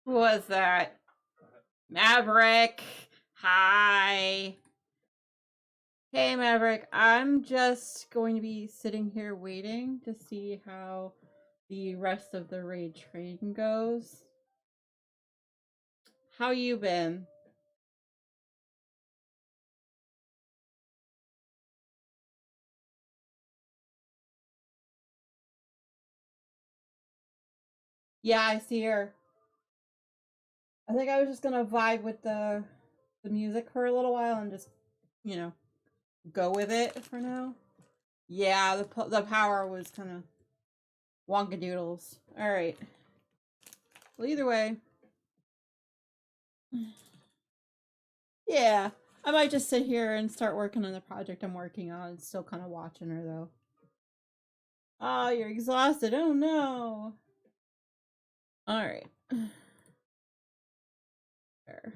Who was that? Maverick. Hi. Hey, Maverick. I'm just going to be sitting here waiting to see how the rest of the raid train goes. How you been? Yeah, I see her. I think I was just gonna vibe with the music for a little while and just, you know, go with it for now. Yeah, the power was kind of wonkadoodles. All right. Well, either way, yeah, I might just sit here and start working on the project I'm working on. Still kind of watching her though. Oh, you're exhausted. Oh no. All right. There.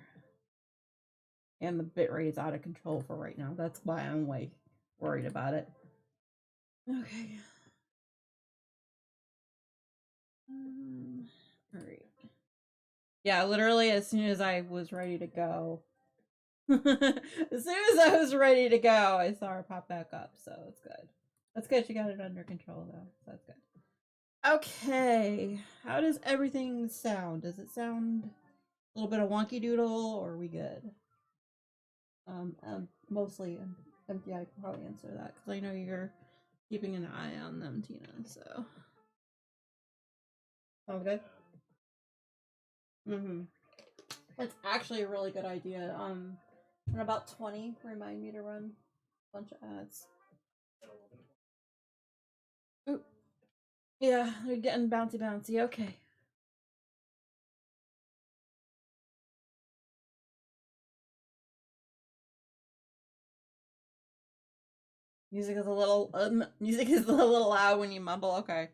And the bitrate is out of control for right now. That's why I'm like worried about it. Okay. All right. Yeah, literally as soon as I was ready to go, as soon as I was ready to go, I saw her pop back up. So it's good. That's good. She got it under control though. So that's good. Okay. How does everything sound? Does it sound a little bit of wonky doodle or are we good? Mostly empty. I can probably answer that because I know you're keeping an eye on them, Tina. So, sound good. Mm-hmm. That's actually a really good idea. In about 20, remind me to run a bunch of ads. Ooh, yeah, they're getting bouncy, bouncy. Okay. Music is a little loud when you mumble. Okay.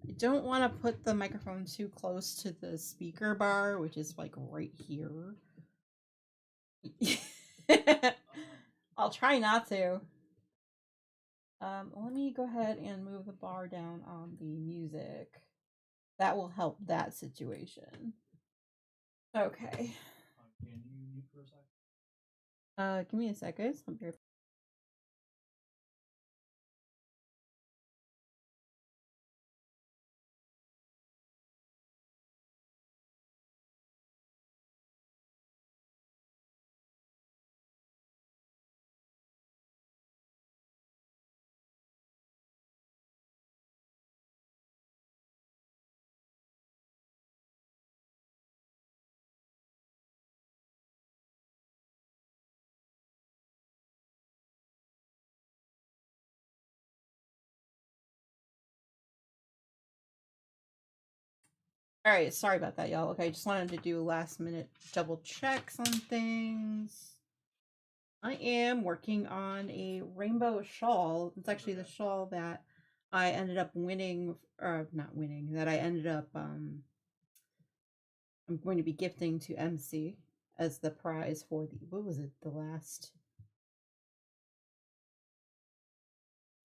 I don't want to put the microphone too close to the speaker bar, which is like right here. I'll try not to. Let me go ahead and move the bar down on the music. That will help that situation. Okay. Give me a second. All right, sorry about that, y'all. Okay, just wanted to do a last minute double checks on things. I am working on a rainbow shawl. It's actually the shawl that I ended up winning, or not winning, that I ended up I'm going to be gifting to MC as the prize for the what was it, the last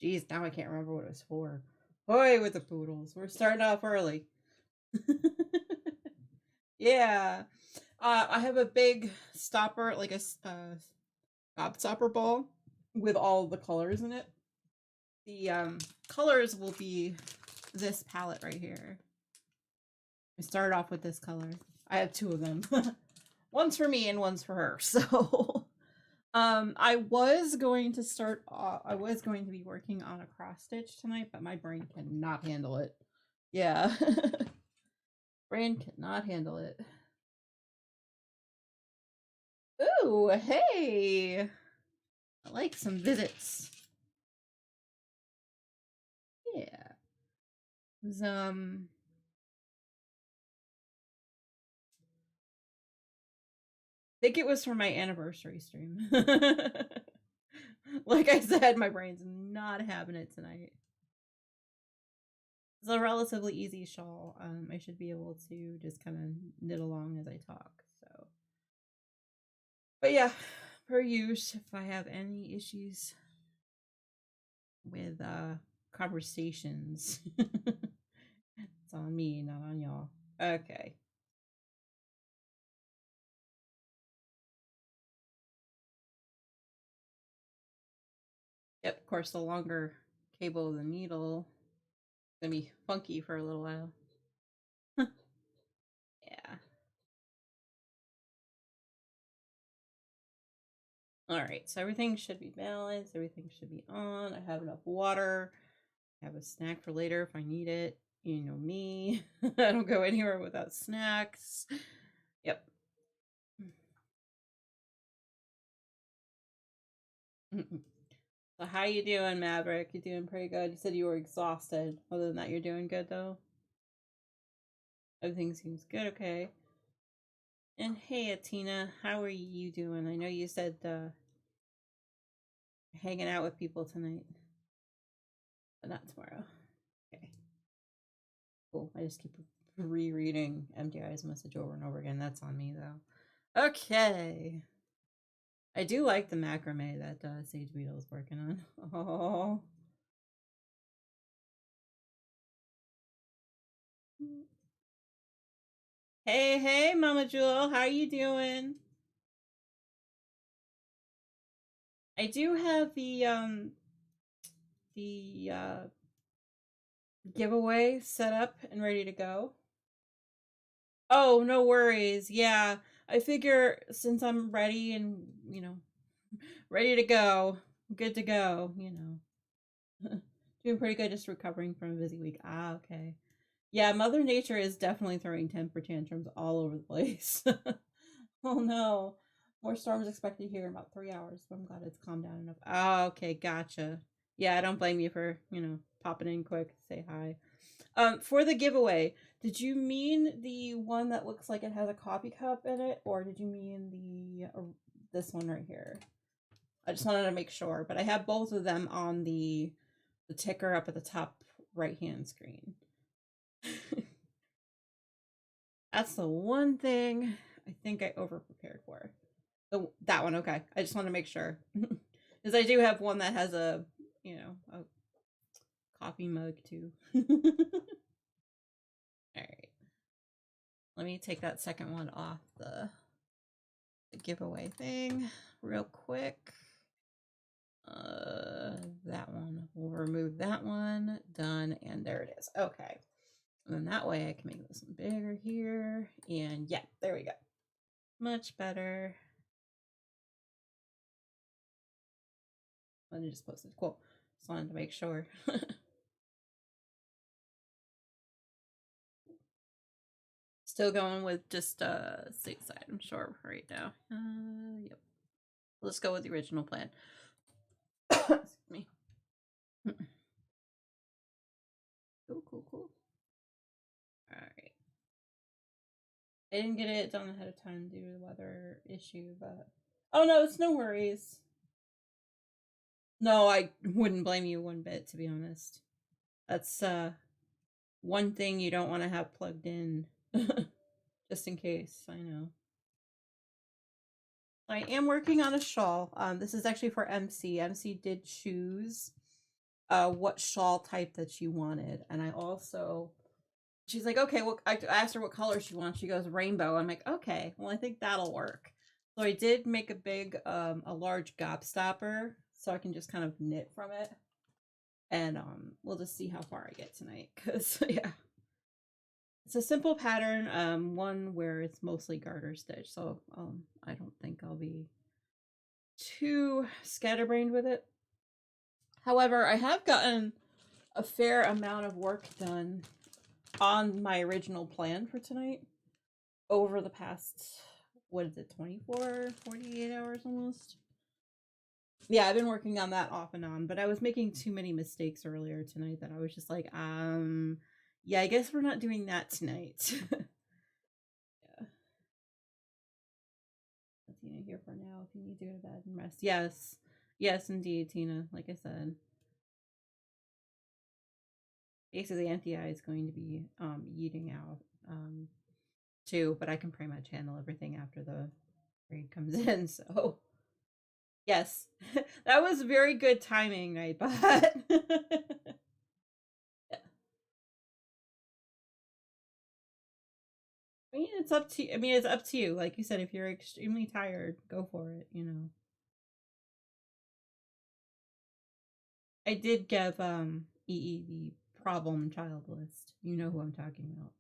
Jeez, now I can't remember what it was for. Boy with the poodles. We're starting off early. Yeah. I have a big stopper, like a gobstopper ball with all the colors in it. The colors will be this palette right here. I started off with this color. I have two of them. One's for me and one's for her. So I was going to start I was going to be working on a cross stitch tonight, but my brain cannot handle it. Yeah. Brain cannot handle it. Ooh, hey. I like some visits. Yeah. It was, I think it was for my anniversary stream. Like I said, my brain's not having it tonight. It's a relatively easy shawl. I should be able to just kind of knit along as I talk. So, but yeah, per use, if I have any issues with conversations, it's on me, not on y'all. Okay. Yep, of course, the longer cable the needle, it's gonna be funky for a little while. Yeah. All right, so everything should be balanced. Everything should be on. I have enough water. I have a snack for later if I need it. You know me. I don't go anywhere without snacks. Yep. So how you doing, Maverick? You doing pretty good? You said you were exhausted. Other than that, you're doing good though. Everything seems good. Okay. And hey, Atina, how are you doing? I know you said hanging out with people tonight, but not tomorrow. Okay. Cool. I just keep rereading MDI's message over and over again. That's on me though. Okay. I do like the macrame that Sage Beetle's working on. Oh. Hey, hey, Mama Jewel, how you doing? I do have the giveaway set up and ready to go. Oh, no worries. Yeah, I figure since I'm ready and, ready to go, good to go, Doing pretty good, just recovering from a busy week. Ah, okay. Yeah, Mother Nature is definitely throwing temper tantrums all over the place. Oh no. More storms expected here in about 3 hours, but I'm glad it's calmed down enough. Oh, okay, gotcha. Yeah, I don't blame you for, popping in quick to say hi. For the giveaway, did you mean the one that looks like it has a coffee cup in it, or did you mean this one right here? I just wanted to make sure, but I have both of them on the ticker up at the top right hand screen. That's the one thing I think I over prepared for. That one, okay. I just want to make sure. Because I do have one that has a coffee mug too. Alright. Let me take that second one off the giveaway thing real quick. That one. We'll remove that one. Done. And there it is. Okay. And then that way I can make this one bigger here. And yeah, there we go. Much better. Let me just post it. Cool. Just wanted to make sure. Still going with just stateside, I'm sure, right now. Yep. Let's go with the original plan. Excuse me. Cool. Alright. I didn't get it done ahead of time due to the weather issue, but oh no, it's no worries. No, I wouldn't blame you one bit, to be honest. That's one thing you don't want to have plugged in. Just in case, I know. I am working on a shawl. This is actually for MC. MC did choose what shawl type that she wanted, and I also she's like, okay, well, I asked her what color she wants. She goes rainbow. I'm like, okay, well, I think that'll work. So I did make a large gobstopper so I can just kind of knit from it, and we'll just see how far I get tonight. Cause yeah, it's a simple pattern, one where it's mostly garter stitch. So I don't think I'll be too scatterbrained with it. However, I have gotten a fair amount of work done on my original plan for tonight over the past, what is it, 24, 48 hours almost? Yeah, I've been working on that off and on, but I was making too many mistakes earlier tonight that I was just like, yeah, I guess we're not doing that tonight. Yeah. Tina here for now if you need to go to bed and rest. Yes, indeed, Tina. Like I said, basically, NTI is going to be eating out too, but I can pretty much handle everything after the raid comes in. So yes, that was very good timing, Nightbot. Yeah. mean, it's up to you. I mean, it's up to you. Like you said, if you're extremely tired, go for it, you know. I did give EE the problem child list. You know who I'm talking about.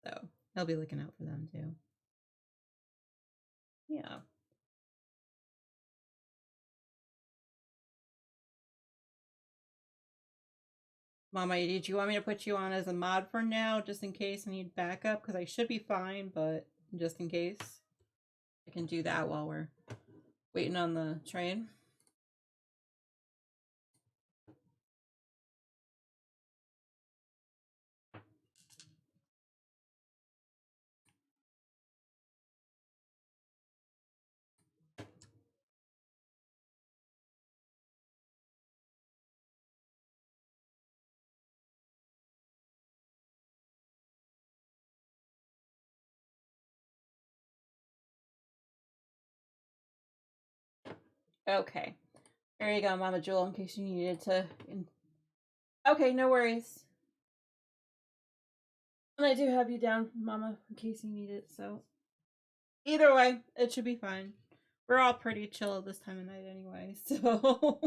So he'll be looking out for them too. Yeah. Mama, did you want me to put you on as a mod for now, just in case I need backup? Because I should be fine, but just in case, I can do that while we're waiting on the train. Okay. There you go, Mama Jewel, in case you needed to. Okay, no worries. And I do have you down, Mama, in case you need it, so. Either way, it should be fine. We're all pretty chill this time of night anyway, so.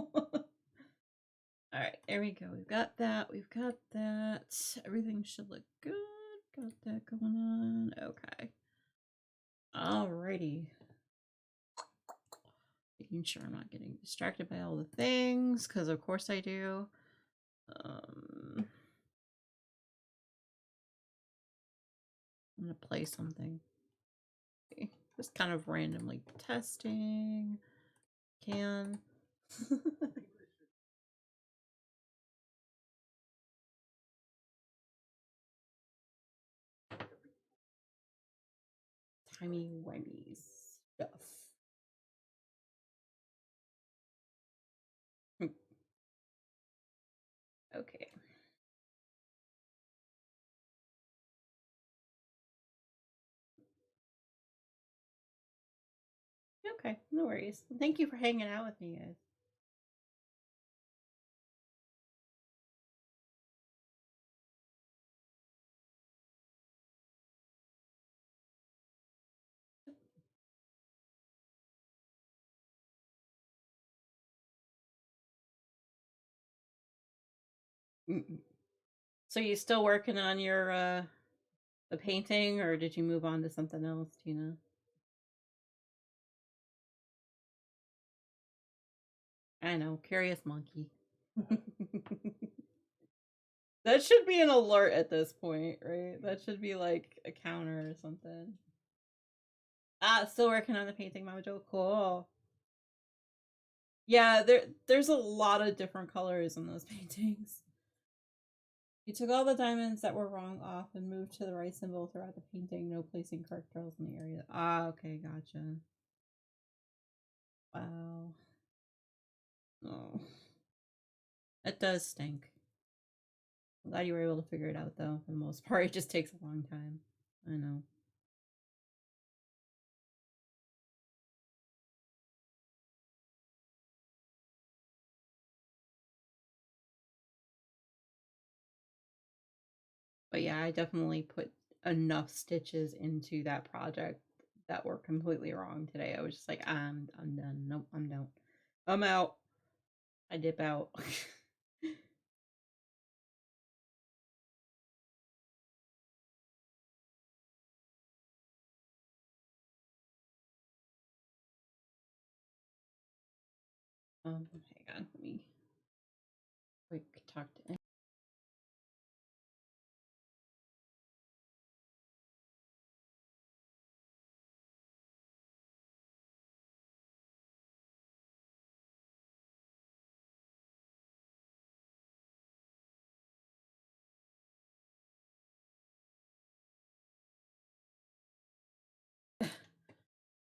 Alright, there we go. We've got that. We've got that. Everything should look good. Got that going on. Okay. Alrighty. Making sure I'm not getting distracted by all the things, because of course I do. I'm gonna play something. Okay. Just kind of randomly testing. Can. Timey-wimey stuff. Okay. Okay, no worries. Thank you for hanging out with me, guys. So you still working on your the painting, or did you move on to something else, Tina? I know, curious monkey. That should be an alert at this point, right? That should be like a counter or something. Ah, still working on the painting, Mama Joe. Cool. Yeah, there's a lot of different colors in those paintings. You took all the diamonds that were wrong off and moved to the right symbol throughout the painting. No placing cartels in the area. Ah, okay, gotcha. Wow. Oh, that does stink. I'm glad you were able to figure it out, though. For the most part, it just takes a long time. I know. But yeah, I definitely put enough stitches into that project that were completely wrong today. I was just like, I'm done. Nope, I'm done. I'm out. I dip out. Hang on, let me quick talk to.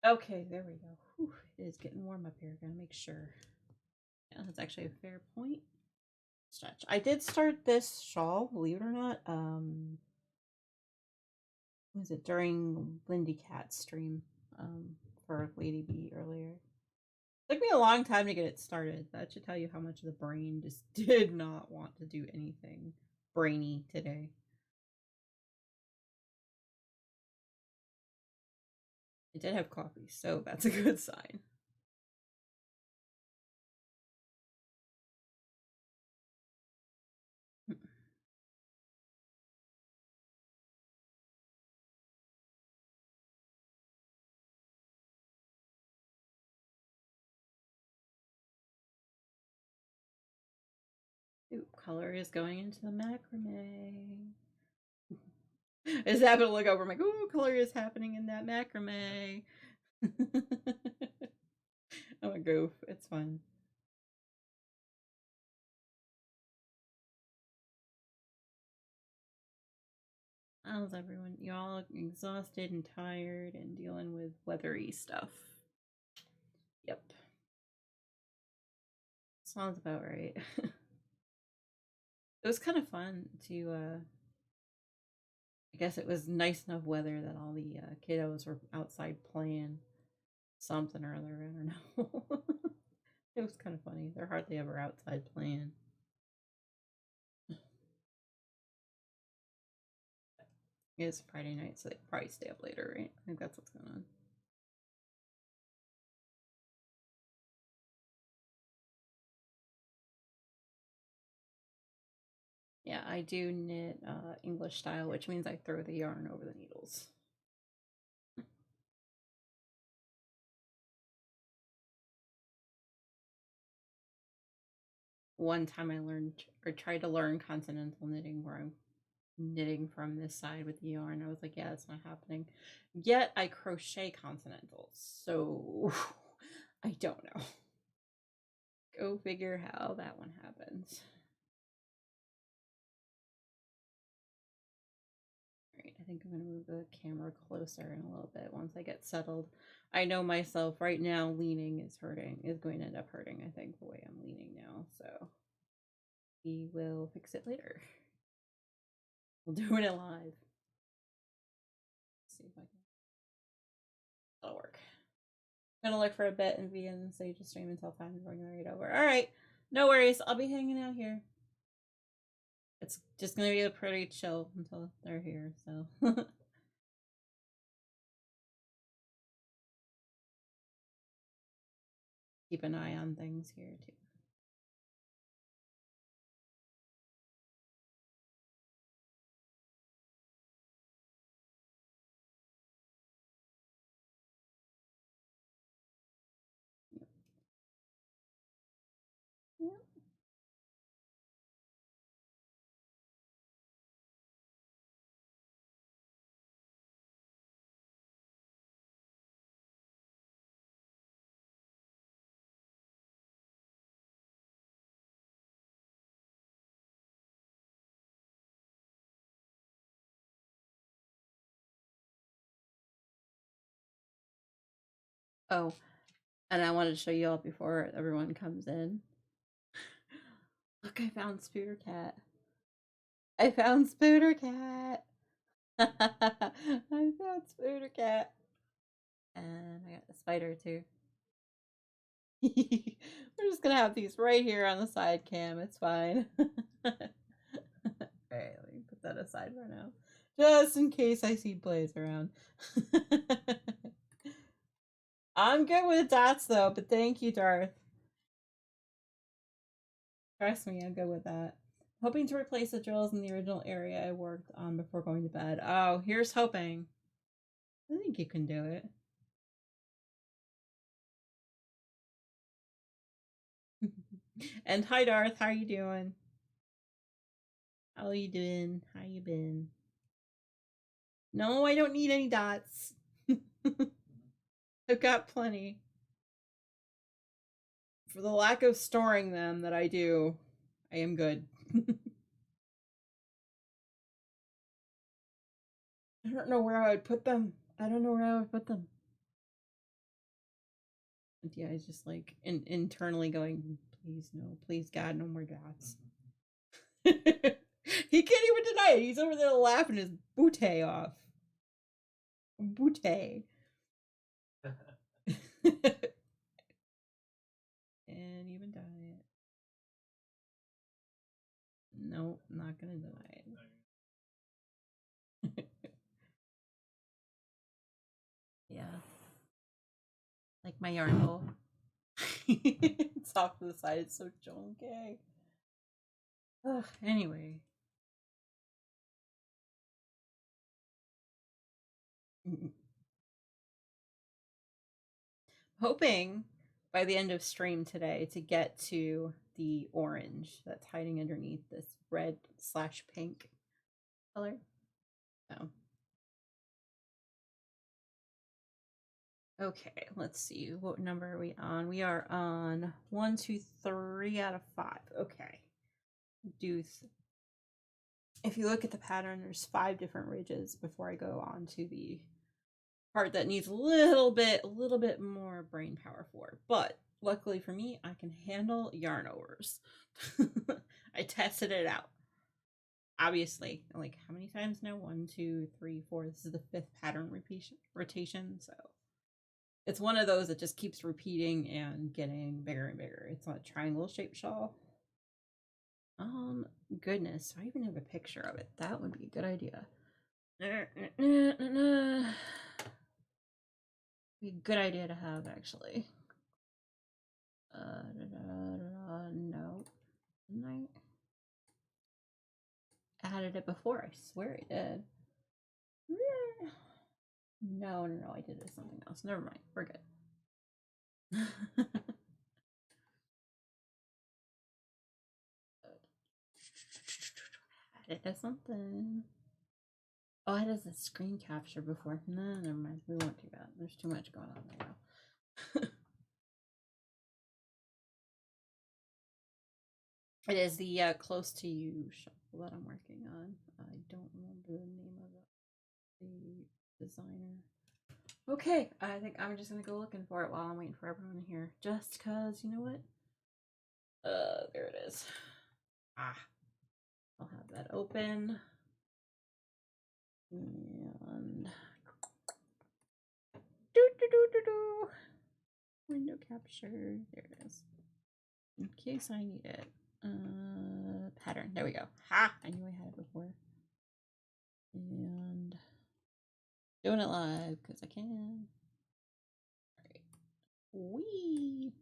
Okay, there we go. Whew, it is getting warm up here. Gotta make sure. Yeah, that's actually a fair point. Stretch. I did start this shawl, believe it or not. Was it during Lindy Cat's stream? For Lady B earlier. Took me a long time to get it started. That should tell you how much the brain just did not want to do anything brainy today. It did have coffee, so that's a good sign. Ooh, color is going into the macrame. I just happen to look over. I'm like, ooh, color is happening in that macrame. I'm a goof. It's fun. How's everyone? Y'all exhausted and tired and dealing with weathery stuff. Yep. Sounds about right. It was kind of fun to I guess it was nice enough weather that all the kiddos were outside playing something or other. I don't know. It was kind of funny. They're hardly ever outside playing. It's Friday night, so they probably stay up later, right? I think that's what's going on. Yeah, I do knit English style, which means I throw the yarn over the needles. One time I learned or tried to learn continental knitting where I'm knitting from this side with the yarn. I was like, yeah, that's not happening. Yet I crochet continentals, so I don't know. Go figure how that one happens. Alright, I think I'm going to move the camera closer in a little bit once I get settled. I know myself right now leaning is going to end up hurting, I think, the way I'm leaning now, so we will fix it later. We'll do it live. Let's see if I can. That'll work. I'm gonna look for a bit and be in Sage stream until time to bring the raid over. Alright, no worries. I'll be hanging out here. It's just gonna be a pretty chill until they're here, so. Keep an eye on things here, too. Yep. Oh, and I wanted to show you all before everyone comes in. Look, I found Spooter Cat. I found Spooter Cat. I found Spooter Cat. And I got the spider too. We're just gonna have these right here on the side cam. It's fine. Alright, let me put that aside for now. Just in case I see Blaze around. I'm good with dots though, but thank you, Darth. Trust me, I'm good with that. Hoping to replace the drills in the original area I worked on before going to bed. Oh, here's hoping. I think you can do it. And hi, Darth. How you doing? How you doing? How you been? No, I don't need any dots. I've got plenty. For the lack of storing them that I do, I am good. I don't know where I would put them. I don't know where I would put them. And yeah, it's just like internally going, please no, please God, no more dots. He can't even deny it. He's over there laughing his bootay off. Bootay. And even deny it. Nope, not gonna deny it. Yeah. my yarn bowl. It's off to the side. It's so chunky. Ugh, anyway. Hoping by the end of stream today to get to the orange that's hiding underneath this red/pink color. So. Okay, let's see. What number are we on? We are on 1, 2, 3 out of 5. Okay. If you look at the pattern, there's 5 different ridges before I go on to the part that needs a little bit more brain power for. But luckily for me, I can handle yarn overs. I tested it out. Obviously, like how many times now? 1, 2, 3, 4. This is the 5th pattern rotation, so it's one of those that just keeps repeating and getting bigger and bigger. It's not a triangle shaped shawl. Goodness, I even have a picture of it. That would be a good idea. Be a good idea to have, actually. No. Didn't I added it before? I swear I did. No, I did it something else. Never mind. We're good. It has something. Oh, it has a screen capture before. No, never mind. We won't do that. There's too much going on right now. It is the Close to You shuffle that I'm working on. I don't remember the name of the designer. Okay, I think I'm just gonna go looking for it while I'm waiting for everyone here. Just cause, you know what? There it is. Ah, I'll have that open. And window capture. There it is. In case I need it. Pattern. There we go. Ha! I knew I had it before. And doing it live because I can. All right. Wee.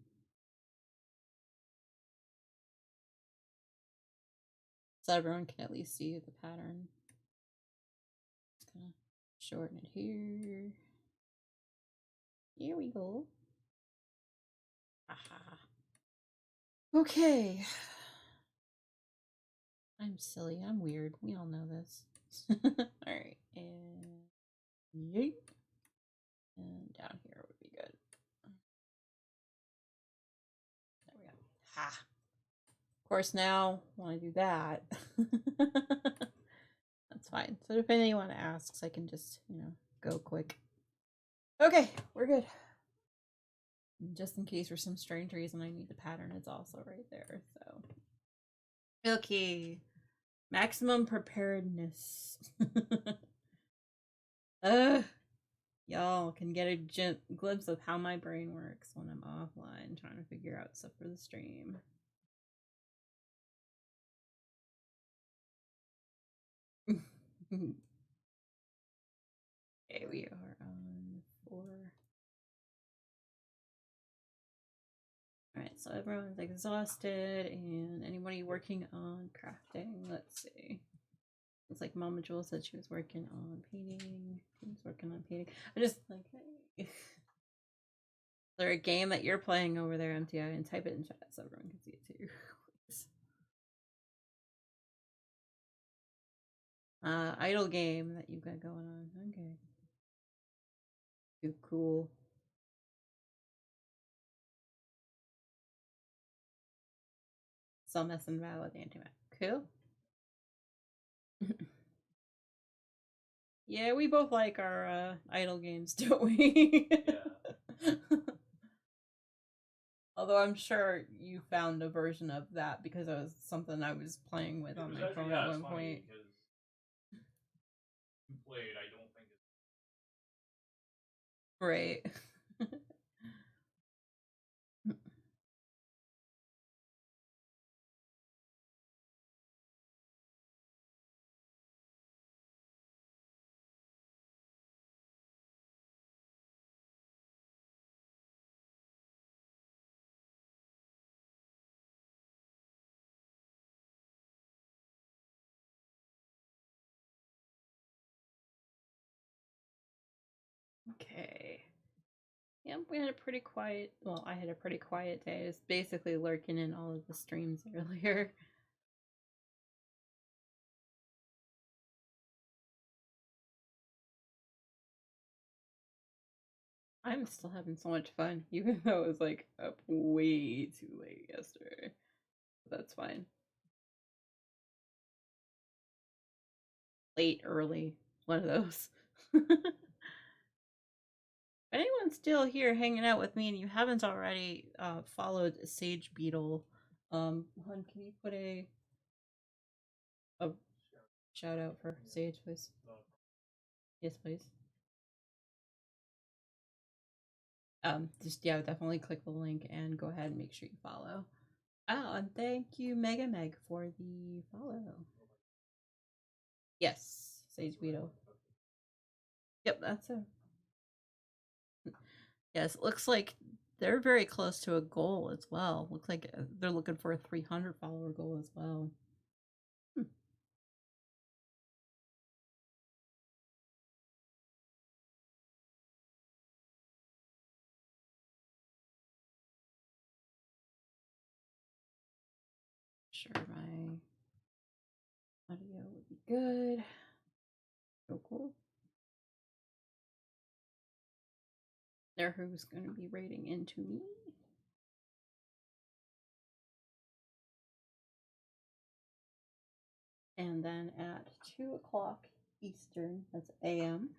So everyone can at least see the pattern. Just gonna shorten it here. Here we go. Aha. Okay. I'm silly. I'm weird. We all know this. Alright. And yeet. And down here would be good. There we go. Ha. Of course, now when I do that, that's fine. So if anyone asks, I can just, go quick. Okay, we're good. Just in case for some strange reason I need the pattern, it's also right there. So, okay, maximum preparedness. Y'all can get a glimpse of how my brain works when I'm offline trying to figure out stuff for the stream. Okay, we are on 4. Alright, so everyone's exhausted, and anybody working on crafting? Let's see. It's like Mama Jewel said she was working on painting. She's working on painting. I just like, hey. Is there a game that you're playing over there, MTI? And type it in chat so everyone can see it too. Idle game that you've got going on. Okay. Too cool. Some messing about with antimatter. Cool. Yeah, we both like our idle games, don't we? Yeah. Although I'm sure you found a version of that because it was something I was playing with on my phone at one point. You played, I don't think it's right. Yep, we had a pretty quiet, well, I had a pretty quiet day. I was basically lurking in all of the streams earlier. I'm still having so much fun, even though it was like up way too late yesterday. But that's fine. Late, early, one of those. If anyone's still here hanging out with me and you haven't already followed Sage Beetle, Hun, can you put a shout out for Sage, please? Yes, please. Just yeah, definitely click the link and go ahead and make sure you follow. Oh, and thank you, Mega Meg, for the follow. Yes, Sage Beetle. Yep, that's it. Yes, it looks like they're very close to a goal as well. Looks like they're looking for a 300 follower goal as well. Sure, my audio would be good. So cool. There, who's going to be raiding into me? And then at 2 o'clock Eastern, that's AM,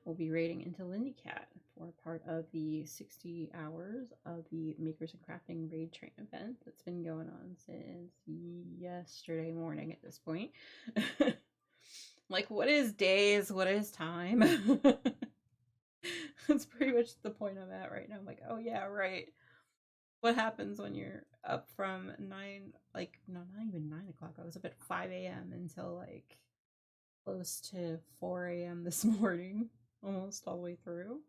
we'll be raiding into Lindy Cat for part of the 60 hours of the Makers and Crafting Raid Train event that's been going on since yesterday morning at this point. Like, what is days? What is time? That's pretty much the point I'm at right now. I'm like, oh yeah, right. What happens when you're up from 9, like, no, not even 9 o'clock. I was up at 5 a.m. until like close to 4 a.m. this morning, almost all the way through,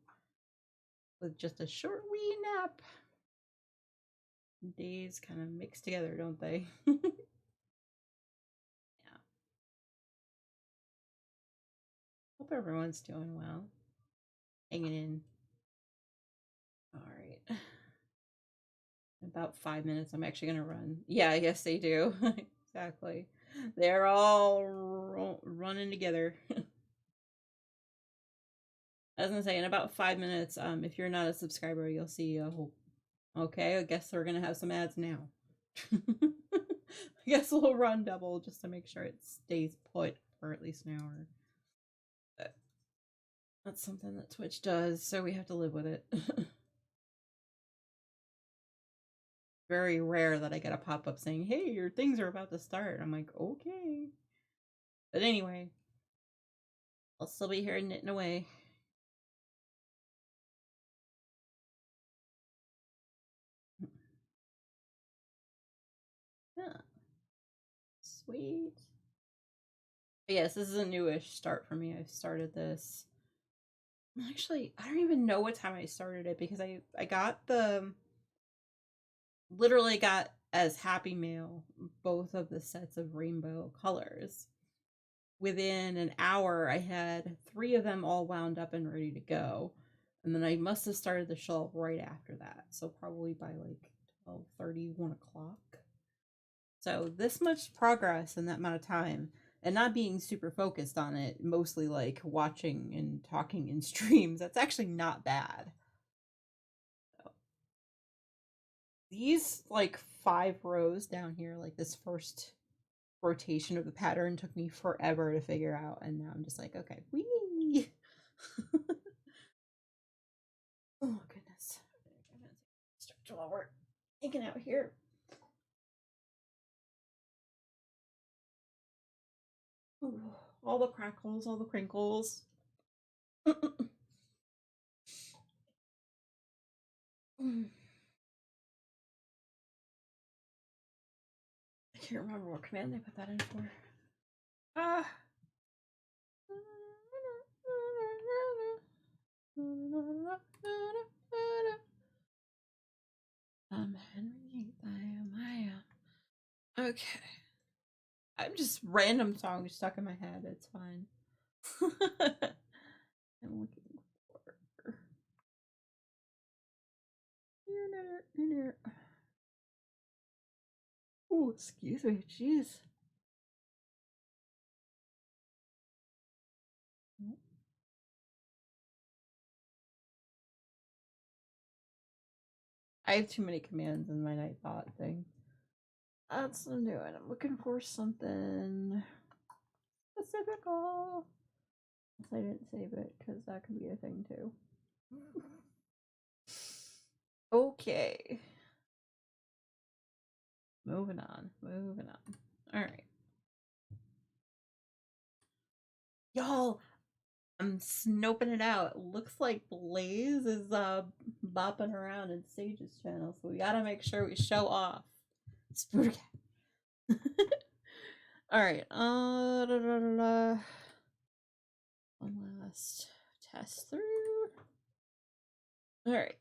with just a short wee nap. Days kind of mix together, don't they? Yeah. Hope everyone's doing well. Hanging in. All right. In about 5 minutes, I'm actually going to run. Yeah, yes, they do. Exactly. They're all running together. I was gonna say in about 5 minutes, if you're not a subscriber, you'll see a whole. Okay, I guess we're gonna have some ads now. I guess we'll run double just to make sure it stays put for at least an hour. But that's something that Twitch does, so we have to live with it. Very rare that I get a pop up saying, "Hey, your things are about to start." I'm like, okay. But anyway, I'll still be here knitting away. Yeah. Sweet. But yes, this is a newish start for me. I started this. Actually, I don't even know what time I started it because I got the literally got as Happy Mail both of the sets of rainbow colors. Within an hour, I had 3 of them all wound up and ready to go. And then I must have started the shelf right after that. So probably by like 12:30, 1 o'clock. So this much progress in that amount of time and not being super focused on it, mostly like watching and talking in streams, that's actually not bad. So, these like 5 rows down here, like this first rotation of the pattern took me forever to figure out, and now I'm just like, okay, wee. Oh goodness. Stretch while we're hanging out here. Ooh, all the crackles, all the crinkles. I can't remember what command they put that in for. Ah. Henry, okay. I'm just random songs stuck in my head. It's fine. I'm looking for. Oh, excuse me, jeez. I have too many commands in my Nightbot thing. That's what I'm doing. I'm looking for something specifical. I didn't save it because that could be a thing too. Okay. Moving on. All right. Y'all, I'm snoping it out. It looks like Blaze is bopping around in Sage's channel, so we gotta make sure we show off Spoodercat. All right. One last test through. All right.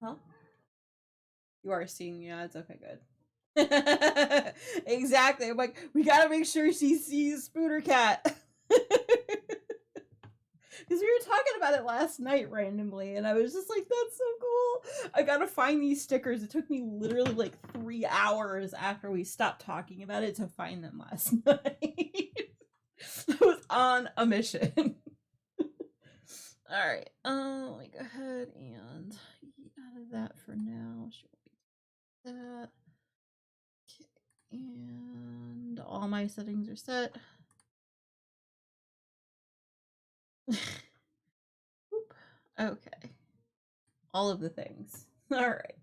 Huh? You are seeing, yeah, it's okay, good. Exactly. I'm like, we gotta make sure she sees Spoodercat. Because we were talking about it last night randomly, and I was just like, that's so cool. I gotta find these stickers. It took me literally like 3 hours after we stopped talking about it to find them last night. I was on a mission. Alright, let me go ahead and get out of that for now. That. Okay, and all my settings are set. Okay. All of the things. Alright.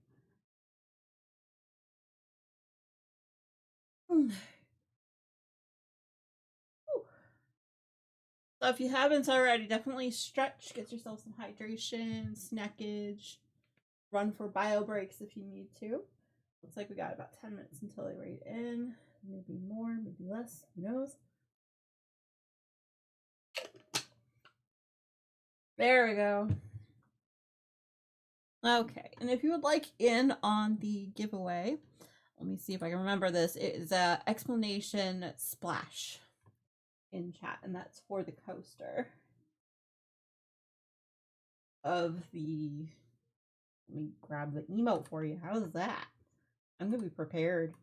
So if you haven't already, definitely stretch, get yourself some hydration, snackage, run for bio breaks if you need to. Looks like we got about 10 minutes until they rate in. Maybe more, maybe less, who knows? There we go. Okay, and if you would like in on the giveaway, let me see if I can remember this. It is a explanation splash in chat, and that's for the coaster of the. Let me grab the emote for you. How's that? I'm gonna be prepared.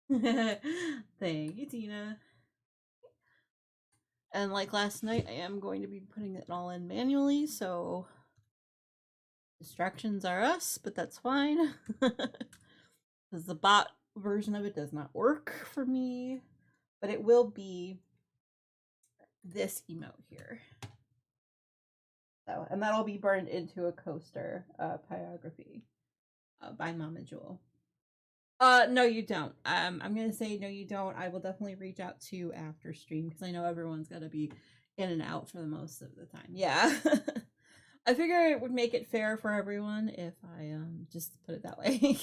Thank you, Tina. And like last night, I am going to be putting it all in manually, so distractions are us, but that's fine. Because the bot version of it does not work for me, but it will be this emote here. So, and that'll be burned into a coaster biography by Mama Jewel. No, you don't. I'm gonna say no, you don't. I will definitely reach out to you after stream because I know everyone's gonna be in and out for the most of the time. Yeah. I figure it would make it fair for everyone if I just put it that way.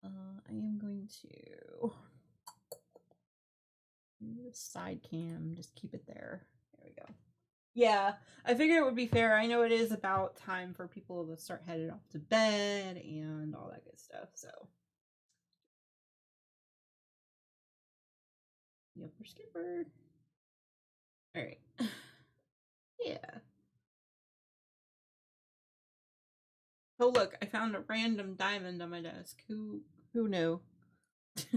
I am going to side cam, just keep it there. There we go. Yeah, I figure it would be fair. I know it is about time for people to start headed off to bed and all that good stuff, so. Yipper skipper. Alright. Yeah. Oh look, I found a random diamond on my desk. Who knew? It's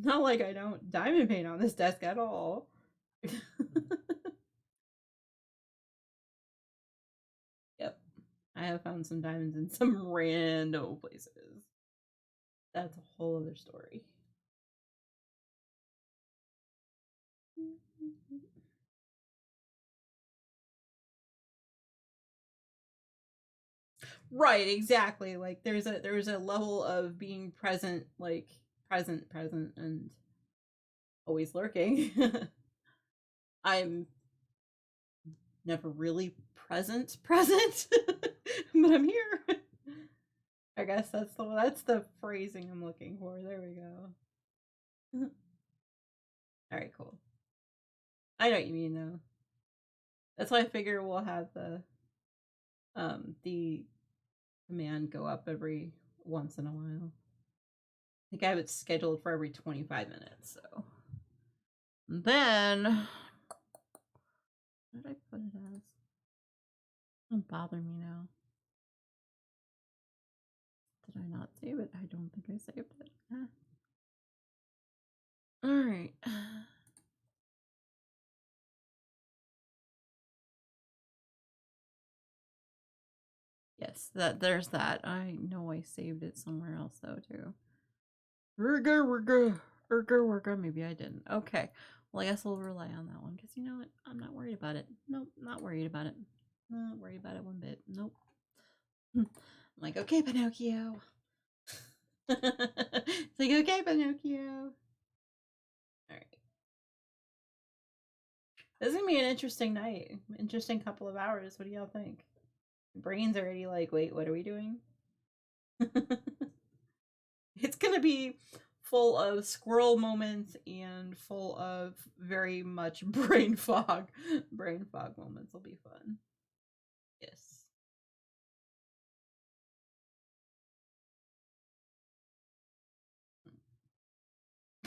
not like I don't diamond paint on this desk at all. Yep. I have found some diamonds in some random places. That's a whole other story. Right, exactly. Like there's a level of being present, like present, and always lurking. I'm never really present, but I'm here. I guess that's the phrasing I'm looking for. There we go. All right, cool. I know what you mean though. That's why I figure we'll have the command go up every once in a while. I think I have it scheduled for every 25 minutes, so. And then what did I put it as? Don't bother me now. Did I not save it? I don't think I saved it. Alright. Yes, there's that. I know I saved it somewhere else though too. Maybe I didn't. Okay. Well, I guess we'll rely on that one because you know what? I'm not worried about it. Nope, not worried about it. Not worried about it one bit. Nope. I'm like, okay, Pinocchio. It's like, okay, Pinocchio. Alright. This is gonna be an interesting night. Interesting couple of hours. What do y'all think? Brain's already like, wait, what are we doing? It's gonna be full of squirrel moments and full of very much brain fog. Brain fog moments will be fun. Yes.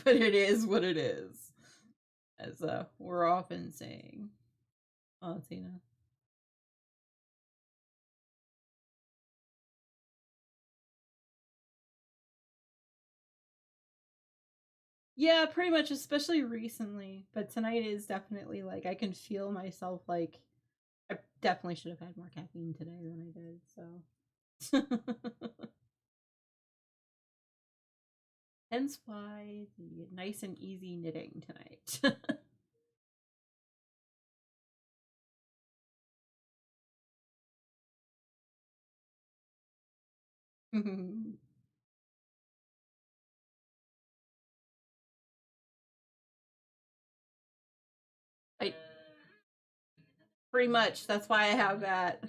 But it is what it is. As we're often saying. Oh, Tina. Yeah, pretty much, especially recently. But tonight is definitely like I can feel myself like I definitely should have had more caffeine today than I did, so hence why the nice and easy knitting tonight. I pretty much that's why I have that.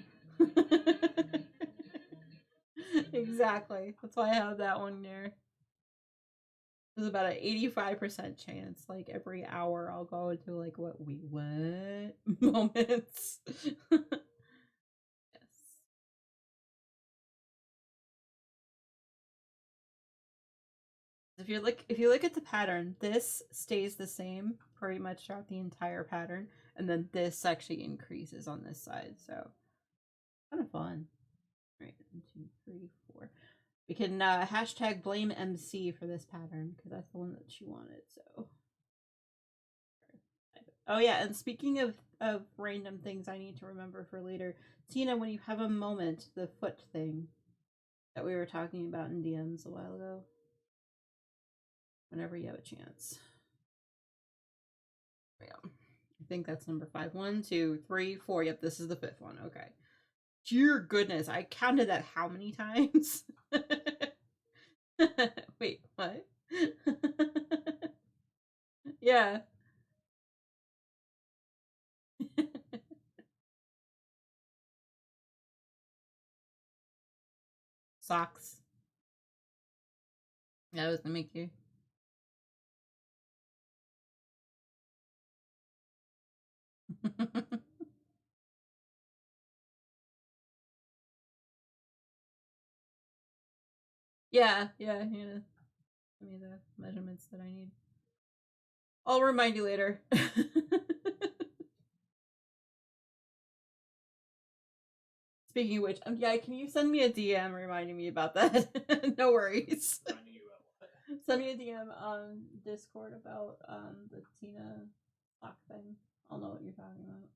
Exactly. That's why I have that one there. There's about an 85% chance, like every hour, I'll go into like what moments. Yes. If you look at the pattern, this stays the same pretty much throughout the entire pattern, and then this actually increases on this side. So kind of fun. All right, 1, 2, 3, 4. We can hashtag blame MC for this pattern because that's the one that she wanted. So oh yeah, and speaking of random things I need to remember for later, Tina, when you have a moment, the foot thing that we were talking about in DMs a while ago, whenever you have a chance. There we go. I think that's number 5. 1, 2, 3, 4. Yep, this is the 5th one. Okay. Dear goodness, I counted that how many times? Wait, what? Yeah. Socks. That was the Mickey. Yeah, yeah, yeah. Give me the measurements that I need. I'll remind you later. Speaking of which, yeah, can you send me a DM reminding me about that? No worries. Send me a DM on Discord about the Tina lock thing. I'll know what you're talking about.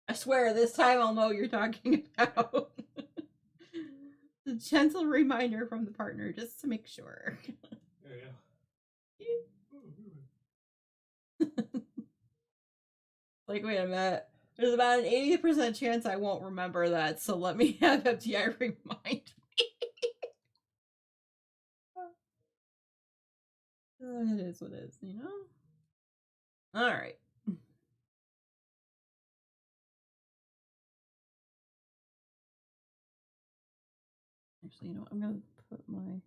I swear, this time I'll know what you're talking about. A gentle reminder from the partner just to make sure. There you go. Like, wait a minute. There's about an 80% chance I won't remember that, so let me have FTI remind me. It is what it is, you know? Alright. Actually, you know what? I'm gonna put my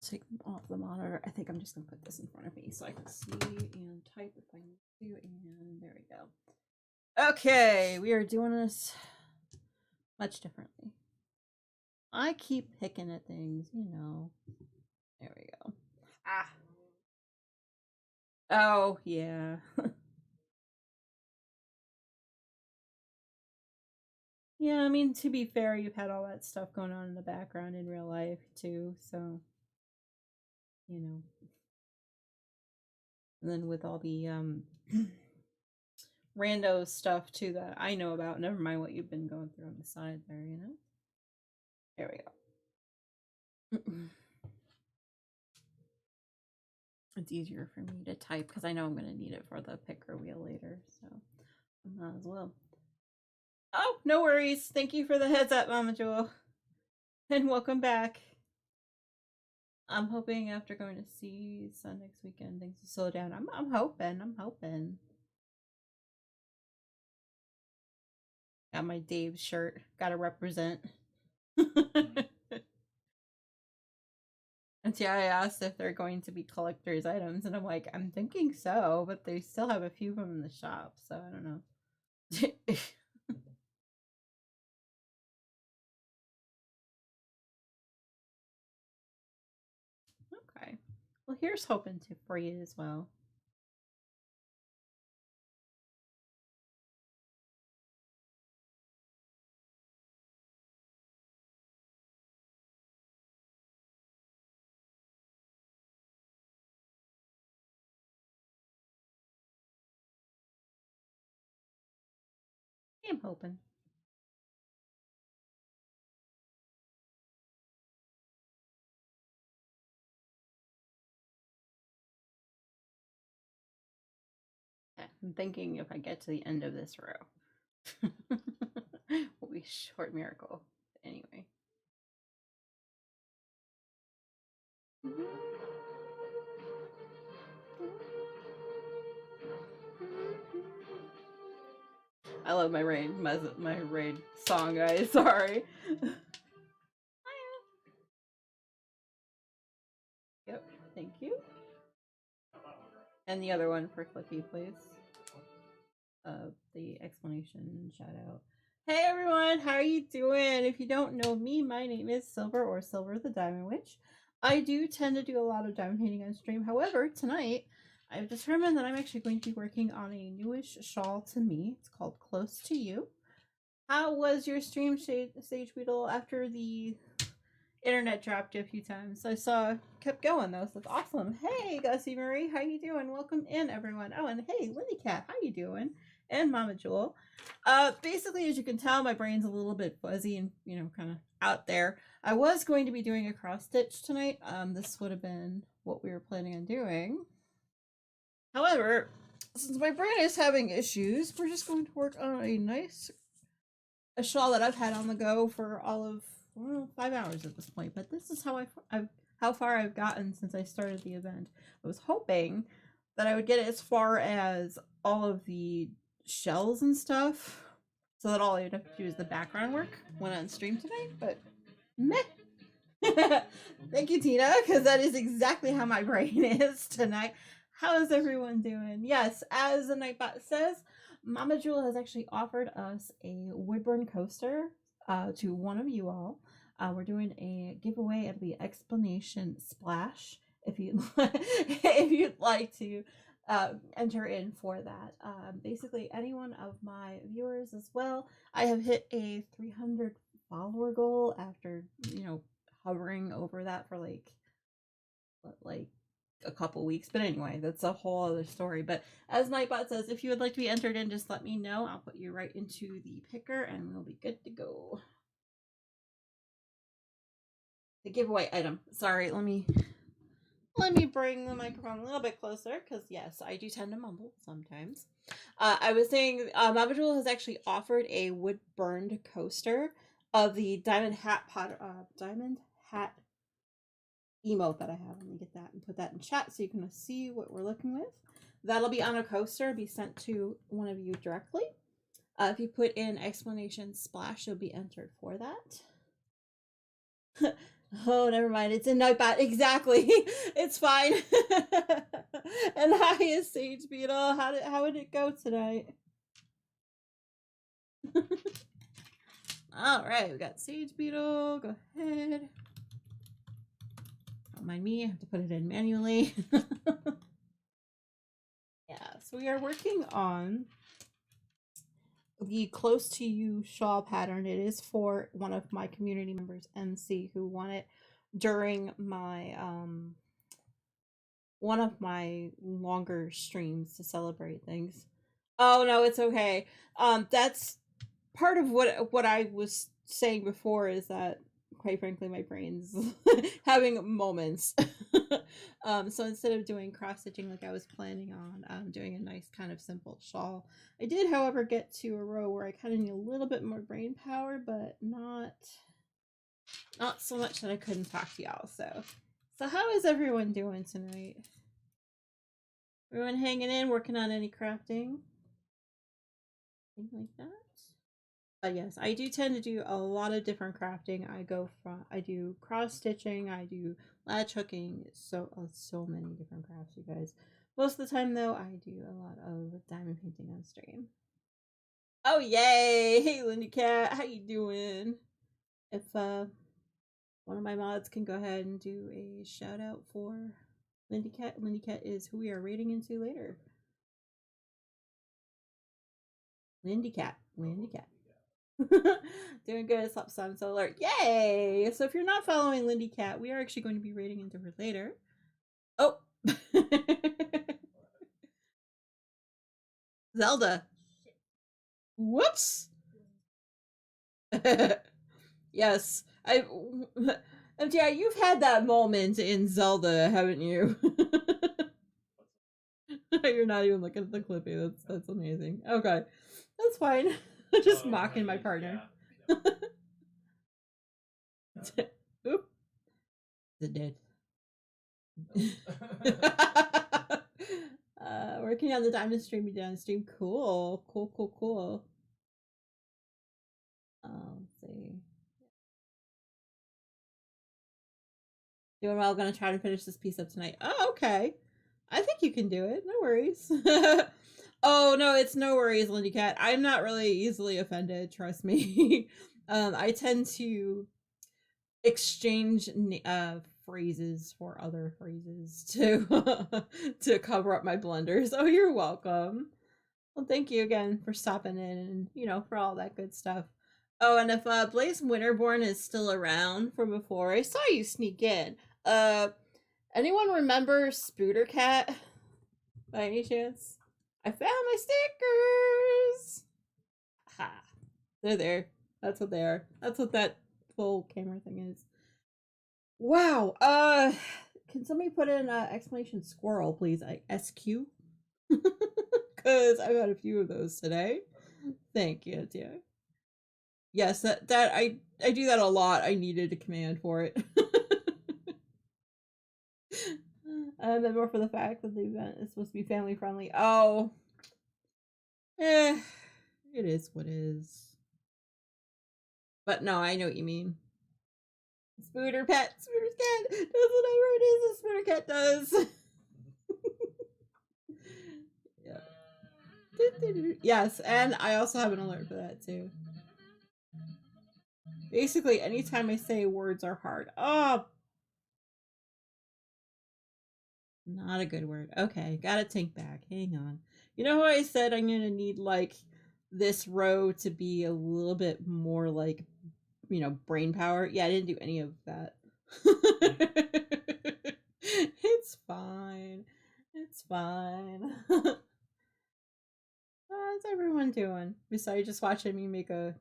take them off the monitor. I think I'm just gonna put this in front of me so I can see and type if I need to, and there we go. Okay, we are doing this much differently. I keep picking at things, you know. There we go. Ah. Oh, yeah. Yeah, I mean, to be fair, you've had all that stuff going on in the background in real life too, so you know. And then with all the rando stuff too that I know about, never mind what you've been going through on the side there, you know. There we go. It's easier for me to type because I know I'm going to need it for the picker wheel later, so I might as well. Oh, no worries. Thank you for the heads up, Mama Jewel. And welcome back. I'm hoping after going to see Sun next weekend, things will slow down. I'm hoping. Got my Dave shirt. Gotta represent. And yeah, I asked if they're going to be collector's items, and I'm like, I'm thinking so, but they still have a few of them in the shop, so I don't know. Okay. Well, here's hoping to for you as well. I'm hoping. I'm thinking if I get to the end of this row, will be short miracle. Anyway. I love my raid song, guys. Sorry. Yep. Thank you. And the other one for Clicky, please. The explanation shout out. Hey everyone, how are you doing? If you don't know me, my name is Silver or Silver the Diamond Witch. I do tend to do a lot of diamond painting on stream. However, tonight I've determined that I'm actually going to be working on a newish shawl to me. It's called Close to You. How was your stream, Sage Beetle, after the internet dropped you a few times? I saw kept going though, so that's awesome. Hey Gussie Marie, how you doing? Welcome in everyone. Oh, and hey Lindy Cat, how you doing? And Mama Jewel. Basically, as you can tell, my brain's a little bit fuzzy and kind of out there. I was going to be doing a cross stitch tonight. This would have been what we were planning on doing. However, since my brain is having issues, we're just going to work on a shawl that I've had on the go for all of 5 hours at this point. But this is how far I've gotten since I started the event. I was hoping that I would get as far as all of the shells and stuff, so that all I would have to do is the background work when on stream tonight. But meh. Thank you, Tina, because that is exactly how my brain is tonight. How is everyone doing? Yes, as the Nightbot says, Mama Jewel has actually offered us a woodburn coaster to one of you all. We're doing a giveaway of the explanation splash. If you'd like to enter in for that. Basically, any one of my viewers as well. I have hit a 300 follower goal after hovering over that for like a couple weeks. But anyway, that's a whole other story. But as Nightbot says, if you would like to be entered in, just let me know. I'll put you right into the picker and we'll be good to go. The giveaway item. Sorry, let me bring the microphone a little bit closer because yes, I do tend to mumble sometimes. I was saying Mama Jewel has actually offered a wood burned coaster of the diamond hat emote that I have. Let me get that and put that in chat so you can see what we're looking with. That'll be on a coaster, be sent to one of you directly. If you put in explanation splash, you'll be entered for that. Oh, never mind. It's in Nightbot. Exactly. It's fine. And hi, is Sage Beetle. How would it go tonight? All right, we got Sage Beetle. Go ahead. Don't mind me. I have to put it in manually. Yeah, so we are working on the close to you shawl pattern. It is for one of my community members, MC, who won it during my one of my longer streams to celebrate things. Oh no, it's okay. That's part of what I was saying before is that quite frankly my brain's having moments. So instead of doing cross stitching like I was planning on, doing a nice kind of simple shawl. I did, however, get to a row where I kind of need a little bit more brain power, but not so much that I couldn't talk to y'all. So how is everyone doing tonight? Everyone hanging in, working on any crafting? Things like that? Yes, I do tend to do a lot of different crafting. I do cross stitching, I do latch hooking, so many different crafts, you guys. Most of the time, though, I do a lot of diamond painting on stream. Oh yay! Hey, Lindy Cat, how you doing? If one of my mods can go ahead and do a shout out for Lindy Cat. Lindy Cat is who we are raiding into later. Lindy Cat. Doing good. Slap Sun Alert. Yay! So if you're not following Lindy Cat, we are actually going to be raiding into her later. Oh! Zelda. Whoops! Yes. MTI, you've had that moment in Zelda, haven't you? You're not even looking at the clippy. That's amazing. Okay. That's fine. Just mocking my partner. Oop. The dead. Working on the diamond stream downstream. Cool. Let's see. Doing well. Gonna try to finish this piece up tonight. Oh, okay. I think you can do it. No worries. Oh no, it's no worries, Lindy Cat. I'm not really easily offended. Trust me. I tend to exchange phrases for other phrases to cover up my blunders. Oh, you're welcome. Well, thank you again for stopping in and for all that good stuff. Oh, and if Blaze Winterborn is still around from before, I saw you sneak in. Anyone remember Spooter Cat by any chance? I found my stickers. Ha! They're there. That's what they are. That's what that full camera thing is. Wow. Can somebody put in exclamation squirrel, please? SQ. Because I've had a few of those today. Thank you, dear. Yes, that I do that a lot. I needed a command for it. And more for the fact that the event is supposed to be family friendly. Oh, it is what is. But no, I know what you mean. Spooter cat, Spooter's cat does whatever it is a Spooter cat does. Yeah. Yes, and I also have an alert for that too. Basically, anytime I say words are hard. Oh, not a good word. Okay, gotta take back. Hang on. You know how I said I'm gonna need like this row to be a little bit more like brain power? Yeah, I didn't do any of that. It's fine. It's fine. How's everyone doing? Besides just watching me make a,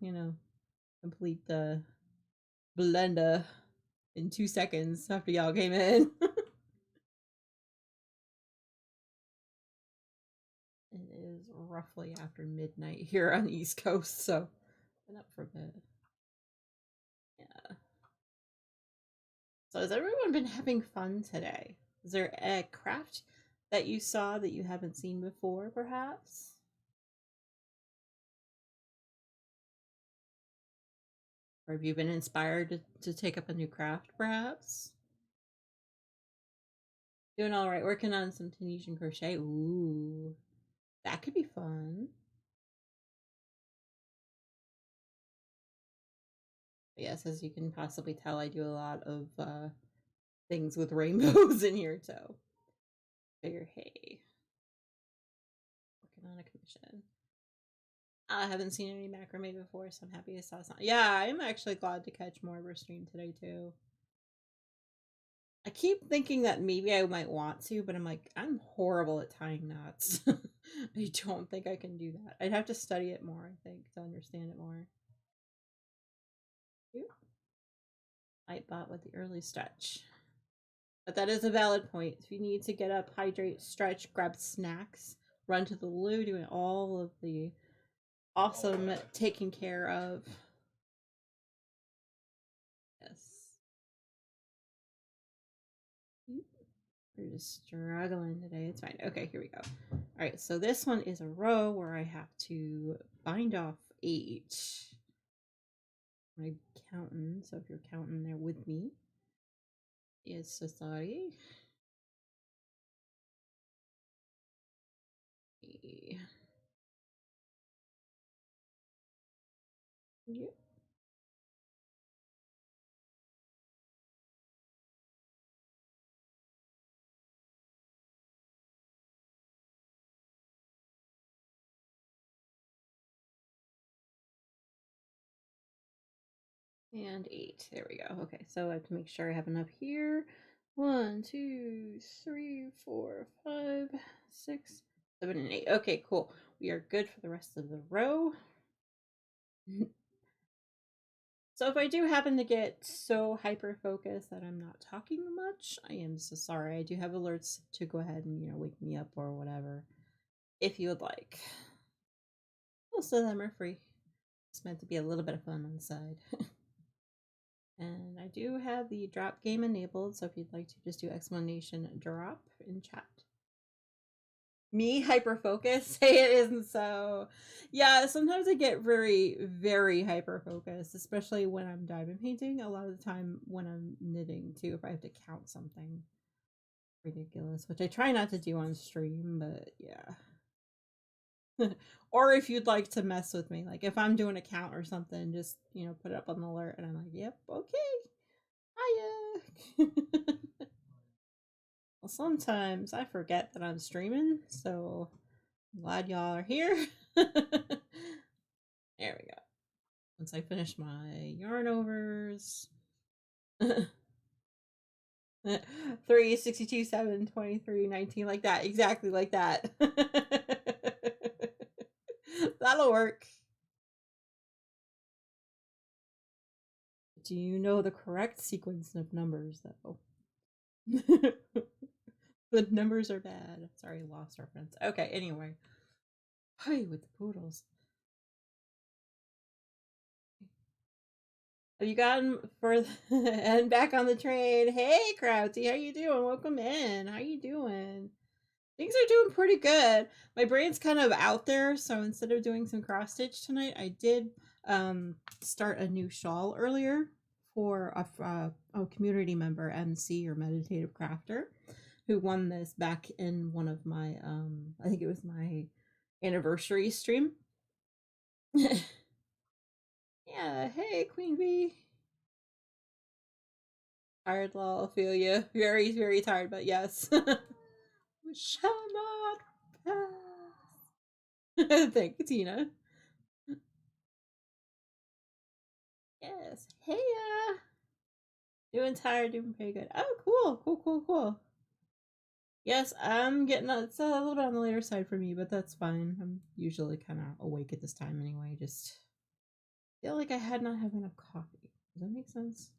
complete blender in 2 seconds after y'all came in. It is roughly after midnight here on the East Coast, so been up for a bit. Yeah. So has everyone been having fun today? Is there a craft that you saw that you haven't seen before, perhaps? Or have you been inspired to take up a new craft, perhaps? Doing all right, working on some Tunisian crochet. Ooh, that could be fun. Yes, as you can possibly tell, I do a lot of things with rainbows in here, so figure, hey, working on a commission. I haven't seen any macrame before, so I'm happy I saw some. Yeah, I'm actually glad to catch more of her stream today too. I keep thinking that maybe I might want to, but I'm like, I'm horrible at tying knots. I don't think I can do that. I'd have to study it more, I think, to understand it more. Nightbot with the early stretch. But that is a valid point. If you need to get up, hydrate, stretch, grab snacks, run to the loo, doing all of the awesome taking care of. Yes. We're just struggling today. It's fine. Okay, here we go. All right, so this one is a row where I have to bind off 8. I'm counting, so if you're counting there with me, is society. Yep. And 8. There we go. Okay, so I have to make sure I have enough here. 1, 2, 3, 4, 5, 6, 7, and 8. Okay, cool. We are good for the rest of the row. So if I do happen to get so hyper focused that I'm not talking much, I am so sorry. I do have alerts to go ahead and, wake me up or whatever, if you would like. Most of them are free. It's meant to be a little bit of fun on the side. And I do have the drop game enabled, so if you'd like to just do explanation drop in chat. Me hyper focus? Say it isn't so. Yeah, sometimes I get very, very hyper focused, especially when I'm diamond painting. A lot of the time when I'm knitting too, if I have to count something ridiculous, which I try not to do on stream, but yeah. Or if you'd like to mess with me, like if I'm doing a count or something, just put it up on the alert, and I'm like, yep, okay, hiya. Well, sometimes I forget that I'm streaming, so I'm glad y'all are here. There we go. Once I finish my yarn overs. 3, 62, 7, 23, 19, like that. Exactly like that. That'll work. Do you know the correct sequence of numbers, though? The numbers are bad. Sorry, lost reference. Okay, anyway. Hi, with the poodles. Have you gotten further and back on the train? Hey, Krauty, how you doing? Welcome in. How you doing? Things are doing pretty good. My brain's kind of out there, so instead of doing some cross stitch tonight, I did start a new shawl earlier for a community member, MC or Meditative Crafter, who won this back in one of my I think it was my anniversary stream. Yeah, hey Queen Bee. Tired, lol, feel you. Very, very tired, but yes. We shall not pass. Thank you, Tina. Yes. Hey, doing tired, doing pretty good. Oh, cool, cool, cool, cool. Yes, I'm getting. It's a little bit on the later side for me, but that's fine. I'm usually kind of awake at this time anyway. Just feel like I had not had enough coffee. Does that make sense?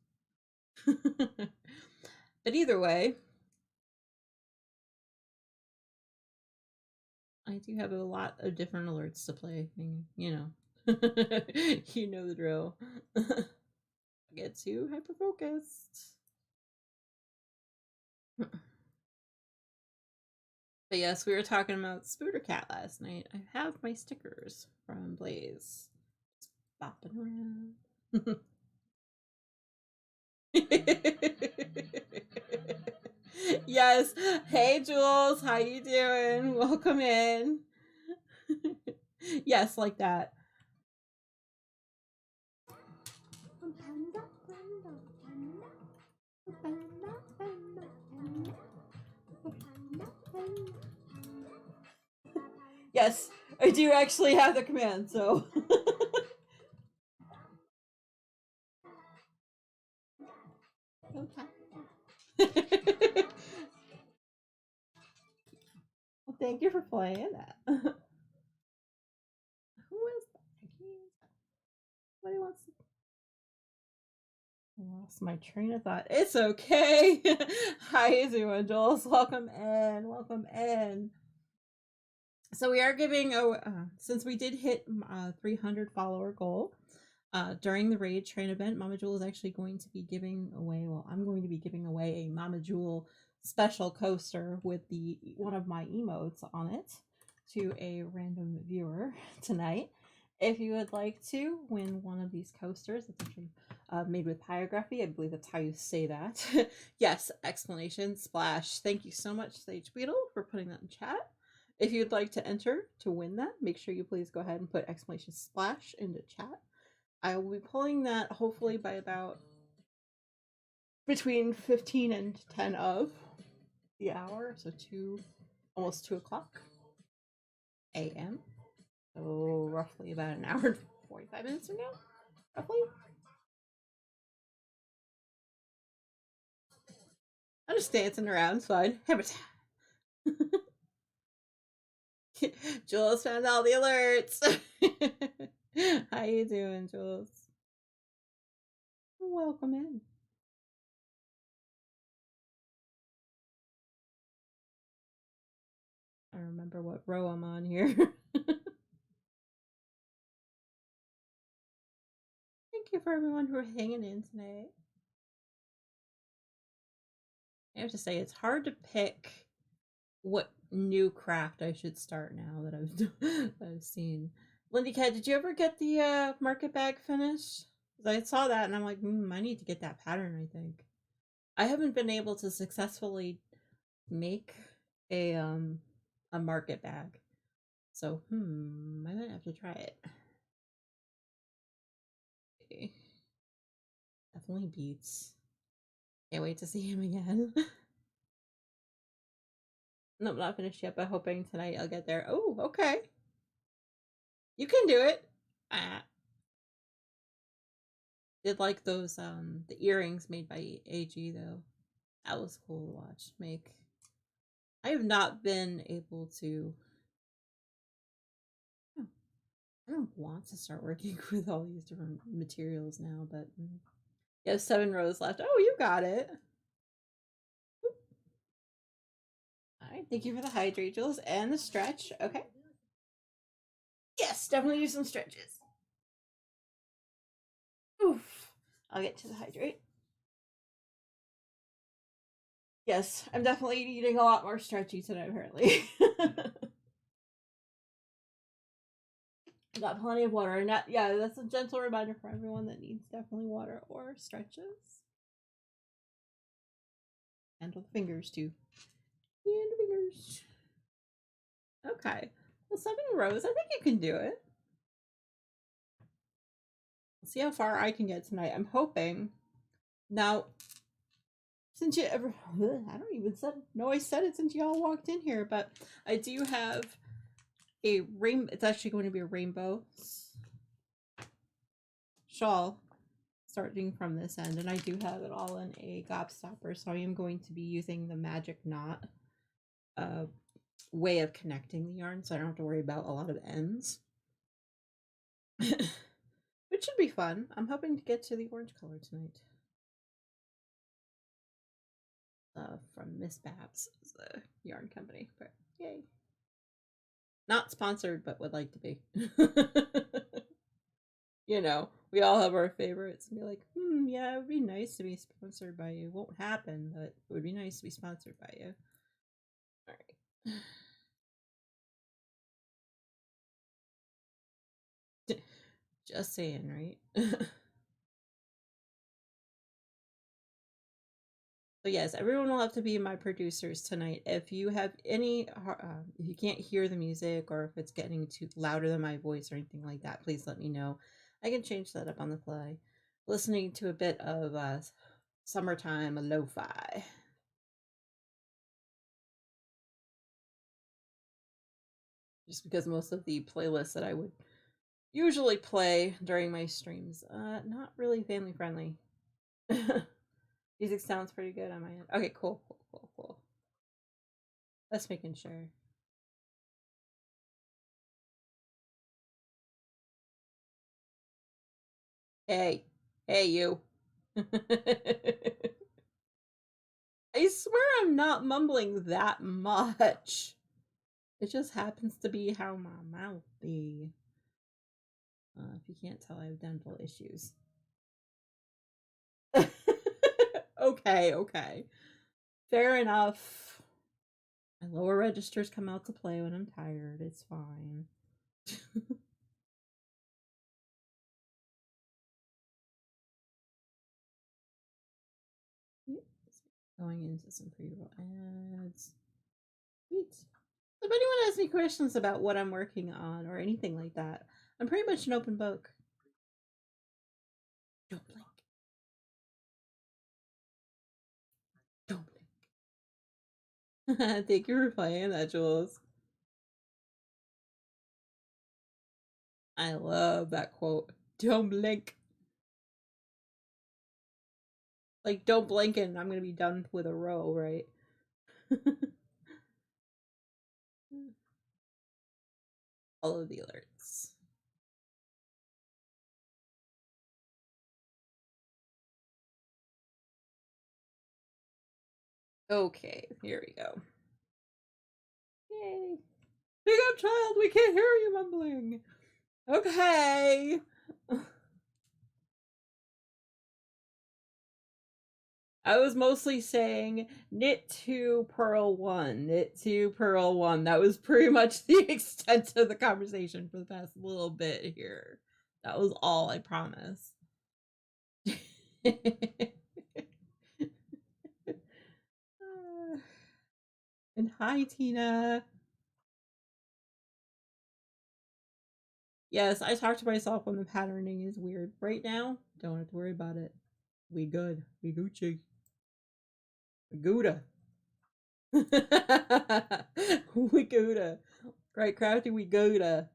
But either way, I do have a lot of different alerts to play. You know, you know the drill. Get too hyper focused. But yes, we were talking about Spooter Cat last night. I have my stickers from Blaze. Just bopping around. Yes. Hey Jules, how you doing? Welcome in. Yes, like that. Yes. I do actually have the command, so. Okay. Well, thank you for playing that. Who is that? Somebody wants to. I lost my train of thought. It's okay. Hi, you doing, Jules? Welcome in. Welcome in. So we are giving since we did hit 300 follower goal during the raid train event. Mama Jewel is actually going to be giving away. Well, I'm going to be giving away a Mama Jewel special coaster with the one of my emotes on it to a random viewer tonight. If you would like to win one of these coasters, it's actually made with pyrography. I believe that's how you say that. Yes, explanation splash. Thank you so much, Sage Beetle, for putting that in chat. If you'd like to enter to win that, make sure you please go ahead and put exclamation splash into chat. I will be pulling that hopefully by about between 15 and 10 of the hour, so almost 2 o'clock a.m. So roughly about an hour and 45 minutes from now, roughly. I'm just dancing around, so I'd have it. Jules found all the alerts. How you doing, Jules? Welcome in. I remember what row I'm on here. Thank you for everyone who are hanging in tonight. I have to say, it's hard to pick what new craft I should start now that I've seen. Lindy Cat, did you ever get the market bag finished? I saw that and I'm like, I need to get that pattern. I think I haven't been able to successfully make a market bag, so I might have to try it. Okay. Definitely beats. Can't wait to see him again. Nope, not finished yet, but hoping tonight I'll get there. Oh, okay. You can do it. Did like those the earrings made by AG though. That was cool to watch make. I have not been able to. I don't want to start working with all these different materials now, but you have 7 rows left. Oh, you got it. All right, thank you for the hydrate, Jules, and the stretch. Okay. Yes, definitely do some stretches. Oof. I'll get to the hydrate. Yes, I'm definitely eating a lot more stretchy tonight, apparently. Got plenty of water. And yeah, that's a gentle reminder for everyone that needs definitely water or stretches. And with fingers, too. And fingers. Okay. Well, 7 rows. I think you can do it. Let's see how far I can get tonight. I'm hoping. Now, since you ever. I don't even know I said it since y'all walked in here, but I do have a rainbow. It's actually going to be a rainbow shawl starting from this end, and I do have it all in a gobstopper, so I am going to be using the magic knot way of connecting the yarn, so I don't have to worry about a lot of ends. Which should be fun. I'm hoping to get to the orange color tonight. From Miss Babs, the yarn company, but yay. Not sponsored, but would like to be. You know, we all have our favorites and be like, yeah, it would be nice to be sponsored by you. It won't happen, but it would be nice to be sponsored by you. All right. Just saying, right? So yes, everyone will have to be my producers tonight. If you have any, if you can't hear the music or if it's getting too louder than my voice or anything like that, please let me know. I can change that up on the fly. Listening to a bit of summertime lo-fi. just because most of the playlists that I would usually play during my streams, not really family friendly. Music sounds pretty good on my end. Okay, cool, cool, cool, cool. Just making sure. Hey, hey, you. I swear I'm not mumbling that much. It just happens to be how my mouth be. If you can't tell, I have dental issues. Okay, okay. Fair enough. My lower registers come out to play when I'm tired. It's fine. Going into some pre-roll ads. Sweet. If anyone has any questions about what I'm working on or anything like that, I'm pretty much an open book. Don't blink. Don't blink. Thank you for playing that, Jules. I love that quote. Don't blink. Like, don't blink and I'm gonna be done with a row, right? All of the alerts. Okay, here we go. Yay. Big up, child, we can't hear you mumbling. Okay. I was mostly saying knit 2, purl 1, knit 2, purl 1. That was pretty much the extent of the conversation for the past little bit here. That was all, I promise. And hi, Tina. Yes, I talk to myself when the patterning is weird. Right now, don't have to worry about it. We good. We Gucci. We Gouda. We Gouda. Right, Crafty, we Gouda.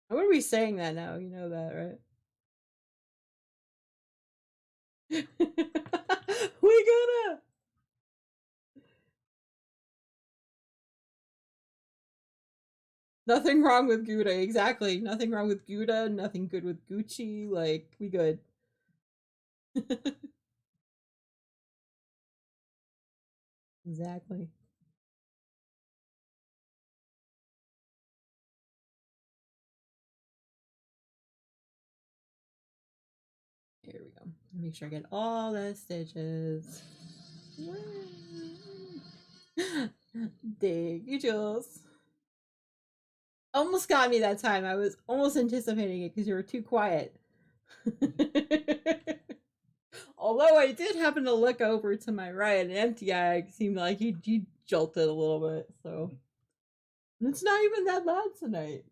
I'm gonna be saying that now. You know that, right? We Gouda. Nothing wrong with Gouda. Exactly. Nothing wrong with Gouda. Nothing good with Gucci. Like, we good. Exactly. Here we go. Make sure I get all the stitches. Dig you, Jules. Almost got me that time. I was almost anticipating it because you were too quiet. Although I did happen to look over to my right, and Empty Eye seemed like he jolted a little bit. So it's not even that loud tonight.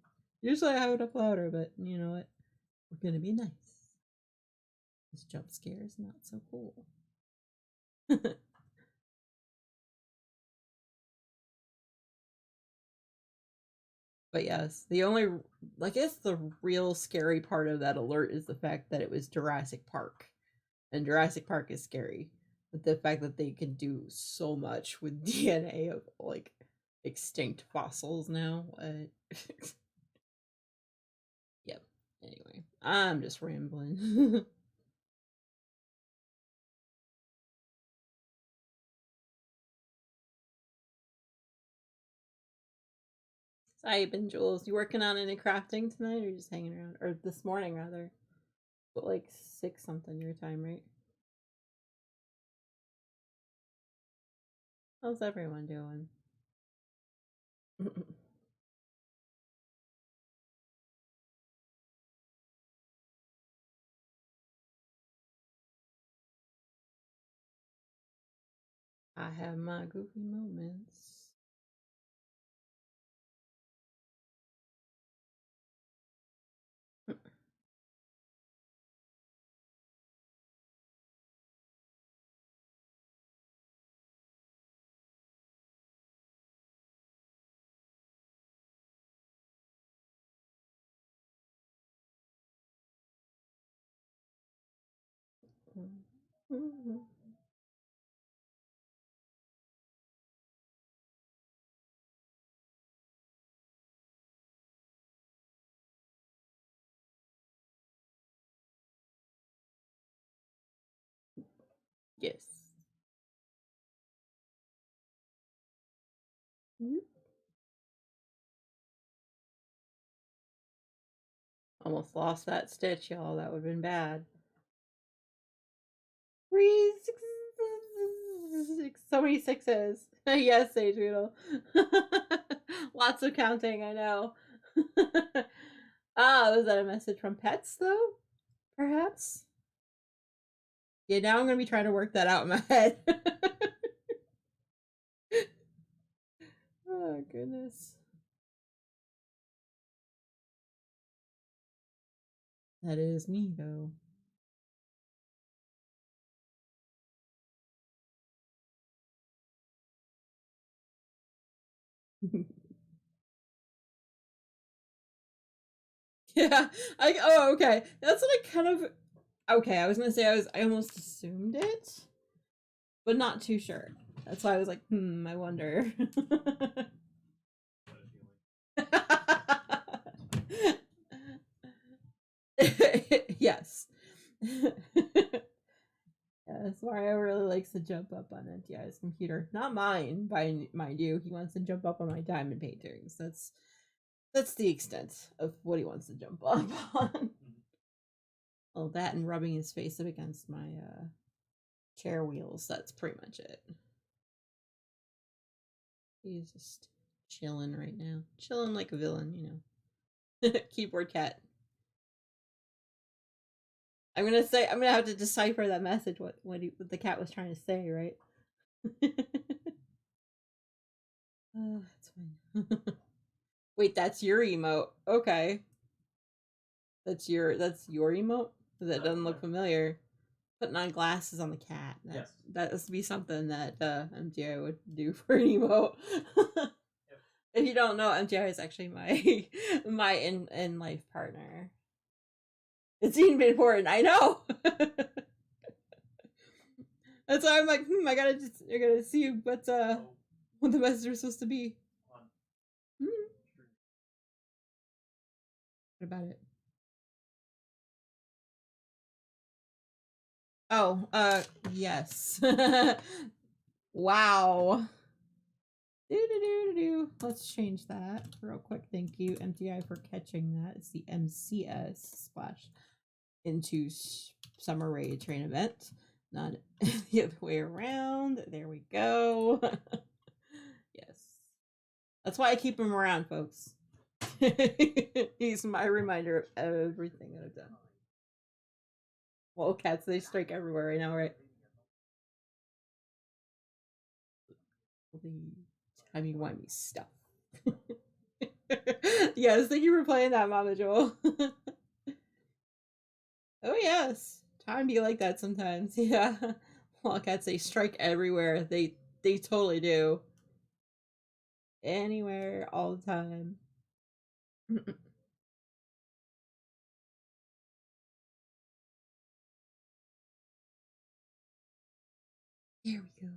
Usually I have it up louder, but you know what? We're gonna be nice. This jump scare is not so cool. But yes, the only, I guess the real scary part of that alert is the fact that it was Jurassic Park. And Jurassic Park is scary. But the fact that they can do so much with DNA of like extinct fossils now. Yep. Anyway, I'm just rambling. So how you been, Jules? You working on any crafting tonight, or you just hanging around? Or this morning, rather? But like 6 something your time, right? How's everyone doing? I have my goofy moments. Yes. Almost lost that stitch, y'all. That would have been bad. 3, 6, so many sixes. Yes, Sage Noodle. Lots of counting, I know. Was that a message from pets, though? Perhaps? Yeah, now I'm going to be trying to work that out in my head. Oh, goodness. That is me, though. Yeah. Okay. That's like kind of okay. I was gonna say I almost assumed it, but not too sure. That's why I was like, I wonder. Yes. Yes, Mario really likes to jump up on MTI's computer. Not mine, by mind you. He wants to jump up on my diamond paintings. That's the extent of what he wants to jump up on. Oh, that and rubbing his face up against my chair wheels. That's pretty much it. He's just chilling right now. Chilling like a villain, you know. Keyboard cat. I'm gonna have to decipher that message. What the cat was trying to say, right? Oh, that's fine. Wait, that's your emote. Okay, that's your emote. That doesn't look familiar. Putting on glasses on the cat. That must be something that MGI would do for an emote. If you don't know, MGI is actually my in life partner. It's even been important. I know. That's why I'm like, I gotta see what the message is supposed to be. What about it? Oh, yes. Wow. Let's change that real quick. Thank you, MTI, for catching that. It's the MCS splash into summer raid train event, not the other way around. There we go. Yes, that's why I keep him around, folks. He's my reminder of everything that I've done. Well, cats, they strike everywhere right now, right? The timey-wimey stuff. Yes, thank you for playing that, Mama Joel. Oh, yes. Time be like that sometimes, yeah. Well, cats, they strike everywhere. They totally do. Anywhere, all the time. Here we go.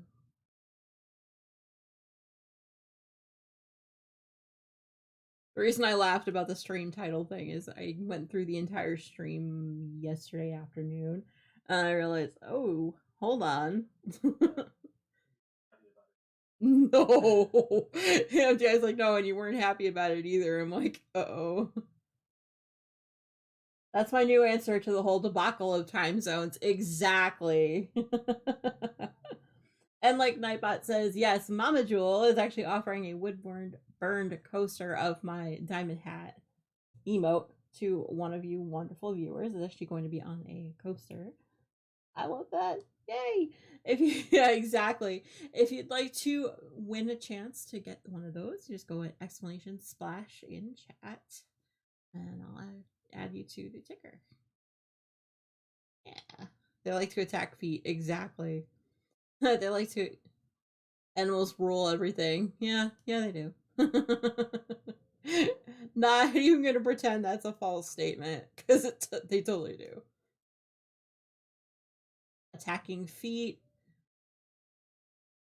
The reason I laughed about the stream title thing is I went through the entire stream yesterday afternoon and I realized, oh, hold on. No. And Jay's like, no, and you weren't happy about it either. I'm like, uh-oh. That's my new answer to the whole debacle of time zones. Exactly. And like Nightbot says, yes, Mama Jewel is actually offering a wood burned coaster of my diamond hat emote to one of you wonderful viewers. It's actually going to be on a coaster. I love that. Yay! If you yeah, exactly. If you'd like to win a chance to get one of those, just go at exclamation splash in chat and I'll add you to the ticker. Yeah. They like to attack feet, exactly. They like to animals rule everything. Yeah, they do. Not even gonna pretend that's a false statement because they totally do. attacking feet,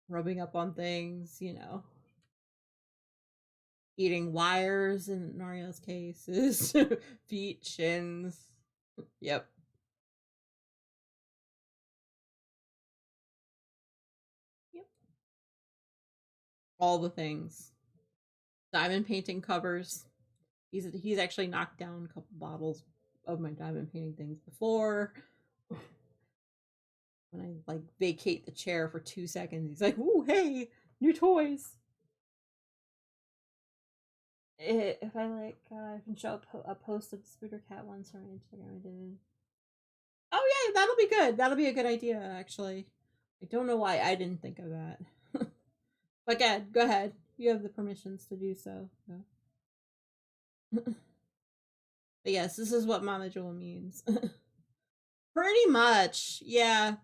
rubbing up on things, eating wires in Mario's cases, feet, shins. Yep. Yep. All the things. Diamond painting covers. He's actually knocked down a couple bottles of my diamond painting things before. When I like vacate the chair for 2 seconds, he's like, "Ooh, hey, new toys." If I I can show a post of the Spooter Cat once on Instagram. I did. Oh yeah, that'll be good. That'll be a good idea, actually. I don't know why I didn't think of that. But go ahead. You have the permissions to do so. But yes, this is what Mama Jewel means. Pretty much, yeah.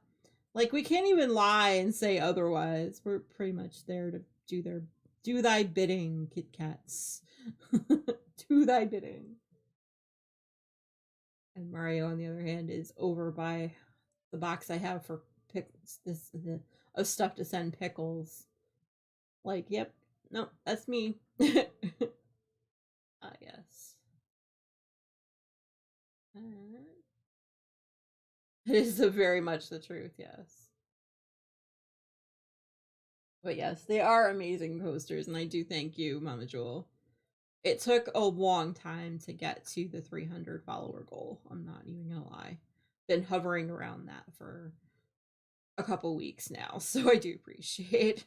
Like we can't even lie and say otherwise. We're pretty much there to do thy bidding, Kit Kats. Do thy bidding. And Mario, on the other hand, is over by the box I have for pickles. Of stuff to send pickles. Like, yep, no, that's me. Yes. It is very much the truth, yes. But yes, they are amazing posters, and I do thank you, Mama Jewel. It took a long time to get to the 300 follower goal. I'm not even gonna lie. Been hovering around that for a couple weeks now, so I do appreciate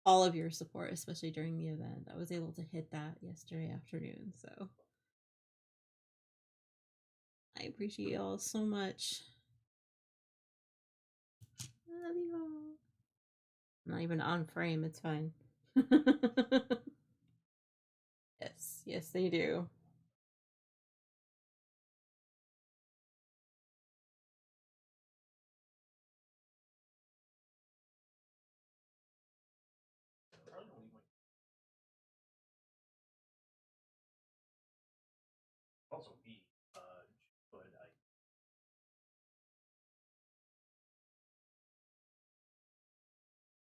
all of your support, especially during the event. I was able to hit that yesterday afternoon, so I appreciate you all so much. I love you all. I'm not even on frame, it's fine. Yes, they do.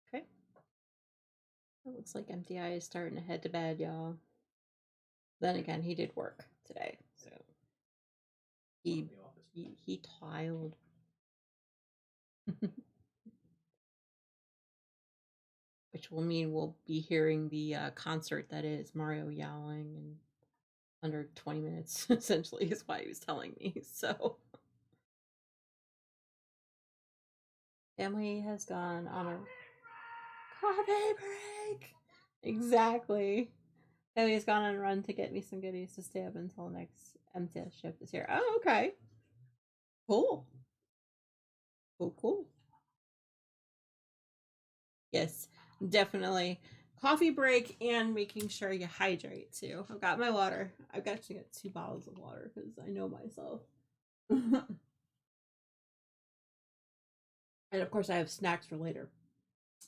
Okay. It looks like MTI is starting to head to bed, y'all. Then again, he did work today, so he tiled. Which will mean we'll be hearing the concert that is Mario yowling in under 20 minutes, essentially, is what he was telling me. So, family has gone on a coffee break. Exactly. Family has gone on a run to get me some goodies to stay up until next MCS shift is here. Oh, okay. Cool. Cool. Yes, definitely. Coffee break and making sure you hydrate too. I've got my water. I've actually got 2 bottles of water because I know myself. And of course, I have snacks for later.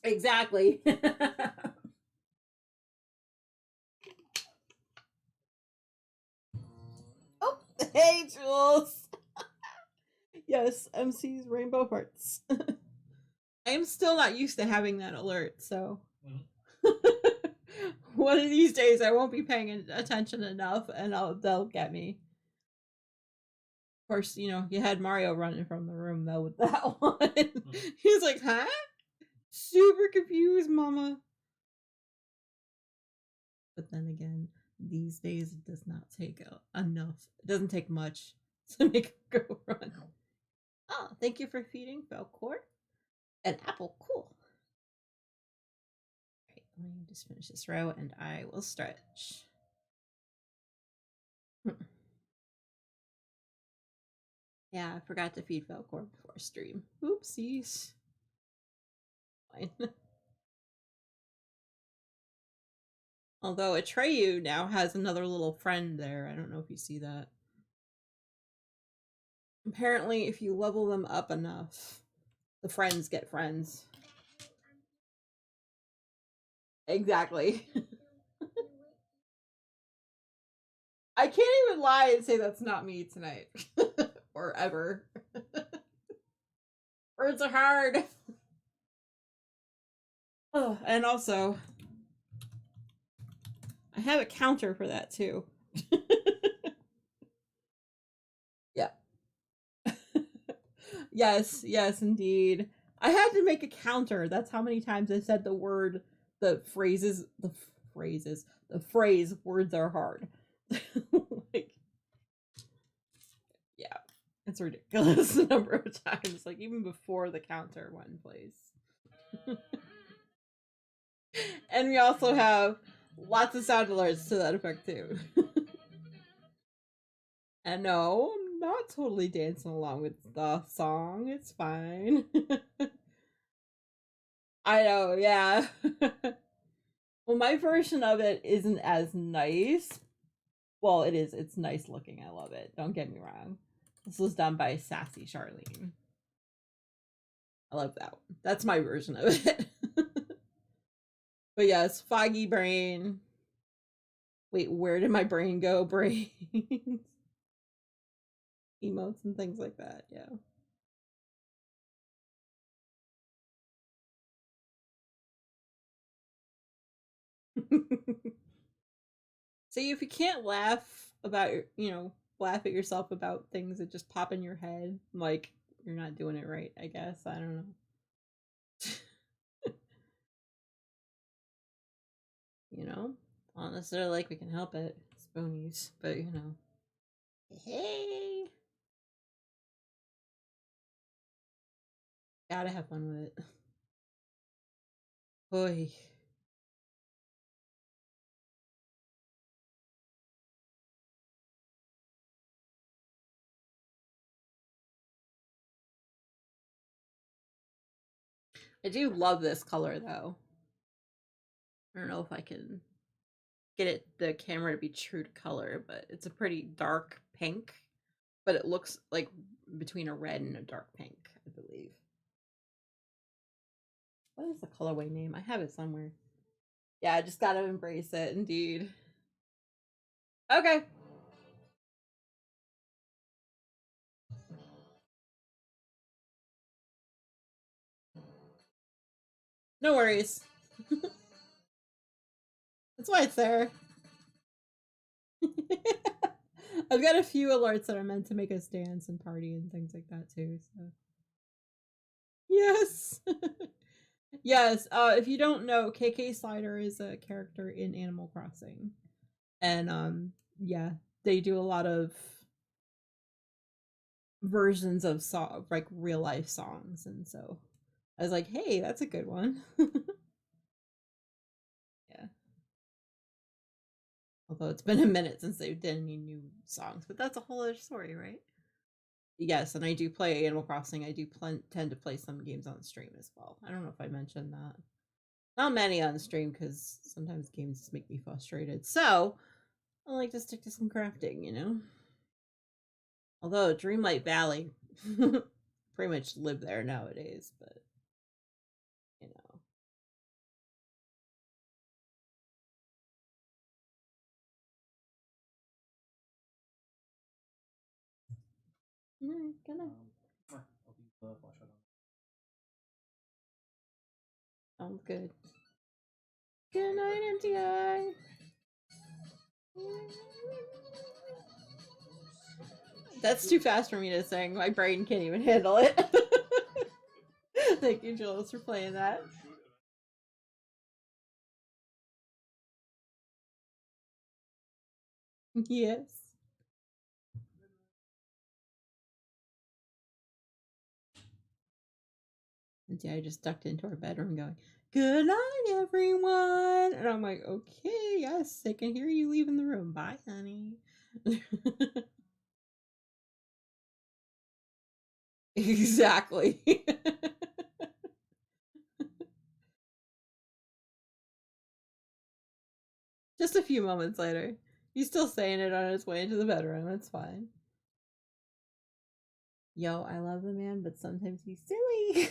Exactly. Oh, hey, Jules. Yes, MC's Rainbow Hearts. I am still not used to having that alert, so. One of these days, I won't be paying attention enough, and they'll get me. Of course, you had Mario running from the room though with that one. He's like, "Huh?" Super confused, Mama. But then again, these days it does not take enough. It doesn't take much to make it go run. Oh, thank you for feeding Belcourt. An apple, cool. Right, let me just finish this row and I will stretch. Yeah, I forgot to feed Belcourt before stream. Oopsies. Fine. Although Atreyu now has another little friend there. I don't know if you see that. Apparently, if you level them up enough, the friends get friends. Exactly. I can't even lie and say that's not me tonight. Or ever. Words are hard. Oh, and also, I have a counter for that too. Yeah. Yes, yes, indeed. I had to make a counter. That's how many times I said the word, the phrase words are hard. Like, yeah, it's ridiculous the number of times, like even before the counter went in place. And we also have lots of sound alerts to that effect too. And no, I'm not totally dancing along with the song. It's fine. I know, yeah. Well, my version of it isn't as nice. Well, it is. It's nice looking. I love it. Don't get me wrong. This was done by Sassy Charlene. I love that one. That's my version of it. But yes, Foggy Brain. Wait, where did my brain go? Brains. Emotes and things like that. Yeah. See, if you can't laugh about laugh at yourself about things that just pop in your head, like you're not doing it right, I guess. I don't know. You know? Not necessarily like we can help it, spoonies, but Hey, gotta have fun with it. Boy. I do love this color though. I don't know if I can get the camera to be true to color, but it's a pretty dark pink, but it looks like between a red and a dark pink, I believe. What is the colorway name? I have it somewhere. Yeah, I just gotta embrace it, indeed. Okay. No worries. That's why it's there. I've got a few alerts that are meant to make us dance and party and things like that too. So yes, yes. If you don't know, KK Slider is a character in Animal Crossing, and yeah, they do a lot of versions of like real life songs, and so I was like, hey, that's a good one. Yeah. Although it's been a minute since they've done any new songs, but that's a whole other story, right? Yes, and I do play Animal Crossing. I do tend to play some games on stream as well. I don't know if I mentioned that. Not many on stream because sometimes games make me frustrated. So I like to stick to some crafting. Although Dreamlight Valley, pretty much live there nowadays, but you know. Gonna sounds good. Good night, MTI. That's too fast for me to sing. My brain can't even handle it. Thank you, Jules, for playing that. Yes. And yeah, I just ducked into her bedroom going, "Good night, everyone." And I'm like, okay, yes, I can hear you leaving the room. Bye, honey. Exactly. Just a few moments later. He's still saying it on his way into the bedroom. It's fine. Yo, I love the man, but sometimes he's silly.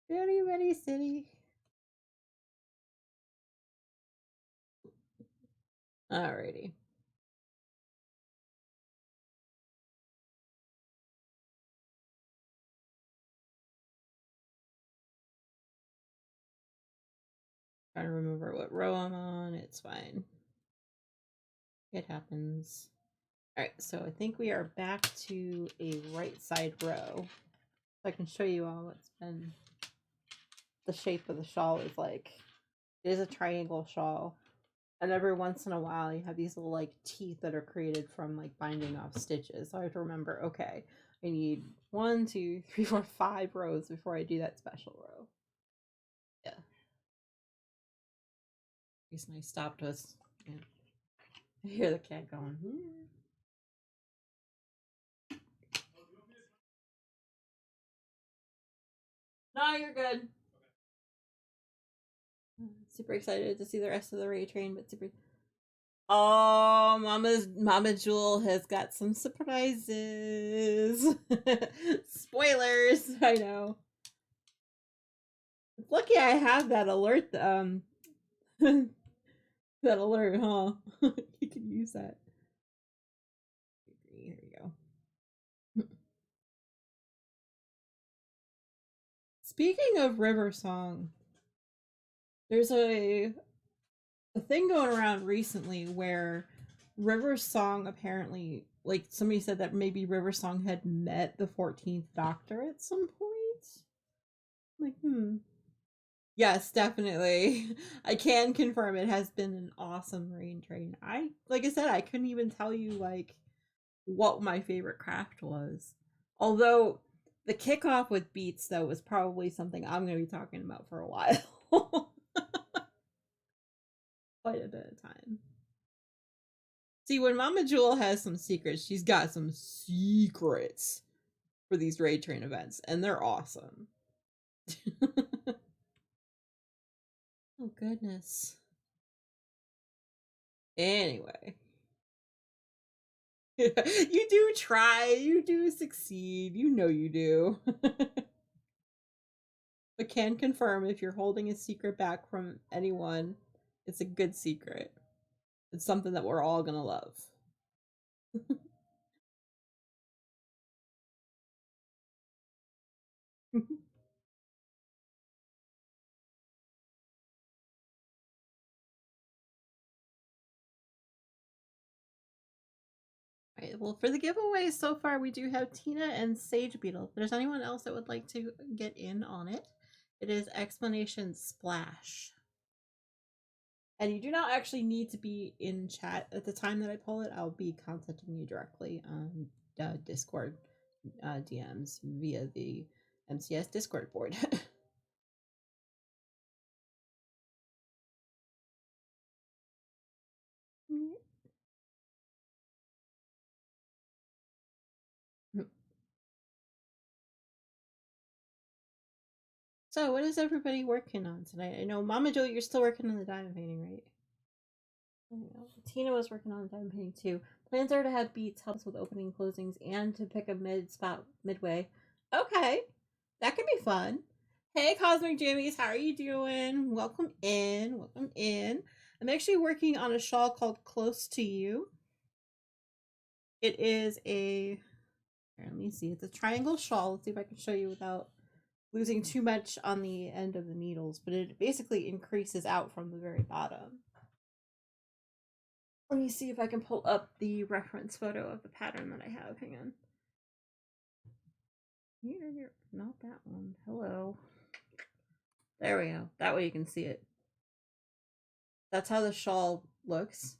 Very, very silly. Alrighty. Trying to remember what row I'm on. It's fine. It happens. All right, so I think we are back to a right side row. So I can show you all what's been the shape of the shawl is like. It is a triangle shawl. And every once in a while you have these little like teeth that are created from like binding off stitches. So I have to remember, okay, I need 1, 2, 3, 4, 5 rows before I do that special row. Yeah. The reason I stopped was, yeah. I hear the cat going, No, you're good. Super excited to see the rest of the Ray Train, but super. Oh, Mama Jewel has got some surprises. Spoilers, I know. It's lucky I have that alert. That alert, huh? You can use that. Here we go. Speaking of River Song, there's a thing going around recently where River Song apparently, like somebody said that maybe River Song had met the 14th Doctor at some point. I'm like, Yes, definitely. I can confirm it has been an awesome rain train. Like I said, I couldn't even tell you like what my favorite craft was. Although the kickoff with beats though was probably something I'm going to be talking about for a while. Quite a bit of time. See, when Mama Jewel has some secrets, she's got some secrets for these raid train events, and they're awesome. Oh goodness. Anyway. You do try, you do succeed, you know you do. But can confirm if you're holding a secret back from anyone, it's a good secret. It's something that we're all gonna love. Right, well, for the giveaway so far, we do have Tina and Sage Beetle. If there's anyone else that would like to get in on it, it is Explanation Splash. And you do not actually need to be in chat at the time that I pull it. I'll be contacting you directly on Discord DMs via the MCS Discord board. So, what is everybody working on tonight? I know, Mama Joe, you're still working on the diamond painting, right? Tina was working on the diamond painting too. Plans are to have Beats help us with opening closings and to pick a mid spot midway. Okay, that could be fun. Hey, Cosmic Jammies, how are you doing? Welcome in. Welcome in. I'm actually working on a shawl called Close to You. It is a. Here, let me see. It's a triangle shawl. Let's see if I can show you without losing too much on the end of the needles, but it basically increases out from the very bottom. Let me see if I can pull up the reference photo of the pattern that I have. Hang on. Here, not that one. Hello. There we go. That way you can see it. That's how the shawl looks.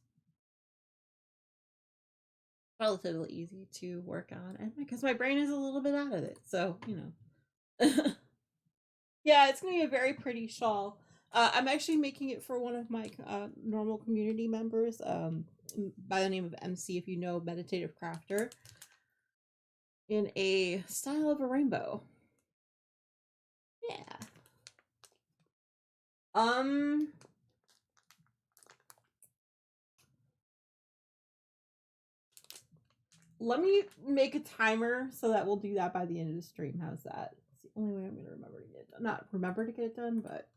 Relatively easy to work on, and because my brain is a little bit out of it, so you know. Yeah, it's gonna be a very pretty shawl. I'm actually making it for one of my normal community members, by the name of MC, if you know, Meditative Crafter, in a style of a rainbow. Yeah. Let me make a timer so that we'll do that by the end of the stream. How's that? It's the only way I'm gonna remember to get it done. Not remember to get it done, but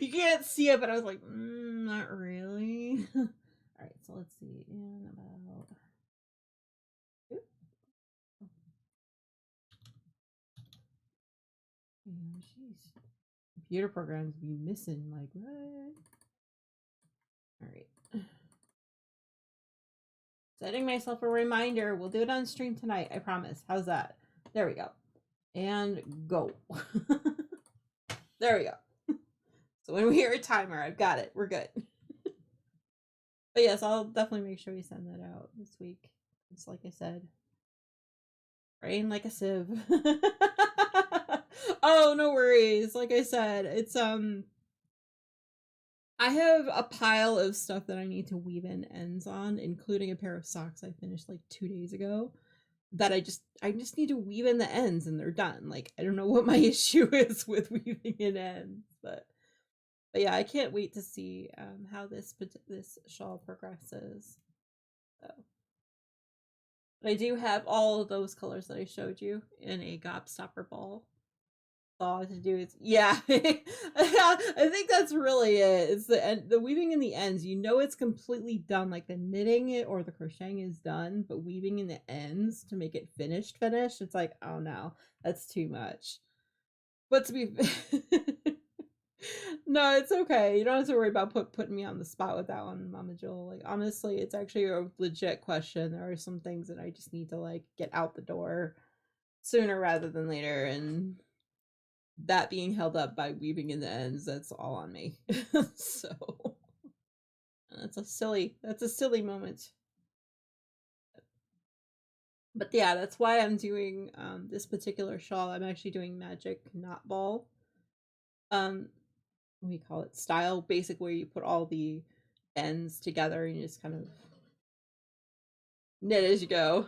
you can't see it, but I was like, not really. All right, so let's see. In about jeez. Computer programs be missing. Like, what? Alright. Setting myself a reminder. We'll do it on stream tonight. I promise. How's that? There we go. And go. There we go. So when we hear a timer, I've got it. We're good. But yes, I'll definitely make sure we send that out this week. Just like I said. Brain like a sieve. Oh, no worries. Like I said, it's I have a pile of stuff that I need to weave in ends on, including a pair of socks I finished like 2 days ago that I just need to weave in the ends and they're done. Like I don't know what my issue is with weaving in ends, but yeah, I can't wait to see how this shawl progresses. So, but I do have all of those colors that I showed you in a gobstopper ball. All to do is I think that's really it. It's the weaving in the ends. You know it's completely done. Like the knitting or the crocheting is done, but weaving in the ends to make it finished. It's like, oh no, that's too much. But to be no, it's okay. You don't have to worry about putting me on the spot with that one, Mama Jill. Like honestly, it's actually a legit question. There are some things that I just need to like get out the door sooner rather than later, and that being held up by weaving in the ends, that's all on me. So that's a silly moment. But yeah, that's why I'm doing this particular shawl. I'm actually doing magic knot ball. We call it style, basic, where you put all the ends together and you just kind of knit as you go.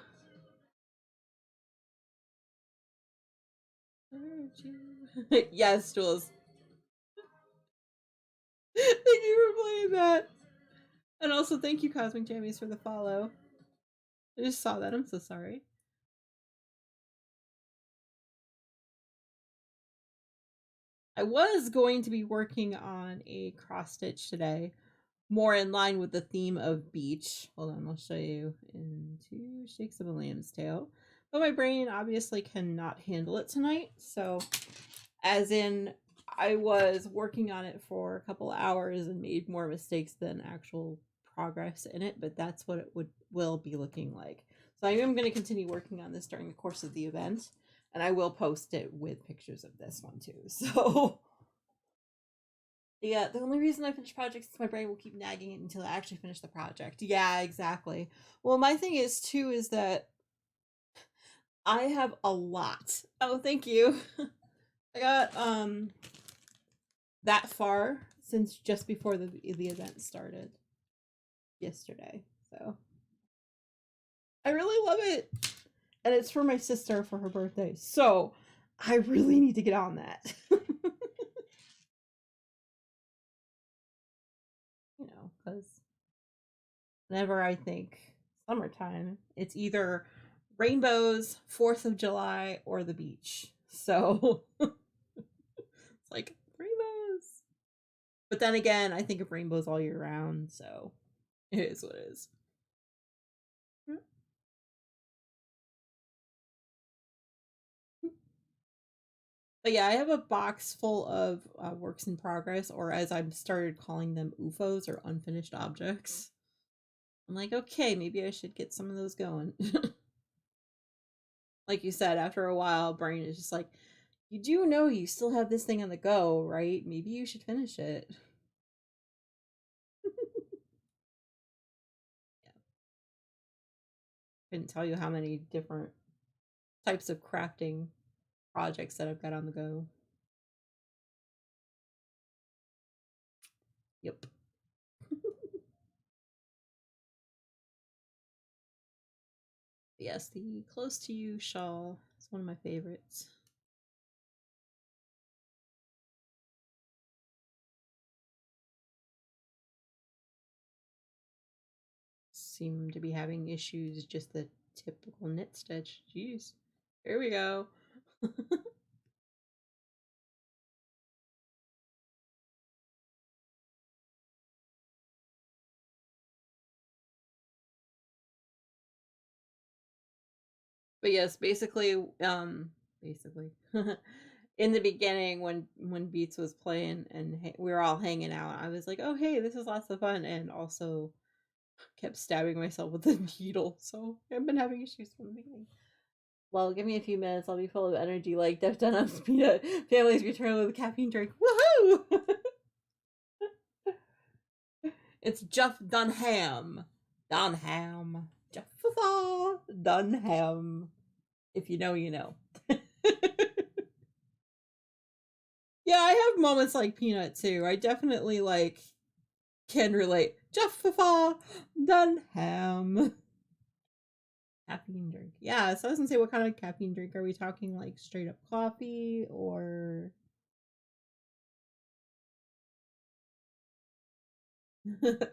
Yes, Jules. Thank you for playing that. And also thank you, Cosmic Jammies, for the follow. I just saw that. I'm so sorry. I was going to be working on a cross stitch today, more in line with the theme of beach. Hold on, I'll show you in 2 shakes of a lamb's tail. But my brain obviously cannot handle it tonight. So, as in, I was working on it for a couple hours and made more mistakes than actual progress in it. But that's what it will be looking like. So I am going to continue working on this during the course of the event. And I will post it with pictures of this one too. So yeah, the only reason I finish projects is my brain will keep nagging it until I actually finish the project. Yeah, exactly. Well, my thing is too is that I have a lot. Oh, thank you. I got that far since just before the event started yesterday. So I really love it. And it's for my sister for her birthday. So I really need to get on that. You know, because whenever I think summertime, it's either rainbows, 4th of July, or the beach. So it's like rainbows. But then again, I think of rainbows all year round. So it is what it is. But yeah, I have a box full of works in progress, or as I've started calling them, UFOs or unfinished objects. I'm like, okay, maybe I should get some of those going. Like you said, after a while, brain is just like, you do know you still have this thing on the go, right? Maybe you should finish it. Yeah. Couldn't tell you how many different types of crafting projects that I've got on the go. Yep. Yes, the Close to You shawl is one of my favorites. Seem to be having issues, just the typical knit stitch. Jeez. Here we go. But yes, basically in the beginning when Beats was playing and we were all hanging out, I was like, "Oh, hey, this is lots of fun," and also kept stabbing myself with the needle. So I've been having issues from the beginning. Well, give me a few minutes. I'll be full of energy like Def Dunham's peanut family's return with a caffeine drink. Woohoo! It's Jeff Dunham. Dunham. Jeff Dunham. If you know, you know. Yeah, I have moments like Peanut too. I definitely like can relate. Jeff Dunham. Caffeine drink. Yeah, so I was gonna say, what kind of caffeine drink are we talking? Like straight up coffee or That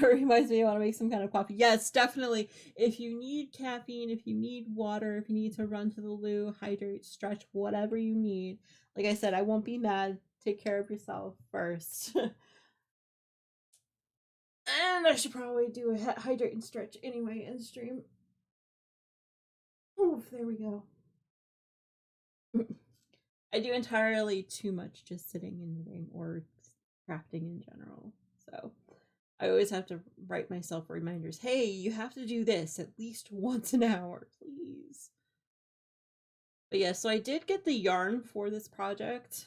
reminds me, I want to make some kind of coffee. Yes, definitely. If you need caffeine, if you need water, if you need to run to the loo, hydrate, stretch, whatever you need. Like I said, I won't be mad. Take care of yourself first. And I should probably do a hydrate and stretch anyway in stream. Oof, there we go. I do entirely too much just sitting and knitting or crafting in general. So I always have to write myself reminders. Hey, you have to do this at least once an hour, please. But yeah, so I did get the yarn for this project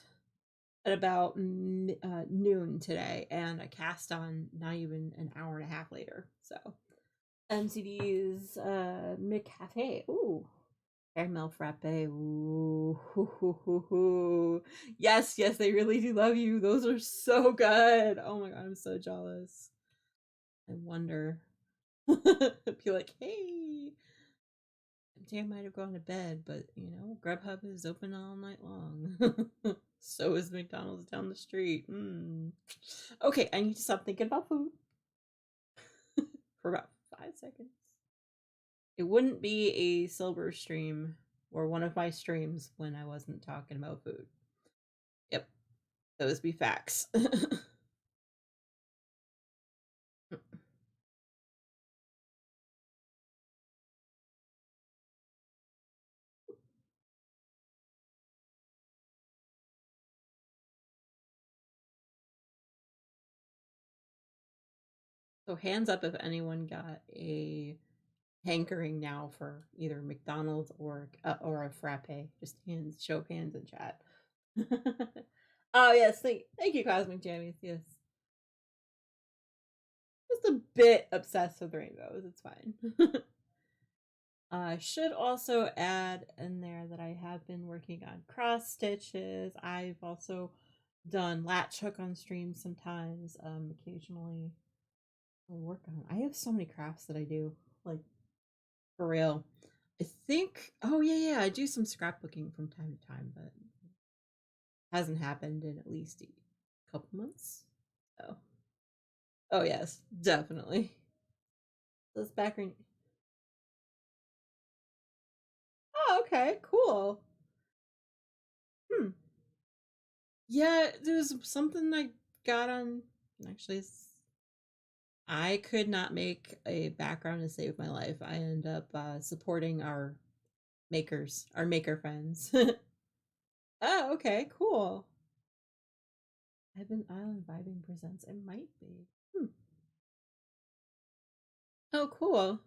at about noon today, and I cast on not even an hour and a half later. So MCD's McCafe. Ooh. Caramel frappe. Ooh. Yes, yes, they really do love you. Those are so good. Oh my god, I'm so jealous. I wonder. Be like, hey, I might have gone to bed, but you know, Grubhub is open all night long. So is McDonald's down the street. Okay, I need to stop thinking about food for about 5 seconds. It wouldn't be a silver stream or one of my streams when I wasn't talking about food. Yep, those be facts. So hands up if anyone got a hankering now for either McDonald's or a frappe. Just hands, show of hands in chat. Oh yes, thank you, Cosmic Jammies. Yes, just a bit obsessed with rainbows. It's fine. I should also add in there that I have been working on cross stitches. I've also done latch hook on stream sometimes. Occasionally I work on. I have so many crafts that I do, like for real. I think. Oh yeah, I do some scrapbooking from time to time, but hasn't happened in at least a couple months. So, oh yes, definitely. This background. Oh, okay, cool. Hmm. Yeah, there was something I got on. Actually, I could not make a background to save my life. I end up supporting our makers, our maker friends. Oh, okay, cool. Heaven Island Vibing presents. It might be. Oh, cool.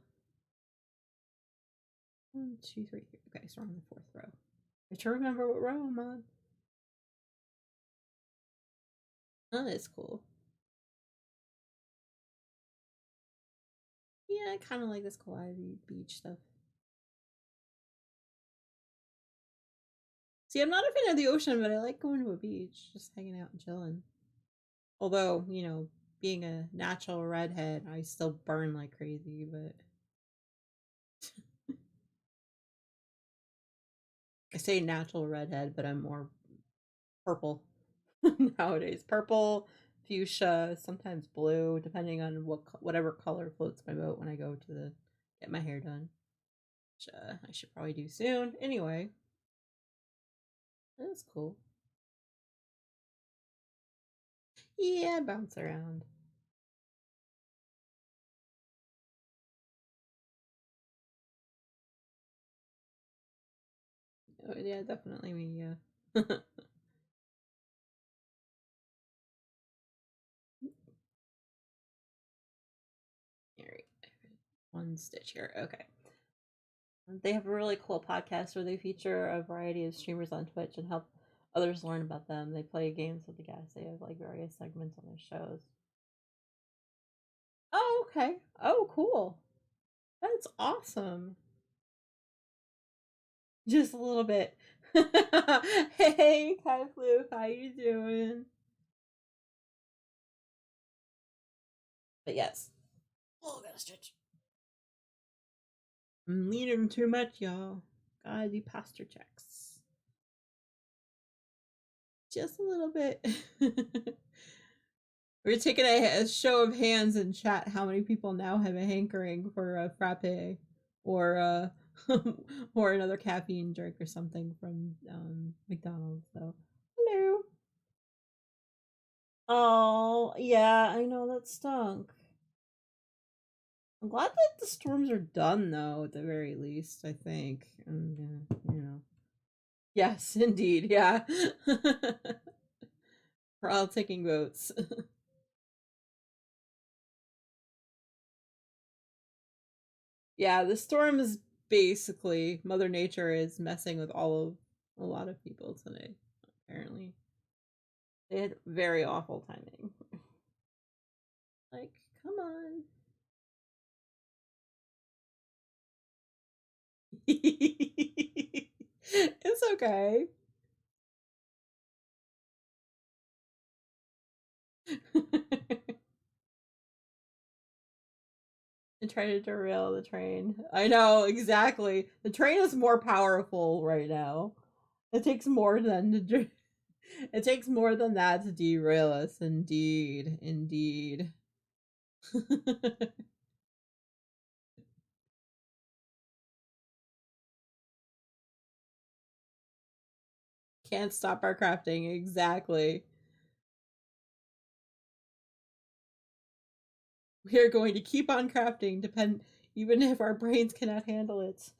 1, 2, 3. Okay, so we're on the 4th row. I try to remember what row I'm on. Oh, that's cool. Yeah, I kind of like this Kauai beach stuff. See, I'm not a fan of the ocean, but I like going to a beach, just hanging out and chilling. Although, you know, being a natural redhead, I still burn like crazy, but I say natural redhead, but I'm more purple nowadays. Purple, fuchsia, sometimes blue, depending on whatever color floats my boat when I go to the get my hair done. Which I should probably do soon. Anyway, that's cool. Yeah, bounce around. Oh, yeah, definitely me. Yeah. Here, one stitch here. Okay. They have a really cool podcast where they feature a variety of streamers on Twitch and help others learn about them. They play games with the guests. They have like various segments on their shows. Oh, okay. Oh, cool. That's awesome. Just a little bit. Hey, Kai Flu, how you doing? But yes. Oh, got a stitch. I'm leaning too much, y'all. Gotta do posture checks. Just a little bit. We're taking a show of hands in chat. How many people now have a hankering for a frappe or or another caffeine drink or something from McDonald's? So, hello. Oh, yeah, I know that stunk. I'm glad that the storms are done, though, at the very least, I think. And, you know. Yes, indeed, yeah. We're all taking votes. Yeah, the storm is basically Mother Nature is messing with all of a lot of people today, apparently. They had very awful timing. Like, come on. It's okay. And try to derail the train. I know, exactly. The train is more powerful right now. It takes more than to it takes more than that to derail us, indeed. Indeed. Can't stop our crafting, exactly. We are going to keep on crafting, even if our brains cannot handle it.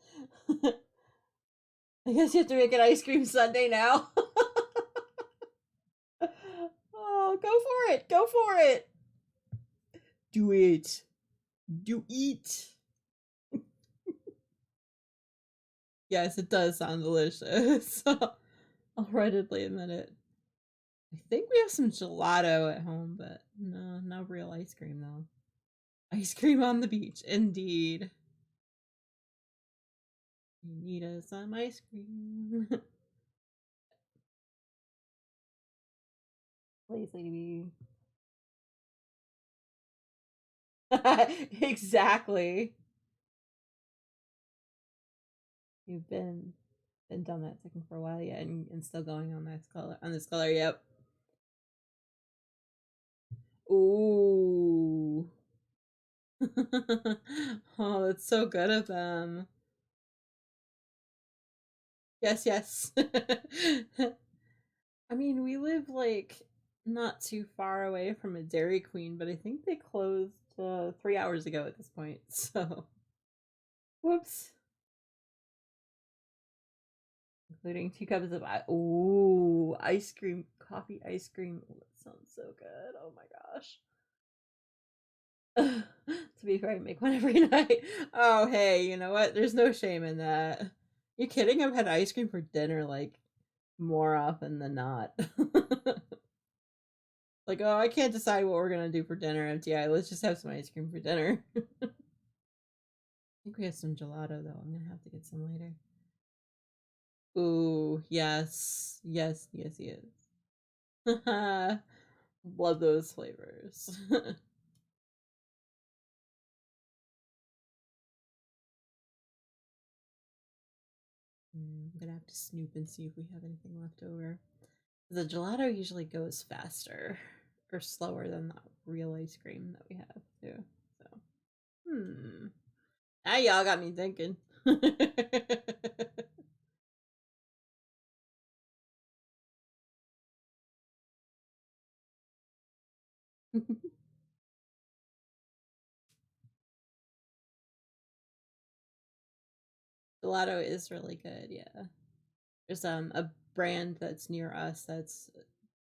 I guess you have to make an ice cream sundae now. Oh, go for it! Go for it! Do it. Do it. Yes, it does sound delicious. I'll readily admit it. I think we have some gelato at home, but no, no real ice cream though. Ice cream on the beach, indeed. You need us some ice cream. Please, lady. Exactly. You've been done that second for a while, yeah, and still going on this color, yep. Ooh. Oh, that's so good of them. Yes, yes. I mean, we live like not too far away from a Dairy Queen, but I think they closed 3 hours ago at this point. So, whoops. Including 2 cups of ooh, ice cream, coffee ice cream. Ooh, that sounds so good. Oh my gosh. To be fair, I make one every night. Oh, hey, you know what? There's no shame in that. You kidding? I've had ice cream for dinner like more often than not. Like, oh, I can't decide what we're gonna do for dinner, MTI. Let's just have some ice cream for dinner. I think we have some gelato though. I'm gonna have to get some later. Ooh, yes. Yes, yes, yes. Love those flavors. I'm gonna have to snoop and see if we have anything left over. The gelato usually goes faster or slower than that real ice cream that we have too. So, now y'all got me thinking. Gelato is really good, yeah. There's a brand that's near us that's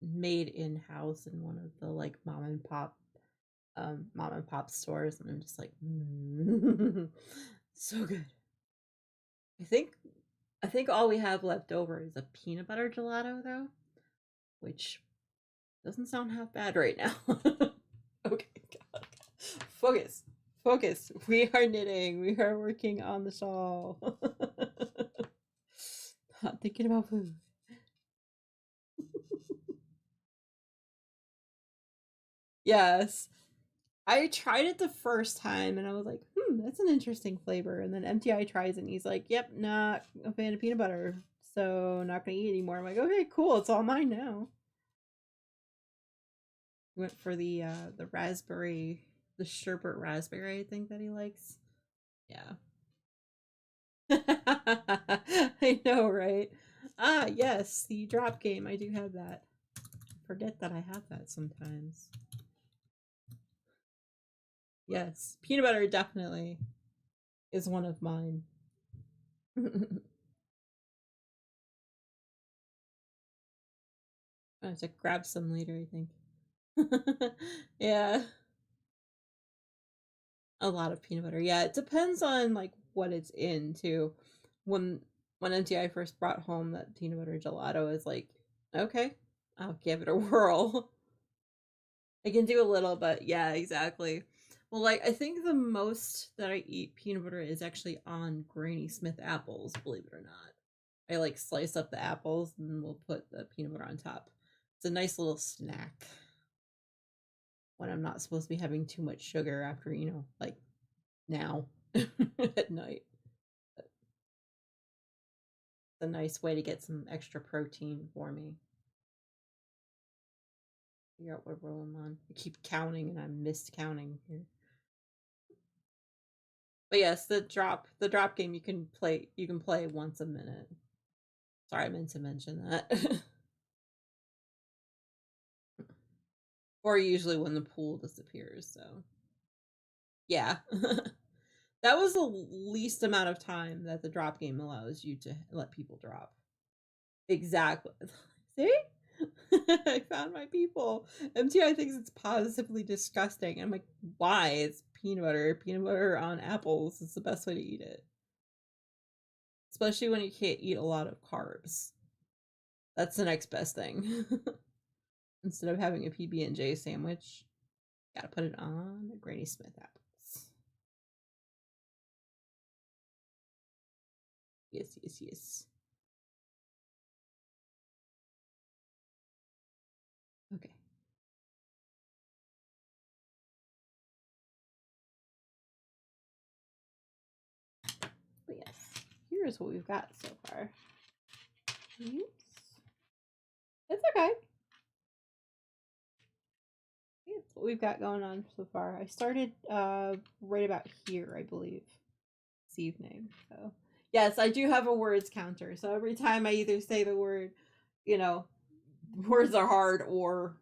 made in-house in one of the like mom and pop stores, and I'm just like, so good. I think all we have left over is a peanut butter gelato though, which doesn't sound half bad right now. Okay, God. Focus. Focus. We are knitting. We are working on the shawl. Not thinking about food. Yes. I tried it the first time and I was like, that's an interesting flavor. And then MTI tries it and he's like, yep, not a fan of peanut butter. So not gonna eat anymore. I'm like, okay, cool, it's all mine now. Went for the raspberry, the sherbet raspberry, I think that he likes. Yeah. I know, right? Ah, yes, the drop game. I do have that. Forget that I have that sometimes. Yes, peanut butter definitely is one of mine. I have to grab some later, I think. Yeah, a lot of peanut butter. Yeah, it depends on like what it's in too. When NTI first brought home that peanut butter gelato, is like, okay, I'll give it a whirl. I can do a little, but yeah, exactly. Well, like I think the most that I eat peanut butter is actually on Granny Smith apples, believe it or not. I like slice up the apples and we'll put the peanut butter on top. It's a nice little snack when I'm not supposed to be having too much sugar after, like now at night. But it's a nice way to get some extra protein for me. Figure out what row I'm on. I keep counting and I'm miscounting here. But yes, the drop game you can play once a minute. Sorry, I meant to mention that. Or usually when the pool disappears, so yeah. That was the least amount of time that the drop game allows you to let people drop. Exactly. See? I found my people. MTI thinks it's positively disgusting. I'm like, why? It's peanut butter. Peanut butter on apples is the best way to eat it. Especially when you can't eat a lot of carbs. That's the next best thing. Instead of having a PB&J sandwich, gotta put it on a Granny Smith apples. Yes, yes, yes. Okay. But yes, here's what we've got so far. Oops. It's okay. It's what we've got going on so far. I started right about here, I believe, this evening. So yes, I do have a words counter. So every time I either say the word, you know, words are hard, or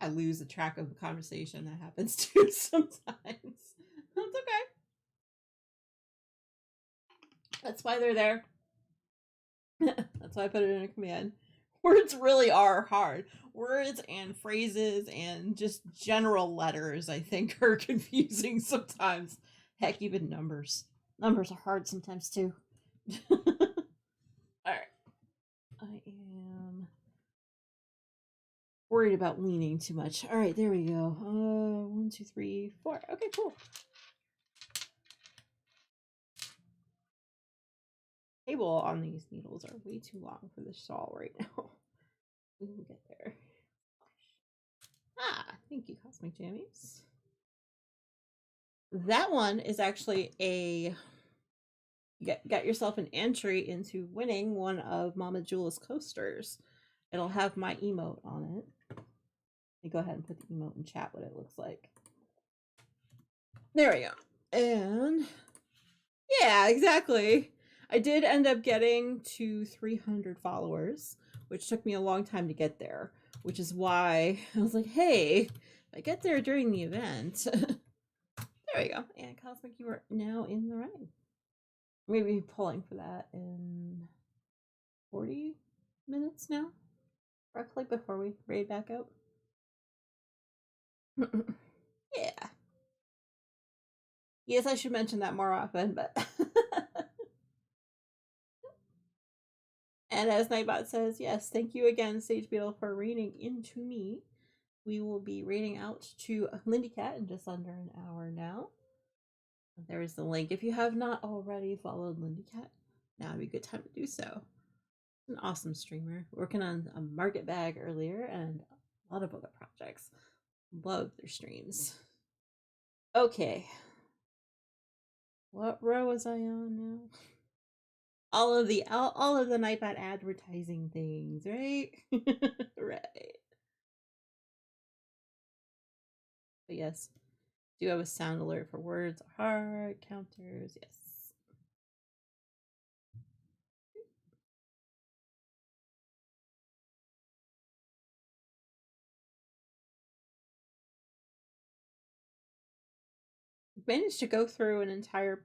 I lose the track of the conversation. That happens too sometimes. That's okay. That's why they're there. That's why I put it in a command. Words really are hard. Words and phrases and just general letters, I think, are confusing sometimes. Heck, even numbers. Numbers are hard sometimes too. Alright. I am worried about leaning too much. Alright, there we go. 1, 2, 3, 4. Okay, cool. Cable on these needles are way too long for the shawl right now. We will get there. Ah, thank you, Cosmic Jammies. That one is actually a get yourself an entry into winning one of Mama Jula's coasters. It'll have my emote on it. Let me go ahead and put the emote in chat what it looks like. There we go. And yeah, exactly. I did end up getting to 300 followers, which took me a long time to get there, which is why I was like, hey, if I get there during the event. There we go. And Cosmic, you are now in the running. Maybe pulling for that in 40. minutes now, roughly, before we raid back out. Yeah. Yes, I should mention that more often, but and as Nightbot says, yes, thank you again, Sage Beetle, for reading into me. We will be reading out to Lindy Cat in just under an hour now. There is the link. If you have not already followed Lindy Cat, now would be a good time to do so. An awesome streamer, working on a market bag earlier and a lot of other projects. Love their streams. Okay. What row was I on now? All of the Nightbot advertising things, right? Right. But yes, do have a sound alert for words or hard counters. Yes. Managed to go through an entire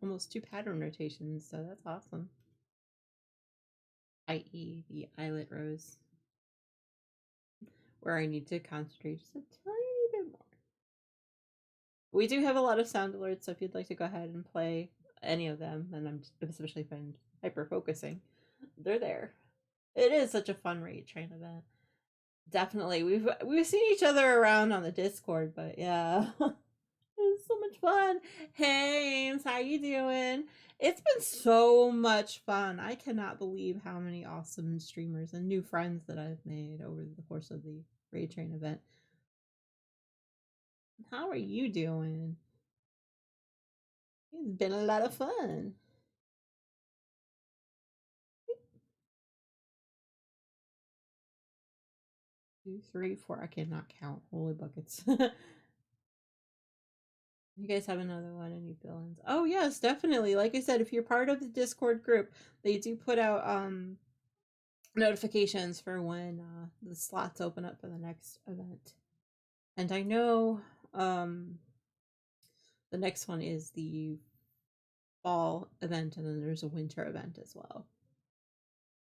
almost two pattern rotations, so that's awesome. I.e. the eyelet rows, where I need to concentrate just a tiny bit more. We do have a lot of sound alerts, so if you'd like to go ahead and play any of them, and I'm especially if I'm hyper focusing, they're there. It is such a fun raid train event. Definitely, we've seen each other around on the Discord, but yeah. It's so much fun. Hey, Ames, how you doing? It's been so much fun. I cannot believe how many awesome streamers and new friends that I've made over the course of the Raid Train event. How are you doing? It's been a lot of fun. 2, 3, 4. I cannot count. Holy buckets. You guys have another one? Any villains? Oh yes, definitely. Like I said, if you're part of the Discord group, they do put out notifications for when the slots open up for the next event. And I know the next one is the fall event, and then there's a winter event as well.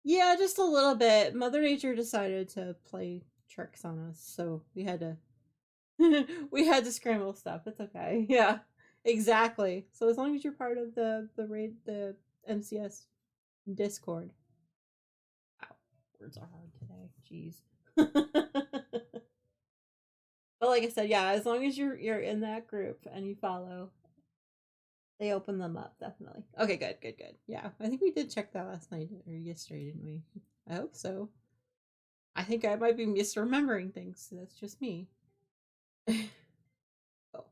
Yeah, just a little bit. Mother Nature decided to play tricks on us, so we had to we had to scramble stuff. It's okay. Yeah, exactly. So as long as you're part of the MCS Discord. Wow, words are hard today. Jeez. But like I said, yeah, as long as you're in that group and you follow, they open them up, definitely. Okay, good. Yeah, I think we did check that last night or yesterday, didn't we? I hope so. I think I might be misremembering things. So that's just me. Oh.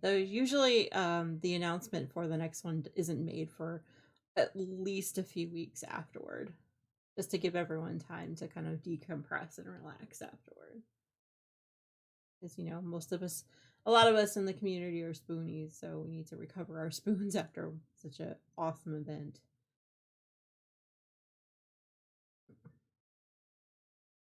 Though usually the announcement for the next one isn't made for at least a few weeks afterward, just to give everyone time to kind of decompress and relax afterward. Because most of us, a lot of us in the community are spoonies, so we need to recover our spoons after such an awesome event.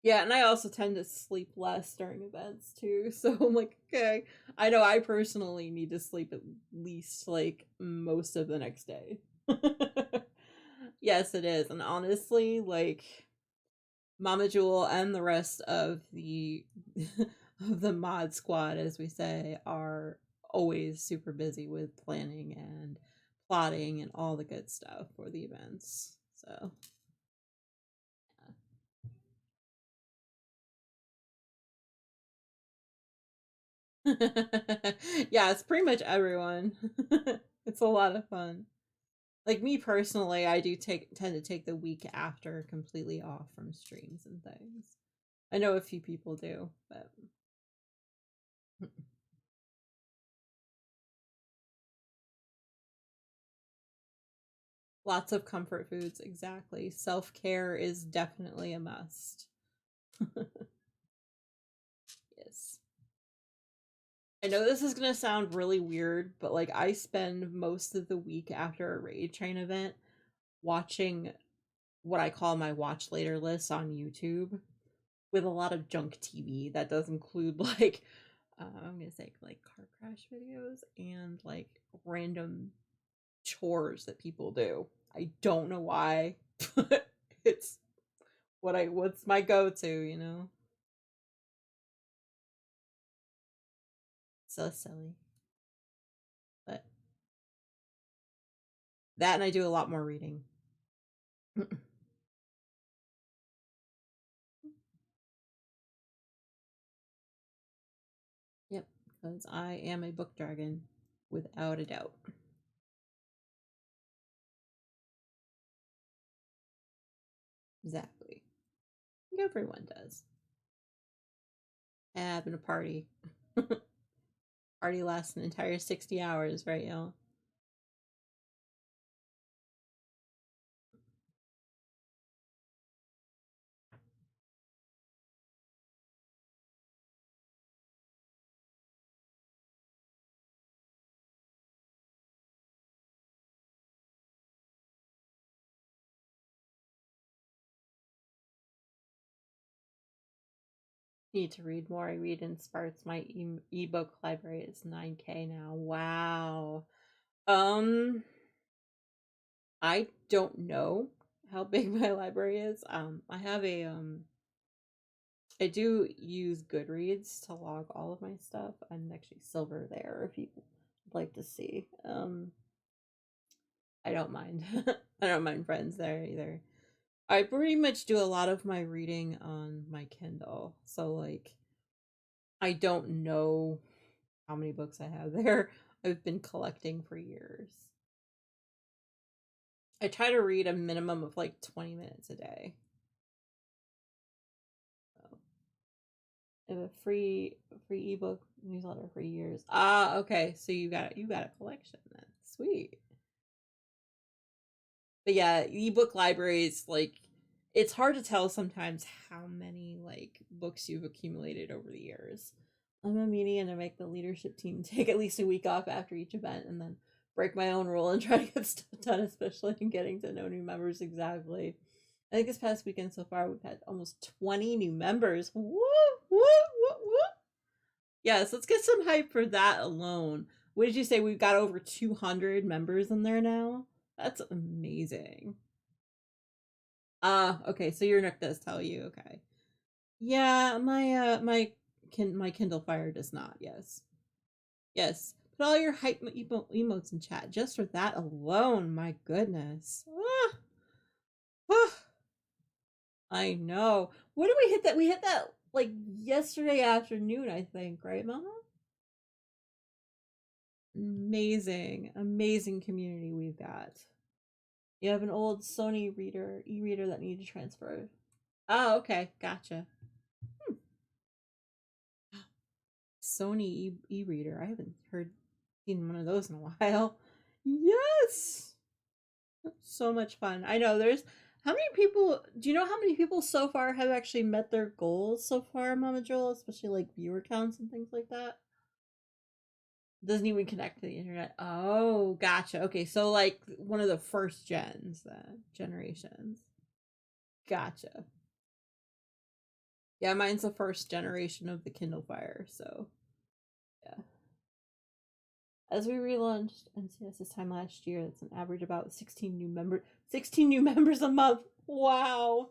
Yeah, and I also tend to sleep less during events too. So I'm like, okay, I know I personally need to sleep at least like most of the next day. Yes, it is. And honestly, like Mama Jewel and the rest of the of the mod squad, as we say, are always super busy with planning and plotting and all the good stuff for the events. So yeah, it's pretty much everyone. It's a lot of fun. Like me personally, I do tend to take the week after completely off from streams and things. I know a few people do, but lots of comfort foods, exactly. Self-care is definitely a must. Yes. I know this is gonna sound really weird, but like I spend most of the week after a raid train event watching what I call my watch later list on YouTube with a lot of junk TV that does include like I'm gonna say like car crash videos and like random chores that people do. I don't know why, but it's what's my go-to, you know? So silly. But that and I do a lot more reading. Yep, because I am a book dragon without a doubt. Exactly. I think everyone does. Having a party. Party lasts an entire 60 hours, right, y'all? Need to read more. I read in spurts. My ebook library is 9K now. Wow. Um, I don't know how big my library is. I have a I do use Goodreads to log all of my stuff. I'm actually silver there if you would like to see. I don't mind. I don't mind friends there either. I pretty much do a lot of my reading on my Kindle. So like I don't know how many books I have there. I've been collecting for years. I try to read a minimum of like 20 minutes a day. So I have a free ebook newsletter for years. Ah, okay. So you got a collection then. Sweet. But yeah, ebook libraries, like it's hard to tell sometimes how many like books you've accumulated over the years. I'm a median to make the leadership team take at least a week off after each event and then break my own rule and try to get stuff done, especially in getting to know new members. Exactly. I think this past weekend so far we've had almost 20 new members. Woo, woo, woo, woo. Yes, let's get some hype for that alone. What did you say? We've got over 200 members in there now? That's amazing. Okay, so your Nook does tell you, okay. Yeah, my Kindle Fire does not, yes. Yes. Put all your hype emotes in chat just for that alone, my goodness. Ah, ah, I know. When did we hit that? We hit that like yesterday afternoon, I think, right, Mama? Amazing, amazing community we've got. You have an old Sony e-reader that needs to transfer. Oh, okay, gotcha. Sony e-reader. I haven't seen one of those in a while. Yes, so much fun. I know there's how many people. Do you know how many people so far have actually met their goals so far, Mama Joel? Especially like viewer counts and things like that. Doesn't even connect to the internet. Oh, gotcha. Okay, so like one of the first generations. Gotcha. Yeah, mine's the first generation of the Kindle Fire, so yeah. As we relaunched MCS this time last year, that's an average about 16 new members a month. Wow.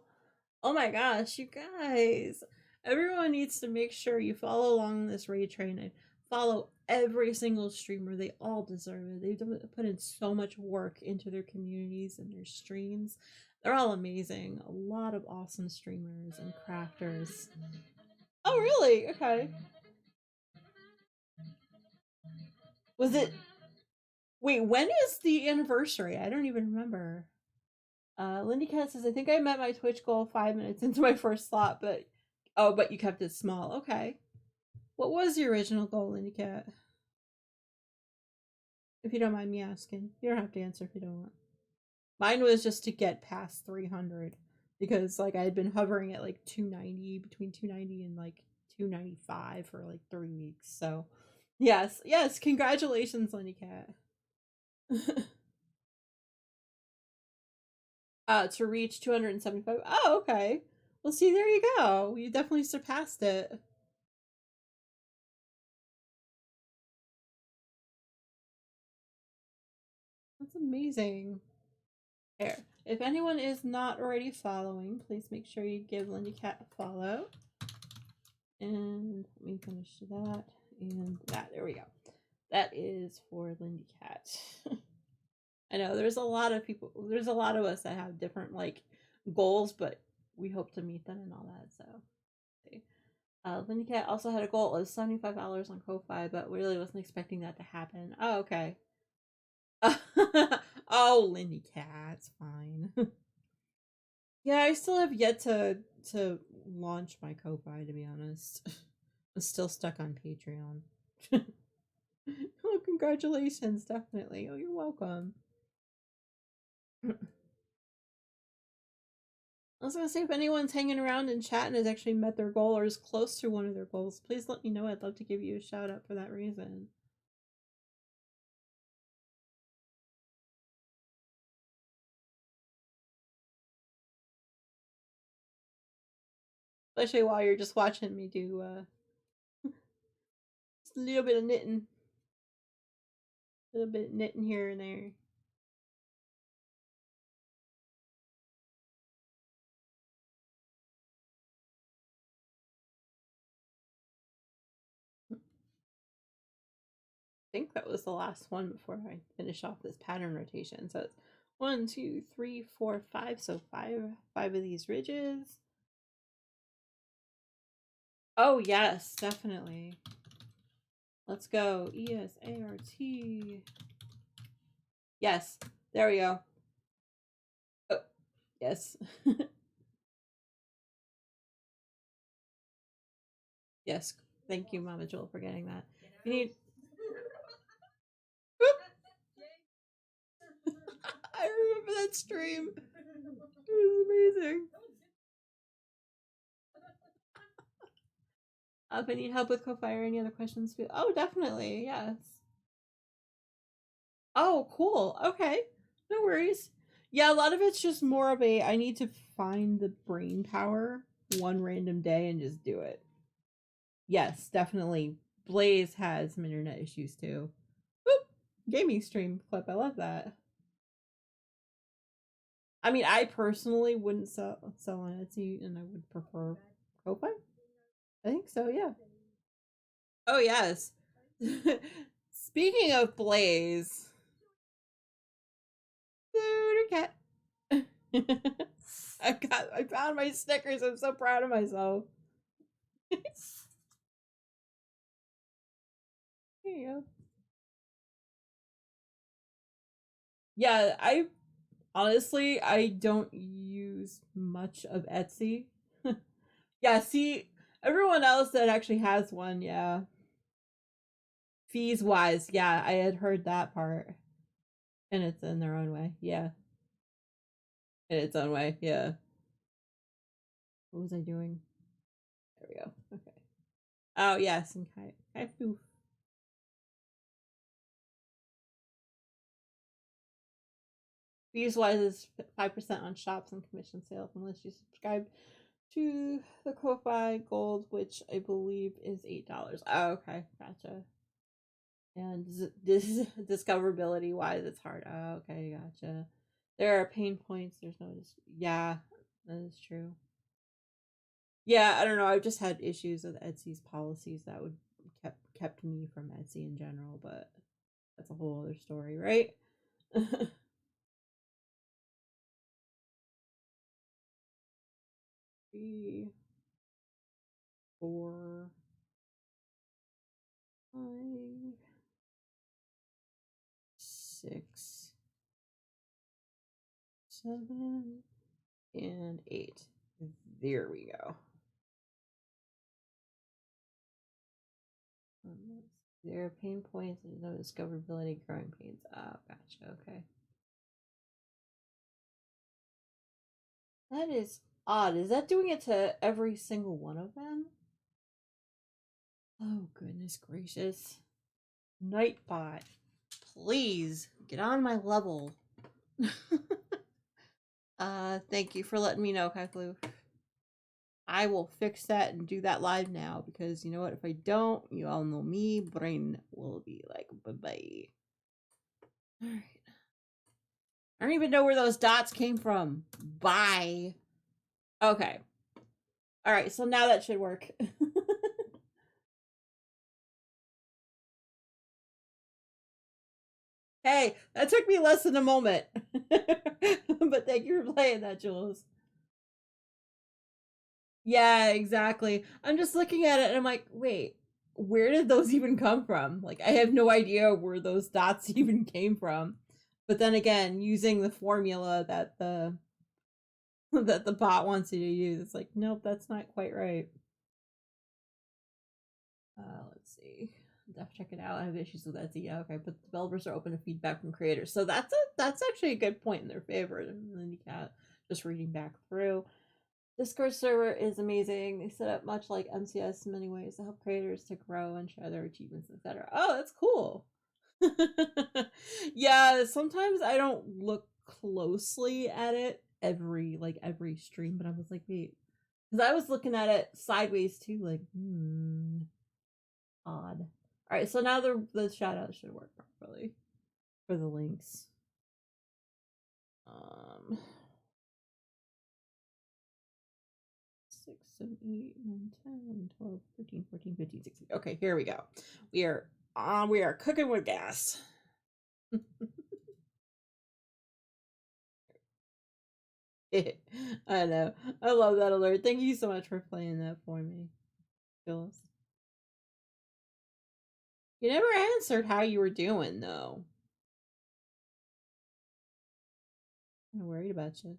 Oh my gosh, you guys. Everyone needs to make sure you follow along this raid train and follow every single streamer. They all deserve it. They've put in so much work into their communities and their streams. They're all amazing. A lot of awesome streamers and crafters. Oh, really? Okay. Was it Wait, when is the anniversary? I don't even remember. Lindy Cat says, I think I met my Twitch goal 5 minutes into my first slot, but but you kept it small. Okay. What was your original goal, Lindy Cat? If you don't mind me asking. You don't have to answer if you don't want. Mine was just to get past 300 because like I had been hovering at like 290, between 290 and like 295 for like 3 weeks. So, yes, congratulations, Lindy Cat. To reach 275. Oh, okay. Well, see, there you go. You definitely surpassed it. That's amazing. There. If anyone is not already following, please make sure you give Lindy Cat a follow. And let me finish that and that. There we go. That is for Lindy Cat. I know there's a lot of people, there's a lot of us that have different like goals, but we hope to meet them and all that. So, Lindy Cat also had a goal of $75 on Ko-Fi, but really wasn't expecting that to happen. Oh, okay. Oh, Lindy Cat's fine. Yeah, I still have yet to launch my Ko-Fi, to be honest. I'm still stuck on Patreon. Oh, congratulations, definitely. Oh, you're welcome. I was gonna say, if anyone's hanging around in chat and has actually met their goal or is close to one of their goals, please let me know. I'd love to give you a shout out for that reason. Especially while you're just watching me do just a little bit of knitting. A little bit of knitting here and there. I think that was the last one before I finish off this pattern rotation. So it's 1, 2, 3, 4, 5. So five of these ridges. Oh yes, definitely. Let's go. ESART. Yes, there we go. Oh, yes. Yes. Thank you, Mama Joel, for getting that. You need. I remember that stream. It was amazing. If I need help with Ko-Fi or any other questions, oh, definitely, yes. Oh, cool. Okay, no worries. Yeah, a lot of it's just more of a I need to find the brain power one random day and just do it. Yes, definitely. Blaze has some internet issues too. Boop! Gaming stream clip. I love that. I mean, I personally wouldn't sell on Etsy, and I would prefer Ko-Fi. I think so. Yeah. Oh yes. Speaking of Blaze, Booter Cat. I found my stickers. I'm so proud of myself. There you go. Yeah, I honestly I don't use much of Etsy. Yeah, see, everyone else that actually has one, yeah. Fees wise, yeah, I had heard that part. And it's in their own way, yeah. In its own way, yeah. What was I doing? There we go. Okay. Oh yes, and Kai Foof. Fees wise is 5% on shops and commission sales unless you subscribe to the Ko-Fi Gold, which I believe is $8. Oh, okay, gotcha. And this discoverability wise, it's hard. Oh, okay, gotcha. There are pain points. There's no, yeah, that is true. Yeah, I don't know. I've just had issues with Etsy's policies that would kept me from Etsy in general, but that's a whole other story, right? 3, 4, 5, 6, 7, and 8. There we go. There are pain points and no discoverability, growing pains. Ah, gotcha. Okay. That is odd. Is that doing it to every single one of them? Oh, goodness gracious. Nightbot, please get on my level. Thank you for letting me know, Kaiflu. I will fix that and do that live now because you know what? If I don't, you all know me, brain will be like, bye bye. Alright. I don't even know where those dots came from. Bye. Okay. All right, so now that should work. Hey, that took me less than a moment. But thank you for playing that, Jules. Yeah, exactly. I'm just looking at it and I'm like, wait, where did those even come from? Like, I have no idea where those dots even came from. But then again, using the formula that the that the bot wants you to use, it's like, nope, that's not quite right. Let's see. Def check it out. I have issues with Etsy. Yeah, okay, but developers are open to feedback from creators, so that's actually a good point in their favor. And then you got just reading back through. Discord server is amazing. They set up much like MCS in many ways to help creators to grow and share their achievements, etc. Oh, that's cool. Yeah, sometimes I don't look closely at it every stream, but I was like, wait, because I was looking at it sideways too, like, odd. All right, so now the shout out should work properly for the links. 6, 7, 8, 9, 10, 12, 13, 14, 15, 16. Okay, here we go. We are cooking with gas. I know. I love that alert. Thank you so much for playing that for me, Phyllis. You never answered how you were doing though. I'm worried about you.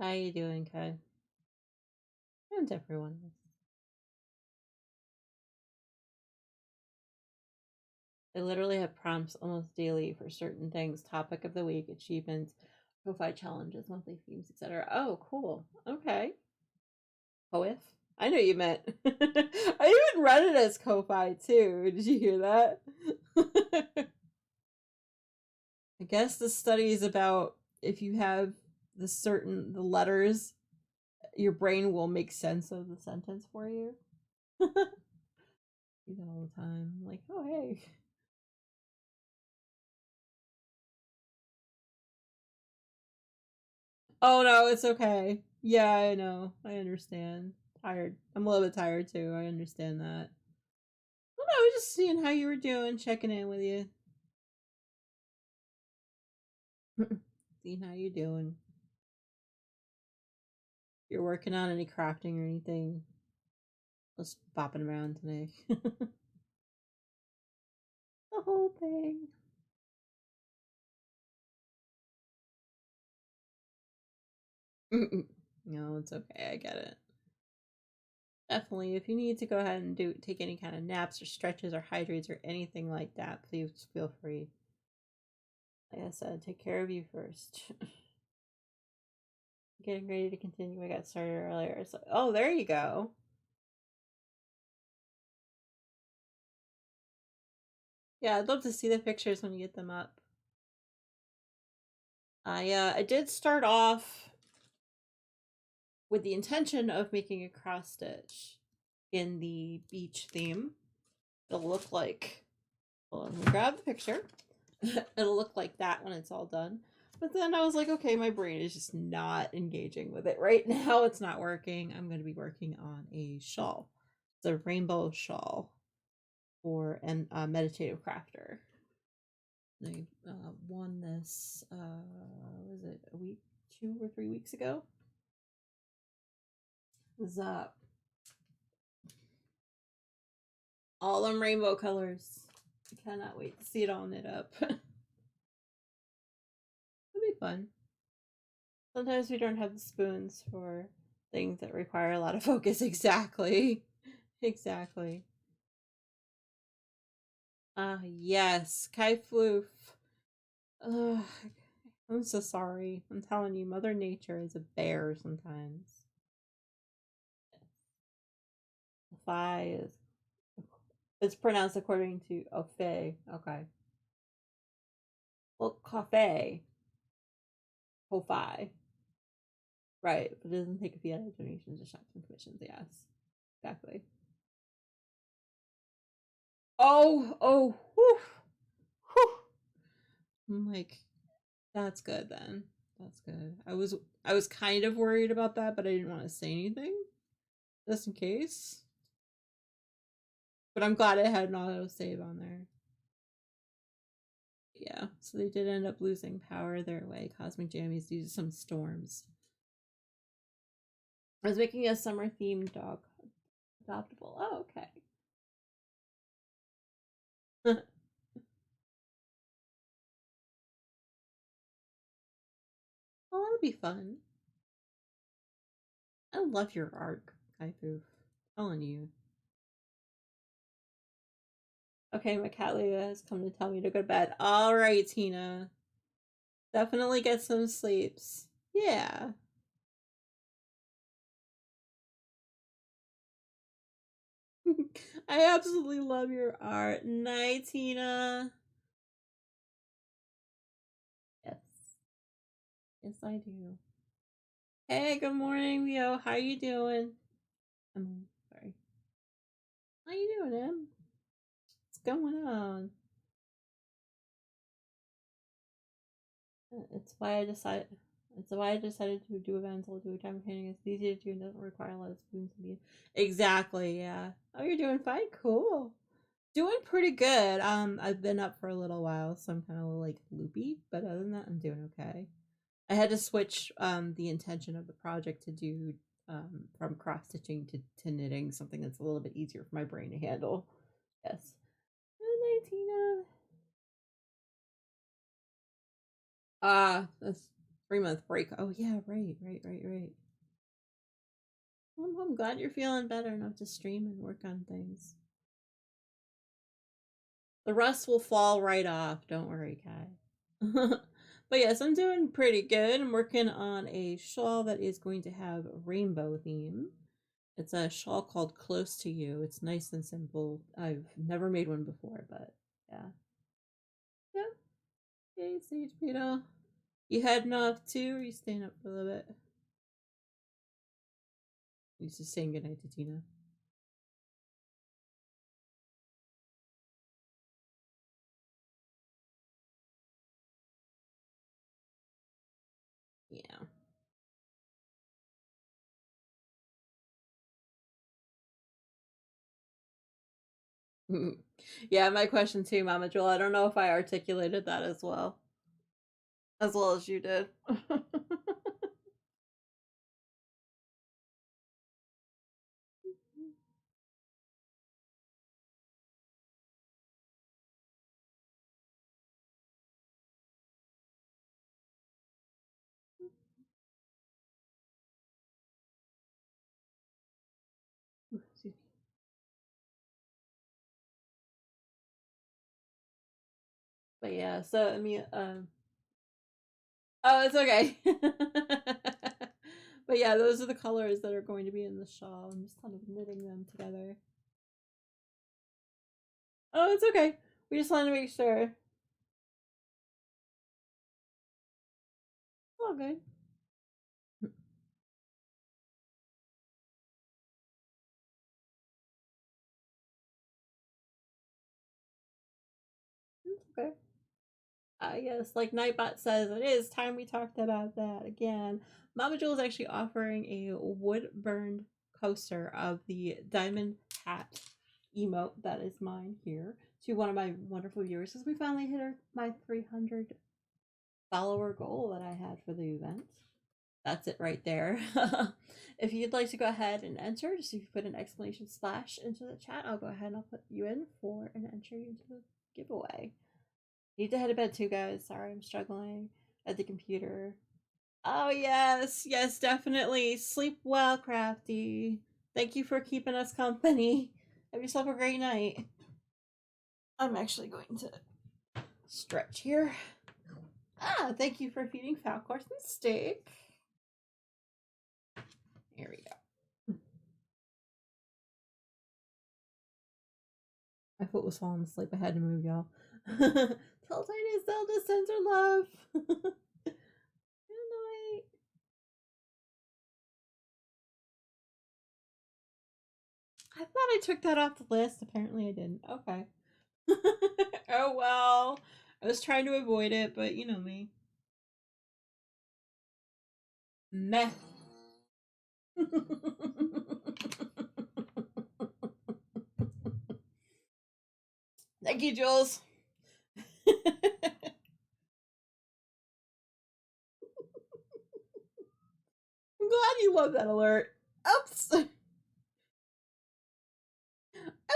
How you doing, Kai? And everyone. I literally have prompts almost daily for certain things: topic of the week, achievements, profile challenges, monthly themes, etc. Oh, cool. Okay. Koif? I know you meant. I even read it as Ko-Fi too. Did you hear that? I guess the study is about if you have the letters, your brain will make sense of the sentence for you. Do that all the time. I'm like, oh hey. Oh no, it's okay. Yeah, I know. I understand. Tired. I'm a little bit tired too. I understand that. Well, no, I was just seeing how you were doing, checking in with you. Seeing how you doing. You're working on any crafting or anything? Just bopping around today. The whole thing. No, it's okay. I get it. Definitely, if you need to go ahead and take any kind of naps or stretches or hydrates or anything like that, please feel free. Like I said, take care of you first. Getting ready to continue. I got started earlier. So, oh, there you go. Yeah, I'd love to see the pictures when you get them up. I did start off with the intention of making a cross stitch in the beach theme. It'll look like, hold on, let me grab the picture. It'll look like that when it's all done. But then I was like, okay, my brain is just not engaging with it right now. It's not working. I'm going to be working on a shawl. It's a rainbow shawl for a meditative crafter. I won this, was it a week, 2 or 3 weeks ago? Was all them rainbow colors. I cannot wait to see it all knit up. It'll be fun. Sometimes we don't have the spoons for things that require a lot of focus. Exactly. Exactly. Yes. Kai Floof. Ugh, I'm so sorry. I'm telling you, Mother Nature is a bear sometimes. Ko-fi is it's pronounced according to Faye. Okay. Well, Coffee, Ko-fi. Right, but it doesn't take a fee out of donations or shops and commissions. Yes, exactly. Oh, whew, whew. I'm like, that's good then. That's good. I was kind of worried about that, but I didn't want to say anything just in case. But I'm glad it had an auto save on there. Yeah, so they did end up losing power their way, cosmic jammies due to some storms. I was making a summer themed dog adoptable. Oh, okay. Oh, that'll be fun. I love your art, Kaifu. Telling you. Okay, my cat Leah has come to tell me to go to bed. All right, Tina. Definitely get some sleeps. Yeah. I absolutely love your art. Night, Tina. Yes. Yes, I do. Hey, good morning, Leo. How you doing? I'm sorry. How you doing, Em? What's going on? It's why I decided. It's why I decided to do events. I'll do a time painting. It's easy to do and doesn't require a lot of spoons to be. Exactly. Yeah. Oh, you're doing fine. Cool. Doing pretty good. I've been up for a little while, so I'm kind of like loopy. But other than that, I'm doing okay. I had to switch the intention of the project to do from cross stitching to knitting, something that's a little bit easier for my brain to handle. Yes. Good night, Tina. That's 3 month break. Oh yeah, right. Well, I'm glad you're feeling better enough to stream and work on things. The rust will fall right off. Don't worry, Kai. But yes, I'm doing pretty good. I'm working on a shawl that is going to have a rainbow theme. It's a shawl called Close to You. It's nice and simple. I've never made one before, but yeah. Yeah. Hey, Sage Peter. You heading off too, or you staying up for a little bit? You just saying goodnight to Tina. Yeah. Yeah, my question too, Mama Joel. I don't know if I articulated that as well as you did. But yeah, so I mean, oh, it's okay. But yeah, those are the colors that are going to be in the shawl. I'm just kind of knitting them together. Oh, it's okay. We just wanted to make sure. It's all good. It's okay. Yes, like Nightbot says, it is time we talked about that again. Mama Jewel is actually offering a wood burned coaster of the diamond hat emote that is mine here to one of my wonderful viewers because we finally hit my 300 follower goal that I had for the event. That's it right there. If you'd like to go ahead and enter, just if you put an exclamation splash into the chat, I'll go ahead and I'll put you in for an entry into the giveaway. Need to head to bed too, guys. Sorry, I'm struggling at the computer. Oh, yes, definitely. Sleep well, Crafty. Thank you for keeping us company. Have yourself a great night. I'm actually going to stretch here. Thank you for feeding Falcor some steak. Here we go. My foot was falling asleep. I had to move, y'all. Tell Tiny Zelda sends her love. Good night. I thought I took that off the list. Apparently I didn't. Okay. Oh well. I was trying to avoid it, but you know me. Meh. Thank you, Jules. I'm glad you love that alert. Oops.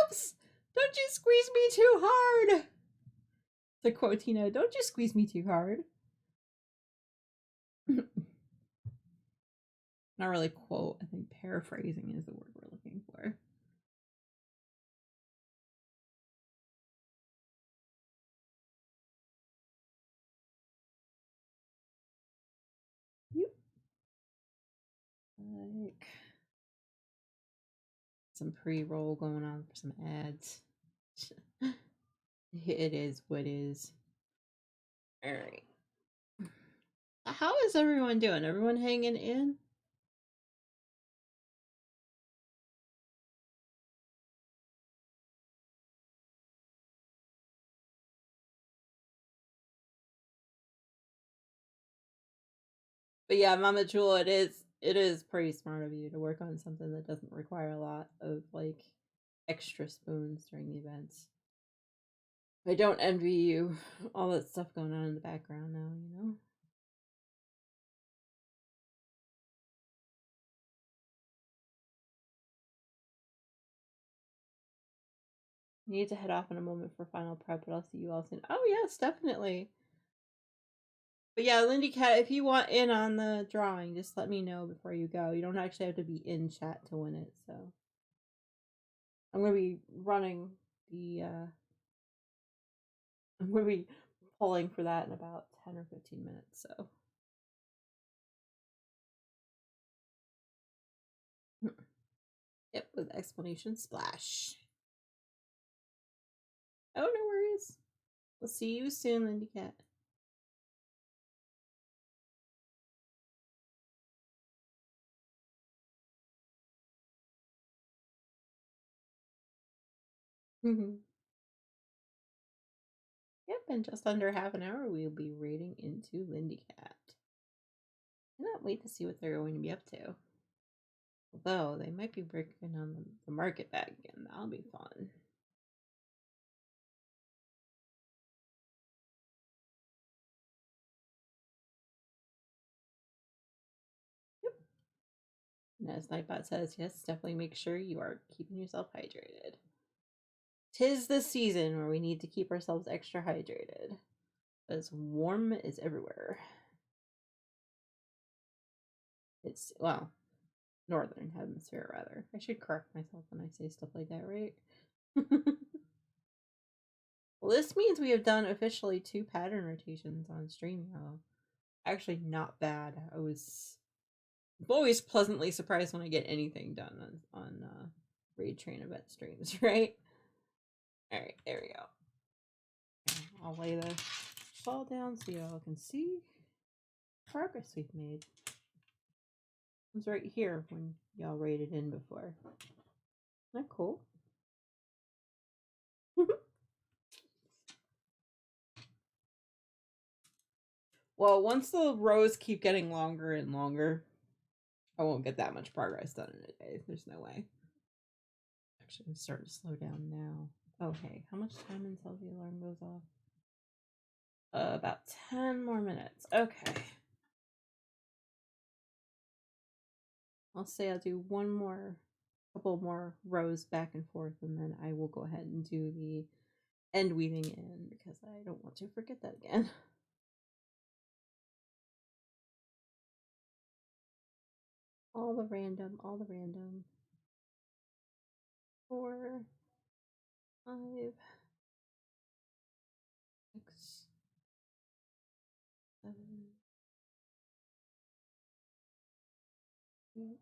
Oops. Don't you squeeze me too hard. To quote Tina, don't you squeeze me too hard. Not really quote. I think paraphrasing is the word we're looking for. Yep. Like some pre-roll going on for some ads. It is what is. All right. How is everyone doing? Everyone hanging in? But yeah, Mama Jewel, it is pretty smart of you to work on something that doesn't require a lot of like extra spoons during the events. I don't envy you all that stuff going on in the background now, you know? I need to head off in a moment for final prep, but I'll see you all soon. Oh yes, definitely. But yeah, Lindy Cat, if you want in on the drawing, just let me know before you go. You don't actually have to be in chat to win it, so I'm gonna be running the I'm gonna be pulling for that in about 10 or 15 minutes, so yep, with explanation splash. Oh, no worries. We'll see you soon, Lindy Cat. Yep, in just under half an hour, we'll be raiding into Lindy Cat. I cannot wait to see what they're going to be up to. Although, they might be breaking on the market back again. That'll be fun. Yep. And as Nightbot says, yes, definitely make sure you are keeping yourself hydrated. 'Tis the season where we need to keep ourselves extra hydrated. As warm is everywhere. It's, well, northern hemisphere rather. I should correct myself when I say stuff like that, right? Well, this means we have done officially 2 pattern rotations on stream now. Actually, not bad. I'm always pleasantly surprised when I get anything done on Raid Train event streams, right? Alright, there we go. I'll lay the shawl down so y'all can see progress we've made. It was right here when y'all raided in before. Isn't that cool? Well, once the rows keep getting longer and longer, I won't get that much progress done in a day. There's no way. Actually, I'm starting to slow down now. Okay, how much time until the alarm goes off? About 10 more minutes. Okay. I'll say I'll do couple more rows back and forth, and then I will go ahead and do the end weaving in because I don't want to forget that again. All the random. 4, 5, 6, 7, 8,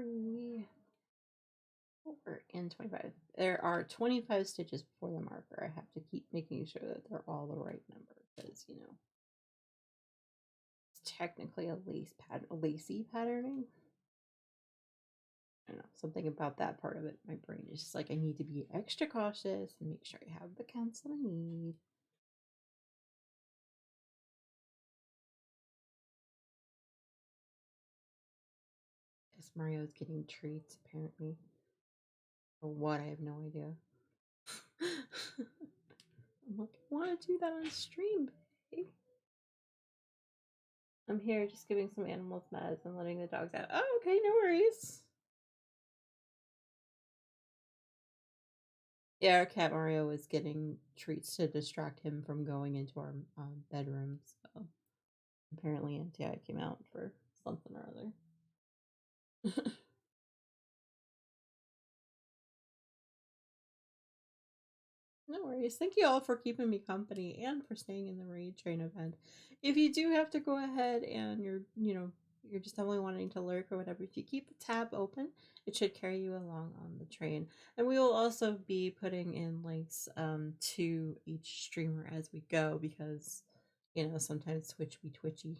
3, 4, and 25. There are 25 stitches before the marker. I have to keep making sure that they're all the right number because, you know, it's technically a lacy patterning. I don't know, something about that part of it. My brain is just like, I need to be extra cautious and make sure I have the counts that I need. Yes, Mario's getting treats apparently. Or what? I have no idea. I'm like, I want to do that on stream, babe. I'm here just giving some animals meds and letting the dogs out. Oh, okay, no worries. Yeah, our cat Mario is getting treats to distract him from going into our bedroom. So apparently NTI came out for something or other. No worries. Thank you all for keeping me company and for staying in the raid train event. If you do have to go ahead and you're just only wanting to lurk or whatever, if you keep the tab open, it should carry you along on the train. And we will also be putting in links to each streamer as we go because, sometimes Twitch be twitchy,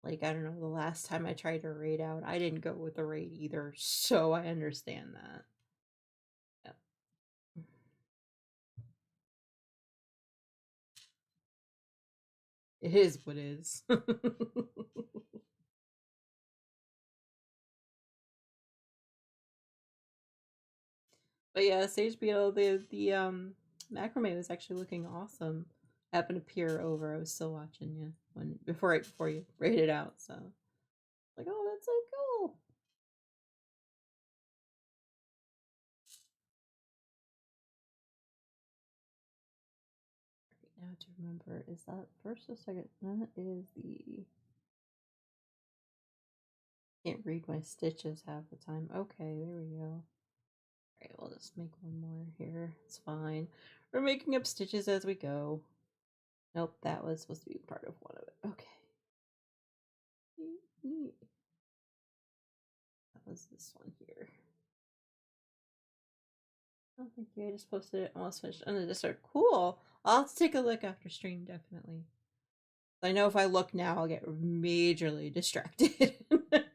Like, I don't know, the last time I tried to raid out, I didn't go with the raid either, so I understand that. Yep. It is what it is. But yeah, Sage Beetle, the macrame was actually looking awesome. Happened to peer over. I was still watching you before you rated out. So like, oh, that's so cool. Right now to remember, is that first or second? That is the. Can't read my stitches half the time. Okay, there we go. Alright, we'll just make one more here. It's fine. We're making up stitches as we go. Nope, that was supposed to be part of one of it. Okay. That was this one here. Oh, thank you. I just posted it, almost finished. And then just start. Cool. I'll have to take a look after stream, definitely. I know if I look now, I'll get majorly distracted. Alright.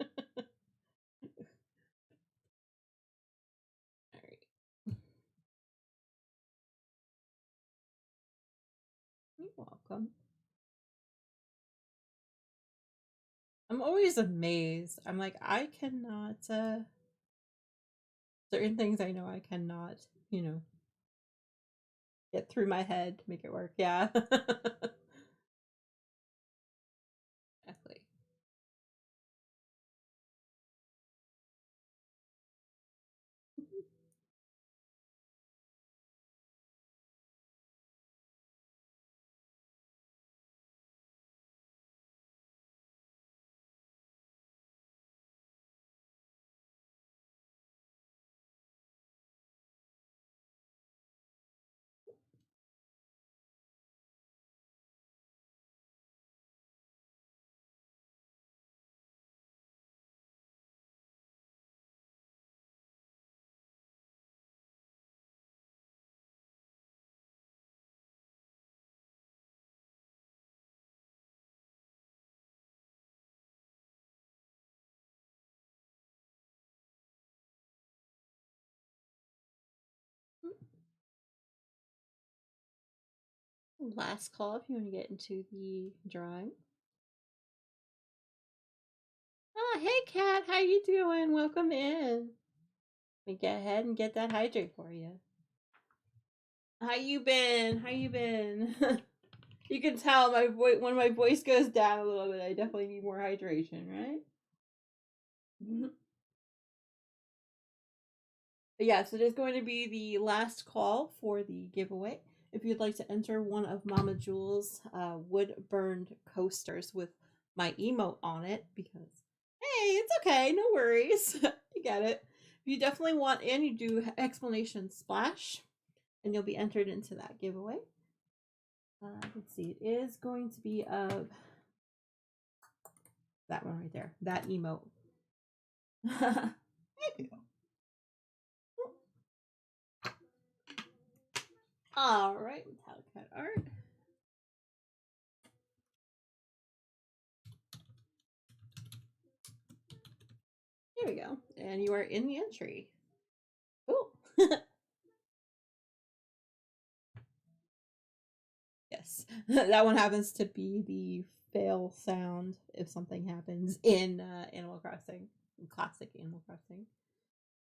You're welcome. I'm always amazed. I'm like, I cannot, certain things I know I cannot, get through my head to make it work. Yeah. Exactly. Last call if you want to get into the drawing. Oh, hey Kat, how you doing? Welcome in. Let me get ahead and get that hydrate for you. How you been? How you been? You can tell my voice when my voice goes down a little bit. I definitely need more hydration, right? But yes, it is going to be the last call for the giveaway. If you'd like to enter one of Mama Jewel's wood burned coasters with my emote on it, because hey, it's okay, no worries. You get it. If you definitely want in, you do explanation splash, and you'll be entered into that giveaway. Let's see, it is going to be of That one right there. That emote. All right, metallic cut art. Here we go. And you are in the entry. Cool. Yes. That one happens to be the fail sound if something happens in Animal Crossing. Classic Animal Crossing.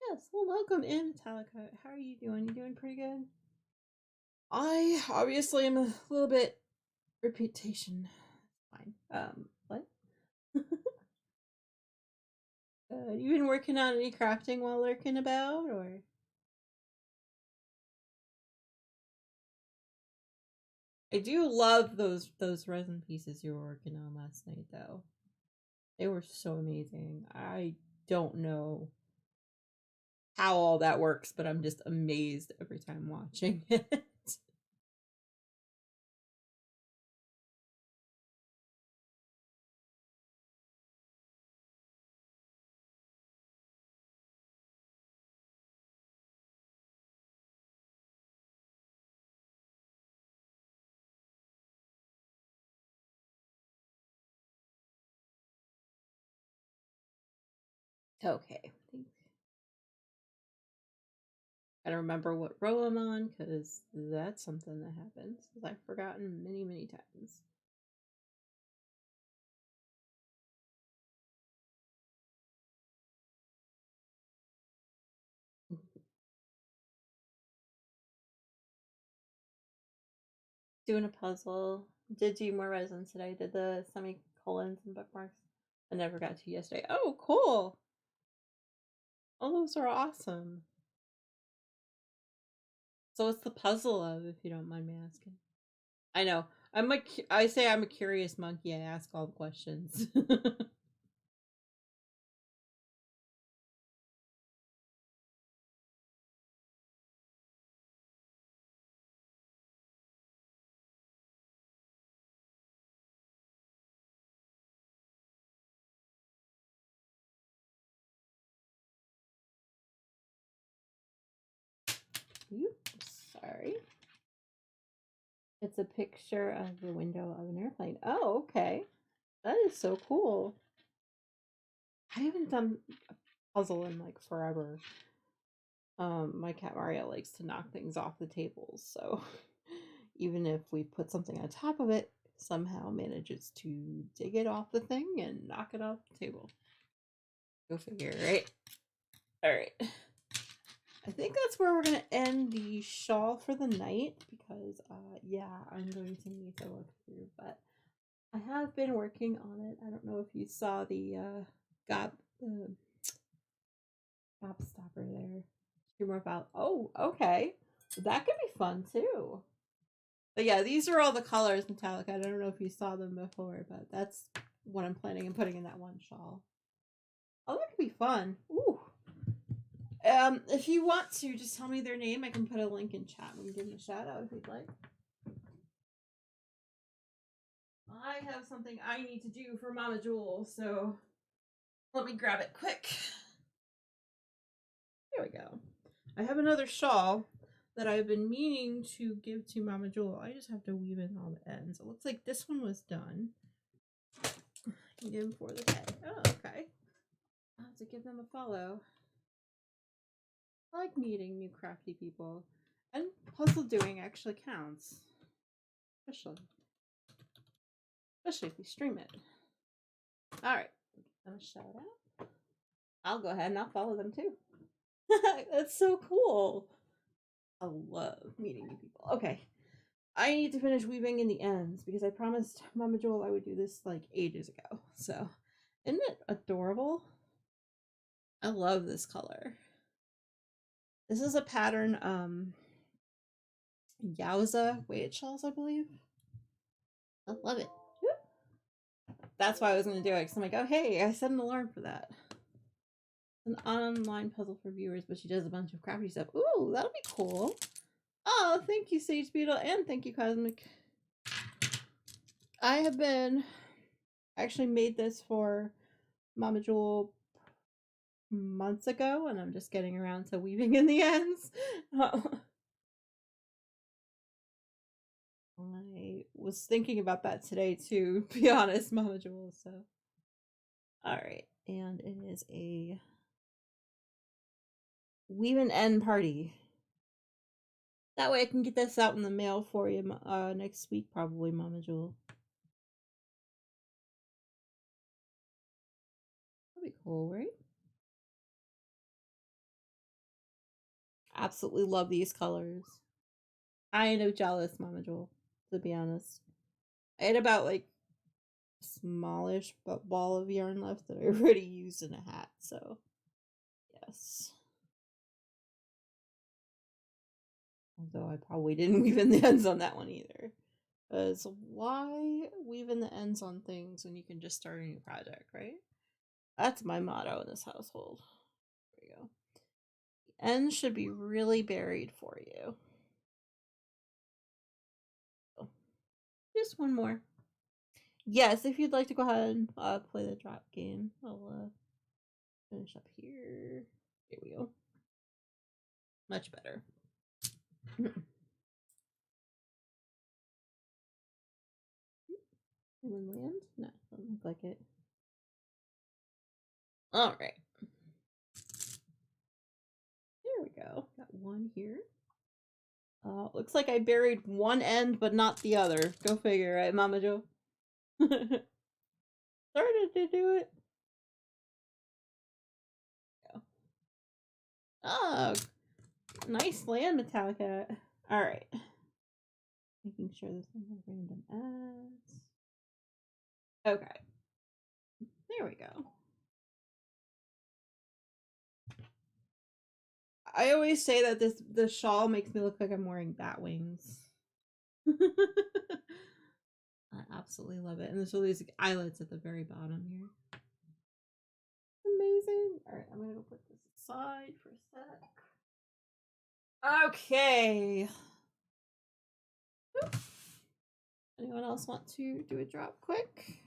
Yes. Well, welcome in, Metallica. How are you doing? You doing pretty good? I obviously am a little bit reputation. Fine. What? You been working on any crafting while lurking about, or? I do love those resin pieces you were working on last night, though. They were so amazing. I don't know how all that works, but I'm just amazed every time watching it. Okay. Gotta remember what row I'm on, because that's something that happens. I've forgotten many, many times. Doing a puzzle. Did do more resin today. Did the semicolons and bookmarks. I never got to yesterday. Oh, cool. Oh, those are awesome. So what's the puzzle of, if you don't mind me asking? I know. I say I'm a curious monkey. I ask all the questions. Oops, sorry. It's a picture of the window of an airplane. Oh, okay. That is so cool. I haven't done a puzzle in like forever. My cat Mario likes to knock things off the tables, so even if we put something on top of it, somehow manages to dig it off the thing and knock it off the table. Go figure, right? Alright. I think that's where we're gonna end the shawl for the night, because yeah, I'm going to need to look through, but I have been working on it. I don't know if you saw the gobstopper there. Two more about. Oh, okay. That could be fun too. But yeah, these are all the colors, Metallic. I don't know if you saw them before, but that's what I'm planning on putting in that one shawl. Oh, that could be fun. Ooh. If you want to, just tell me their name. I can put a link in chat. We can give them a shout out if you'd like. I have something I need to do for Mama Jewel, so let me grab it quick. There we go. I have another shawl that I've been meaning to give to Mama Jewel. I just have to weave in all the ends. It looks like this one was done. Give him for the day. Oh, okay. I'll have to give them a follow. I like meeting new crafty people. And puzzle doing actually counts. Especially if you stream it. Alright. I'm gonna shout out. I'll go ahead and I'll follow them too. That's so cool. I love meeting new people. Okay. I need to finish weaving in the ends because I promised Mama Joel I would do this like ages ago. So, isn't it adorable? I love this color. This is a pattern, Yowza weighted shells, I believe. I love it. That's why I was going to do it, because I'm like, oh, hey, I set an alarm for that. It's an online puzzle for viewers, but she does a bunch of crafty stuff. Ooh, that'll be cool. Oh, thank you, Sage Beetle, and thank you, Cosmic. I have been I actually made this for Mama Jewel months ago, and I'm just getting around to weaving in the ends. I was thinking about that today too, to be honest, Mama Jewel. So, all right, and it is a weave and end party. That way, I can get this out in the mail for you next week, probably, Mama Jewel. That'd be cool, right? Absolutely love these colors. I am jealous, Mama Jewel, to be honest. I had about like smallish ball of yarn left that I already used in a hat, so yes. Although I probably didn't weave in the ends on that one either. Because why weave in the ends on things when you can just start a new project, right? That's my motto in this household. There you go. The ends should be really buried for you. Oh, just one more. Yes, if you'd like to go ahead and play the drop game, I'll finish up here. There we go. Much better. Land? No, doesn't look like it. All right. There we go. Got one here. Looks like I buried one end, but not the other. Go figure, right, Mama Jo? Started to do it. Oh, nice land, Metallica. All right. Making sure this one has random ads. Okay. There we go. I always say that the shawl makes me look like I'm wearing bat wings. I absolutely love it. And there's all these eyelets at the very bottom here. Amazing. All right, I'm going to put this aside for a sec. Okay. Oops. Anyone else want to do a drop quick?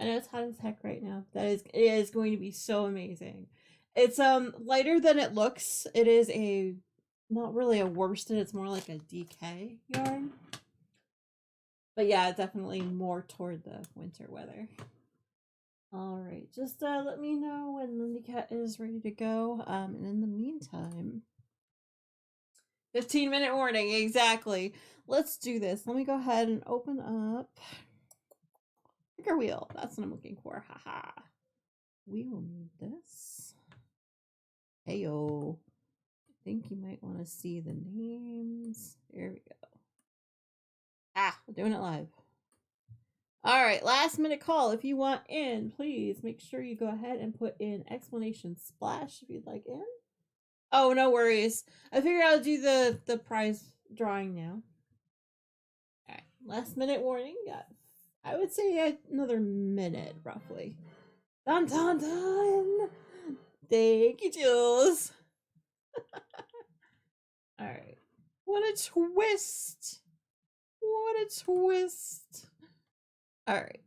I know it's hot as heck right now. It is going to be so amazing. It's lighter than it looks. It is a not really a worsted, it's more like a DK yarn. But yeah, definitely more toward the winter weather. All right, just let me know when Lindy Cat is ready to go. And in the meantime, 15-minute warning, exactly. Let's do this. Let me go ahead and open up Trigger Wheel. That's what I'm looking for. Haha. We will need this. Heyo. I think you might want to see the names. There we go. Ah, we're doing it live. All right, last minute call. If you want in, please make sure you go ahead and put in exclamation splash if you'd like in. Oh, no worries. I figured I'll do the prize drawing now. All right, last minute warning. Yeah, I would say another minute roughly. Dun dun dun. Thank you, Jules. All right. What a twist. What a twist. All right.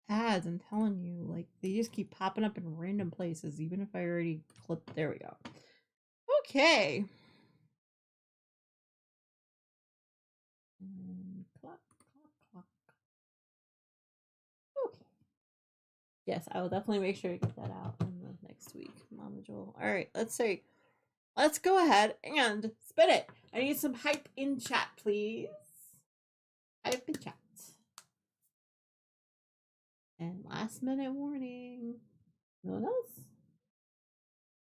Ads, I'm telling you, like, they just keep popping up in random places, even if I already clipped. There we go. Okay. Clock, clock, clock. Okay. Yes, I will definitely make sure to get that out in the next week, Mama Jewel. All right, let's see. Let's go ahead and spin it. I need some hype in chat, please. Hype in chat. And last minute warning. No one else?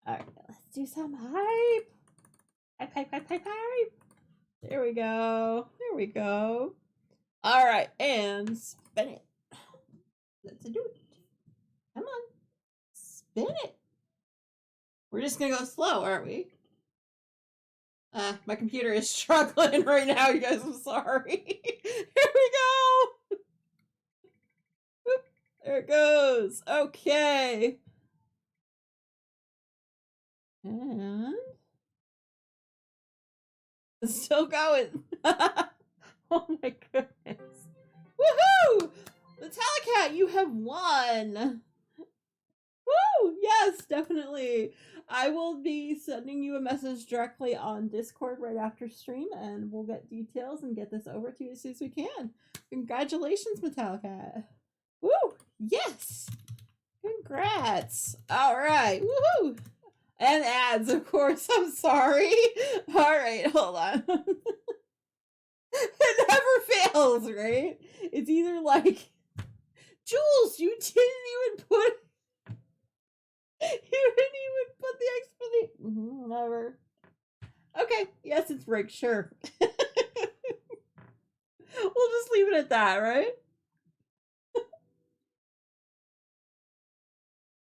Alright, let's do some hype. Hype, hype, hype, hype, hype. There we go. There we go. Alright, and spin it. Let's do it. Come on. Spin it. We're just gonna go slow, aren't we? My computer is struggling right now, you guys. I'm sorry. Here we go. Whoop, there it goes. Okay. And it's still going. Oh my goodness. Woo! Woohoo! Metallicat, you have won! Woo! Yes, definitely. I will be sending you a message directly on Discord right after stream, and we'll get details and get this over to you as soon as we can. Congratulations, Metallica. Woo! Yes! Congrats! Alright, woohoo! And ads, of course. I'm sorry. Alright, hold on. It never fails, right? It's either like, Jules, you didn't even put you didn't even put the explanation. Whatever. Okay, yes, it's rigged, sure. We'll just leave it at that, right?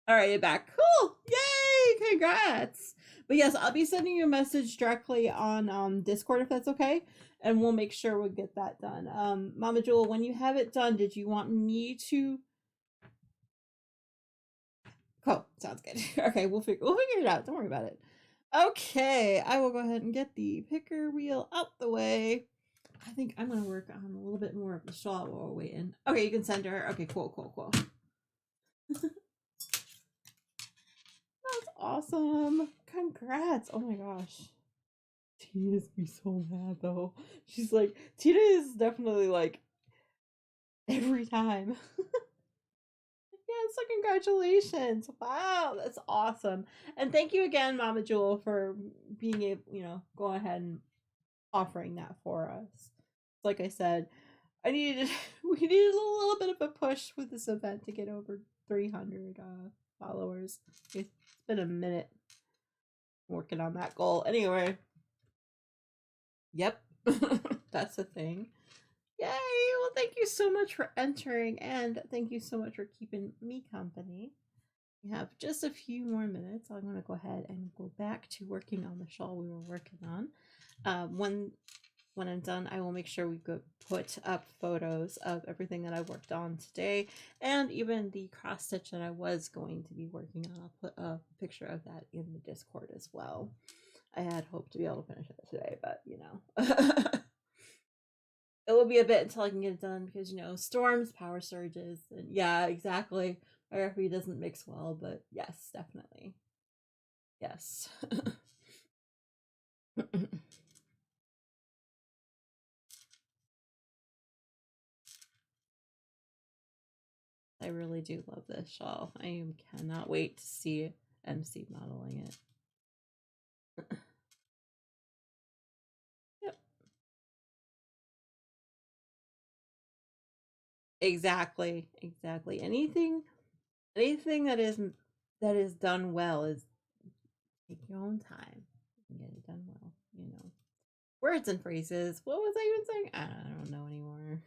Alright, you're back. Cool! Yay! Congrats! But yes, I'll be sending you a message directly on Discord if that's okay. And we'll make sure we get that done. Mama Jewel, when you have it done, did you want me to... Cool, sounds good. Okay, we'll figure it out. Don't worry about it. Okay, I will go ahead and get the picker wheel out the way. I think I'm gonna work on a little bit more of the shawl while we're waiting. Okay, you can send her. Okay, cool. That's awesome. Congrats. Oh my gosh. Tina's be so mad though. She's like, Tina is definitely like every time. Yeah, so congratulations. Wow, that's awesome. And thank you again, Mama Jewel, for being able, go ahead and offering that for us. Like I said, we needed a little bit of a push with this event to get over 300 followers. It's been a minute working on that goal. Anyway, yep, that's the thing. Yay! Well, thank you so much for entering, and thank you so much for keeping me company. We have just a few more minutes. I'm going to go ahead and go back to working on the shawl we were working on. When I'm done, I will make sure we go put up photos of everything that I worked on today, and even the cross stitch that I was going to be working on. I'll put a picture of that in the Discord as well. I had hoped to be able to finish it today, but it will be a bit until I can get it done because storms, power surges, and yeah, exactly. My recipe doesn't mix well, but yes, definitely. Yes. I really do love this shawl. I cannot wait to see MC modeling it. Yep. Exactly. Anything that is done well is take your own time and get it done well. Words and phrases. What was I even saying? I don't know anymore.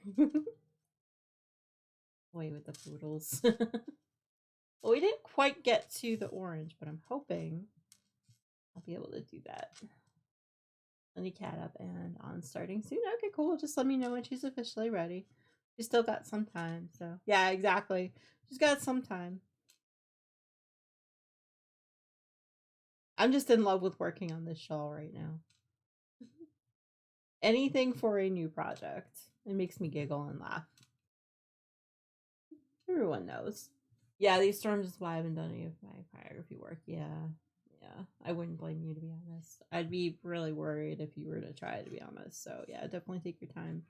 Away with the poodles. Well, we didn't quite get to the orange, but I'm hoping I'll be able to do that. Any cat up and on starting soon. Okay, cool. Just let me know when she's officially ready. She's still got some time, so yeah, exactly. She's got some time. I'm just in love with working on this shawl right now. Anything for a new project. It makes me giggle and laugh. Everyone knows. Yeah, these storms is why I haven't done any of my biography work. Yeah. I wouldn't blame you, to be honest. I'd be really worried if you were to try, to be honest. So yeah, definitely take your time.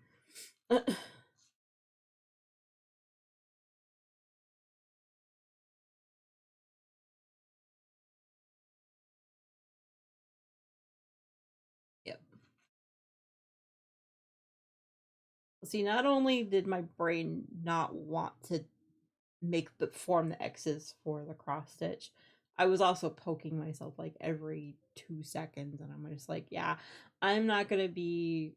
Yep. See, not only did my brain not want to form the X's for the cross stitch, I was also poking myself like every 2 seconds, and I'm just like, yeah, I'm not gonna be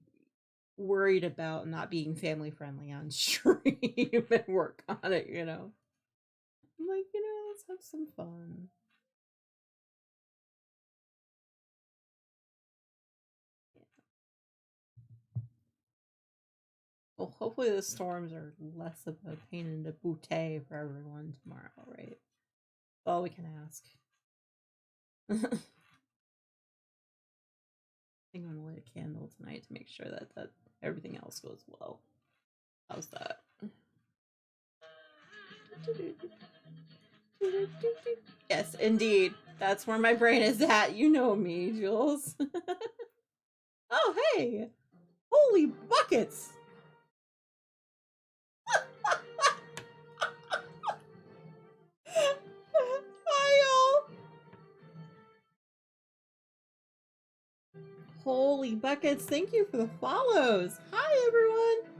worried about not being family friendly on stream and work on it. I'm like, let's have some fun. Well, hopefully the storms are less of a pain in the booty for everyone tomorrow, right? That's all we can ask. I think I'm gonna light a candle tonight to make sure that everything else goes well. How's that? Yes, indeed. That's where my brain is at. You know me, Jules. Oh, hey! Holy buckets! Hi, y'all! Holy buckets, thank you for the follows. Hi, everyone.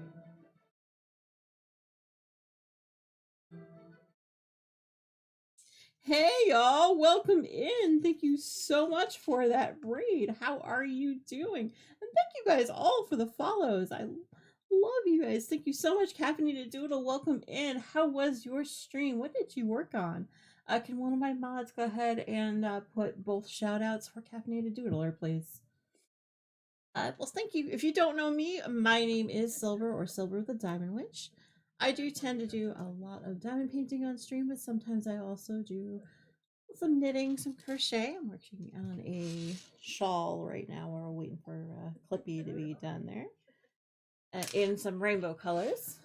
Hey, y'all, welcome in. Thank you so much for that raid. How are you doing? And thank you guys all for the follows. I love you guys. Thank you so much, Caffeinated Doodle. Welcome in. How was your stream? What did you work on? Can one of my mods go ahead and put both shout outs for Caffeinated Doodler, please? Well, thank you. If you don't know me, my name is Silver or Silver the Diamond Witch. I do tend to do a lot of diamond painting on stream, but sometimes I also do some knitting, some crochet. I'm working on a shawl right now. We're waiting for Clippy to be done there. In some rainbow colors.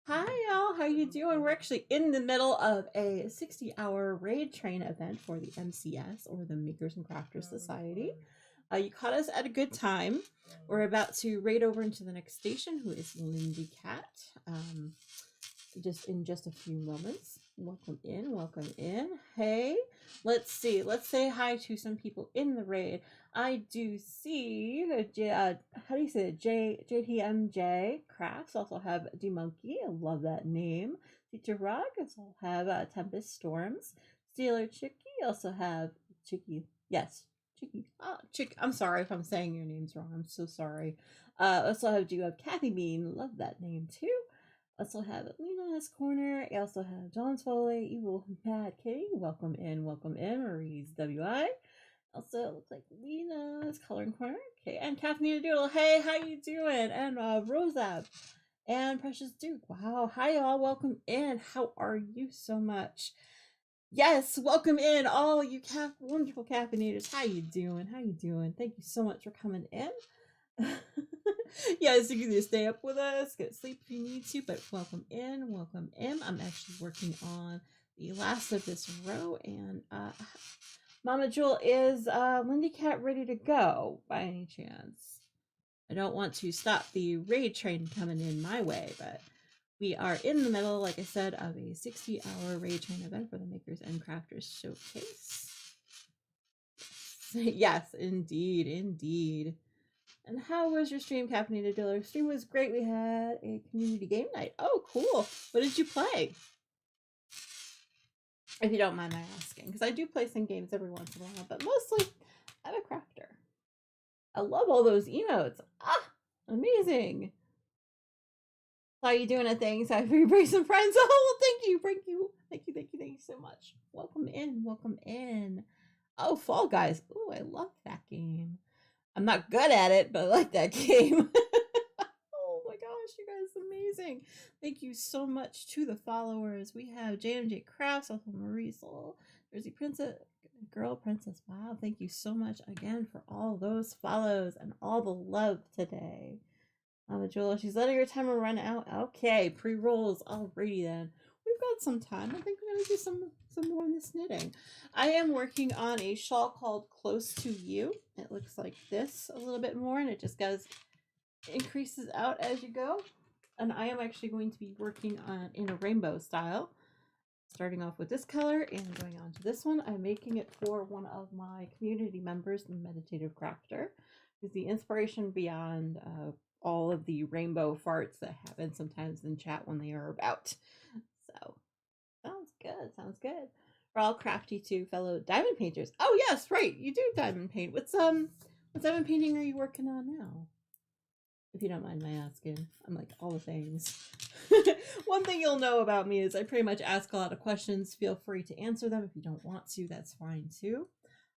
Hi y'all, how you doing? We're actually in the middle of a 60-hour raid train event for the MCS, or the Makers and Crafters Society. You caught us at a good time. We're about to raid over into the next station, who is Lindy Cat. Just in just a few moments. Welcome in, welcome in. Hey, let's see. Let's say hi to some people in the raid. I do see how do you say it? JTMJ Crafts. Also have D Monkey. I love that name. Teacher Rock. Also have Tempest Storms. Steeler Chicky. Also have Chicky. Yes, Chicky. Oh, Chick. I'm sorry if I'm saying your names wrong. I'm so sorry. Also do have Kathy Bean. Love that name too. Also have Lena's Corner. I also have John's Foley, Evil Mad Kitty. Welcome in, Marie's WI. Also looks like Lena's Coloring Corner. Okay, and Caffeinated Doodle. Hey, how you doing? And Rosab and Precious Duke. Wow, hi y'all. Welcome in. How are you so much? Yes, welcome in all you wonderful caffeinators. How you doing? How you doing? Thank you so much for coming in. Yes, you can just stay up with us, get sleep if you need to, but welcome in, welcome in. I'm actually working on the last of this row, and Mama Jewel, is Lindy Cat ready to go by any chance? I don't want to stop the raid train coming in my way, but we are in the middle, like I said, of a 60-hour raid train event for the Makers and Crafters Showcase. Yes, indeed, indeed. And how was your stream, Caffeinated Dealer? Stream was great. We had a community game night. Oh, cool. What did you play? If you don't mind my asking, because I do play some games every once in a while, but mostly I'm a crafter. I love all those emotes. Ah, amazing. Saw you doing a thing, so I figured bring some friends. Oh, well, thank you, thank you so much. Welcome in, welcome in. Oh, Fall Guys. Oh, I love that game. I'm not good at it, but I like that game. Oh my gosh, you guys, amazing. Thank you so much to the followers. We have JMJ Crafts, also Marie Soul, Jersey Princess, Girl Princess. Wow, thank you so much again for all those follows and all the love today. Mama Jewel, she's letting her timer run out. Okay, pre-rolls. Alrighty then. We've got some time. I think we're gonna do some more on this knitting. I am working on a shawl called Close to You. It looks like this a little bit more, and it just goes increases out as you go. And I am actually going to be working on in a rainbow style, starting off with this color and going on to this one. I'm making it for one of my community members, the Meditative Crafter, is the inspiration beyond all of the rainbow farts that happen sometimes in chat when they are about. So sounds good. We're all crafty too, fellow diamond painters. Oh yes, right, you do diamond paint. What diamond painting are you working on now? If you don't mind my asking. I'm like all the things. One thing you'll know about me is I pretty much ask a lot of questions. Feel free to answer them. If you don't want to, that's fine too.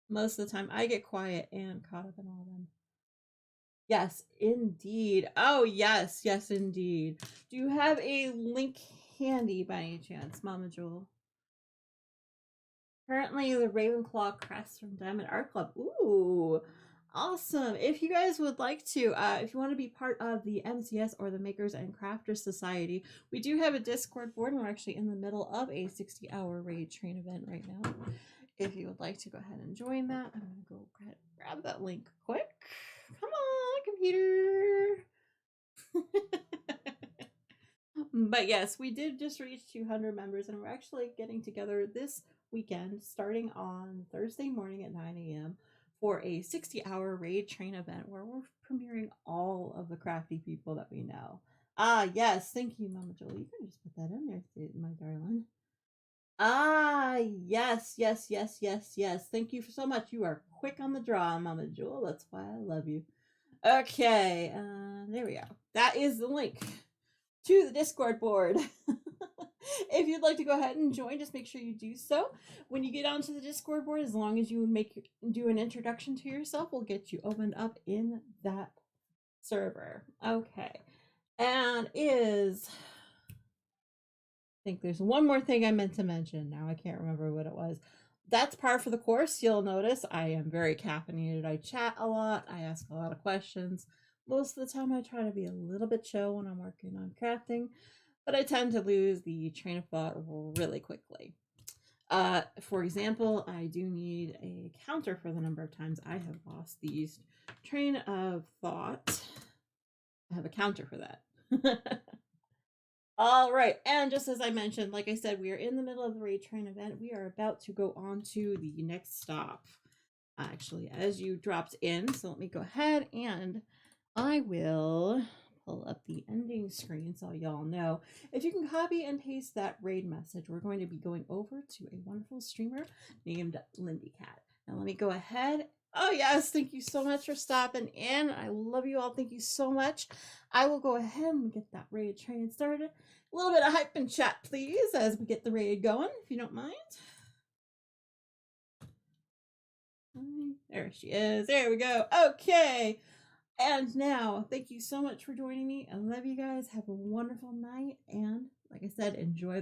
Most of the time I get quiet and caught up in all of them. Yes, indeed. Oh, yes, indeed. Do you have a link handy by any chance, Mama Jewel? Currently, the Ravenclaw crest from Diamond Art Club. Ooh, Awesome. If you guys would like to, if you want to be part of the MCS or the Makers and Crafters Society, we do have a Discord board and we're actually in the middle of a 60-hour raid train event right now. If you would like to go ahead and join that, I'm going to go grab that link quick. Come on, computer. But yes, we did just reach 200 members and we're actually getting together this weekend starting on Thursday morning at 9 a.m. for a 60-hour raid train event where we're premiering all of the crafty people that we know. Ah, yes. Thank you, Mama Jolie. You can just put that in there, my darling. Ah, yes, yes, yes, yes, yes. Thank you so much. You are quick on the draw, Mama Jewel. That's why I love you. Okay, there we go. That is the link to the Discord board. If you'd like to go ahead and join, just make sure you do so. When you get onto the Discord board, as long as you do an introduction to yourself, we'll get you opened up in that server. Okay. And I think there's one more thing I meant to mention. Now I can't remember what it was. That's par for the course. You'll notice I am very caffeinated. I chat a lot. I ask a lot of questions. Most of the time I try to be a little bit chill when I'm working on crafting, but I tend to lose the train of thought really quickly. For example, I do need a counter for the number of times I have lost the train of thought. I have a counter for that. All right, and just as I mentioned, like I said, we are in the middle of the raid train event. We are about to go on to the next stop. Actually, as you dropped in, so let me go ahead and I will pull up the ending screen so y'all know. If you can copy and paste that raid message, we're going to be going over to a wonderful streamer named Lindy Cat. Now let me go ahead. Oh yes, thank you so much for stopping in. I love you all. Thank you so much. I will go ahead and get that raid train started. A little bit of hype and chat, please, as we get the raid going, if you don't mind. There she is. There we go. Okay. And now, thank you so much for joining me. I love you guys. Have a wonderful night. And like I said, enjoy the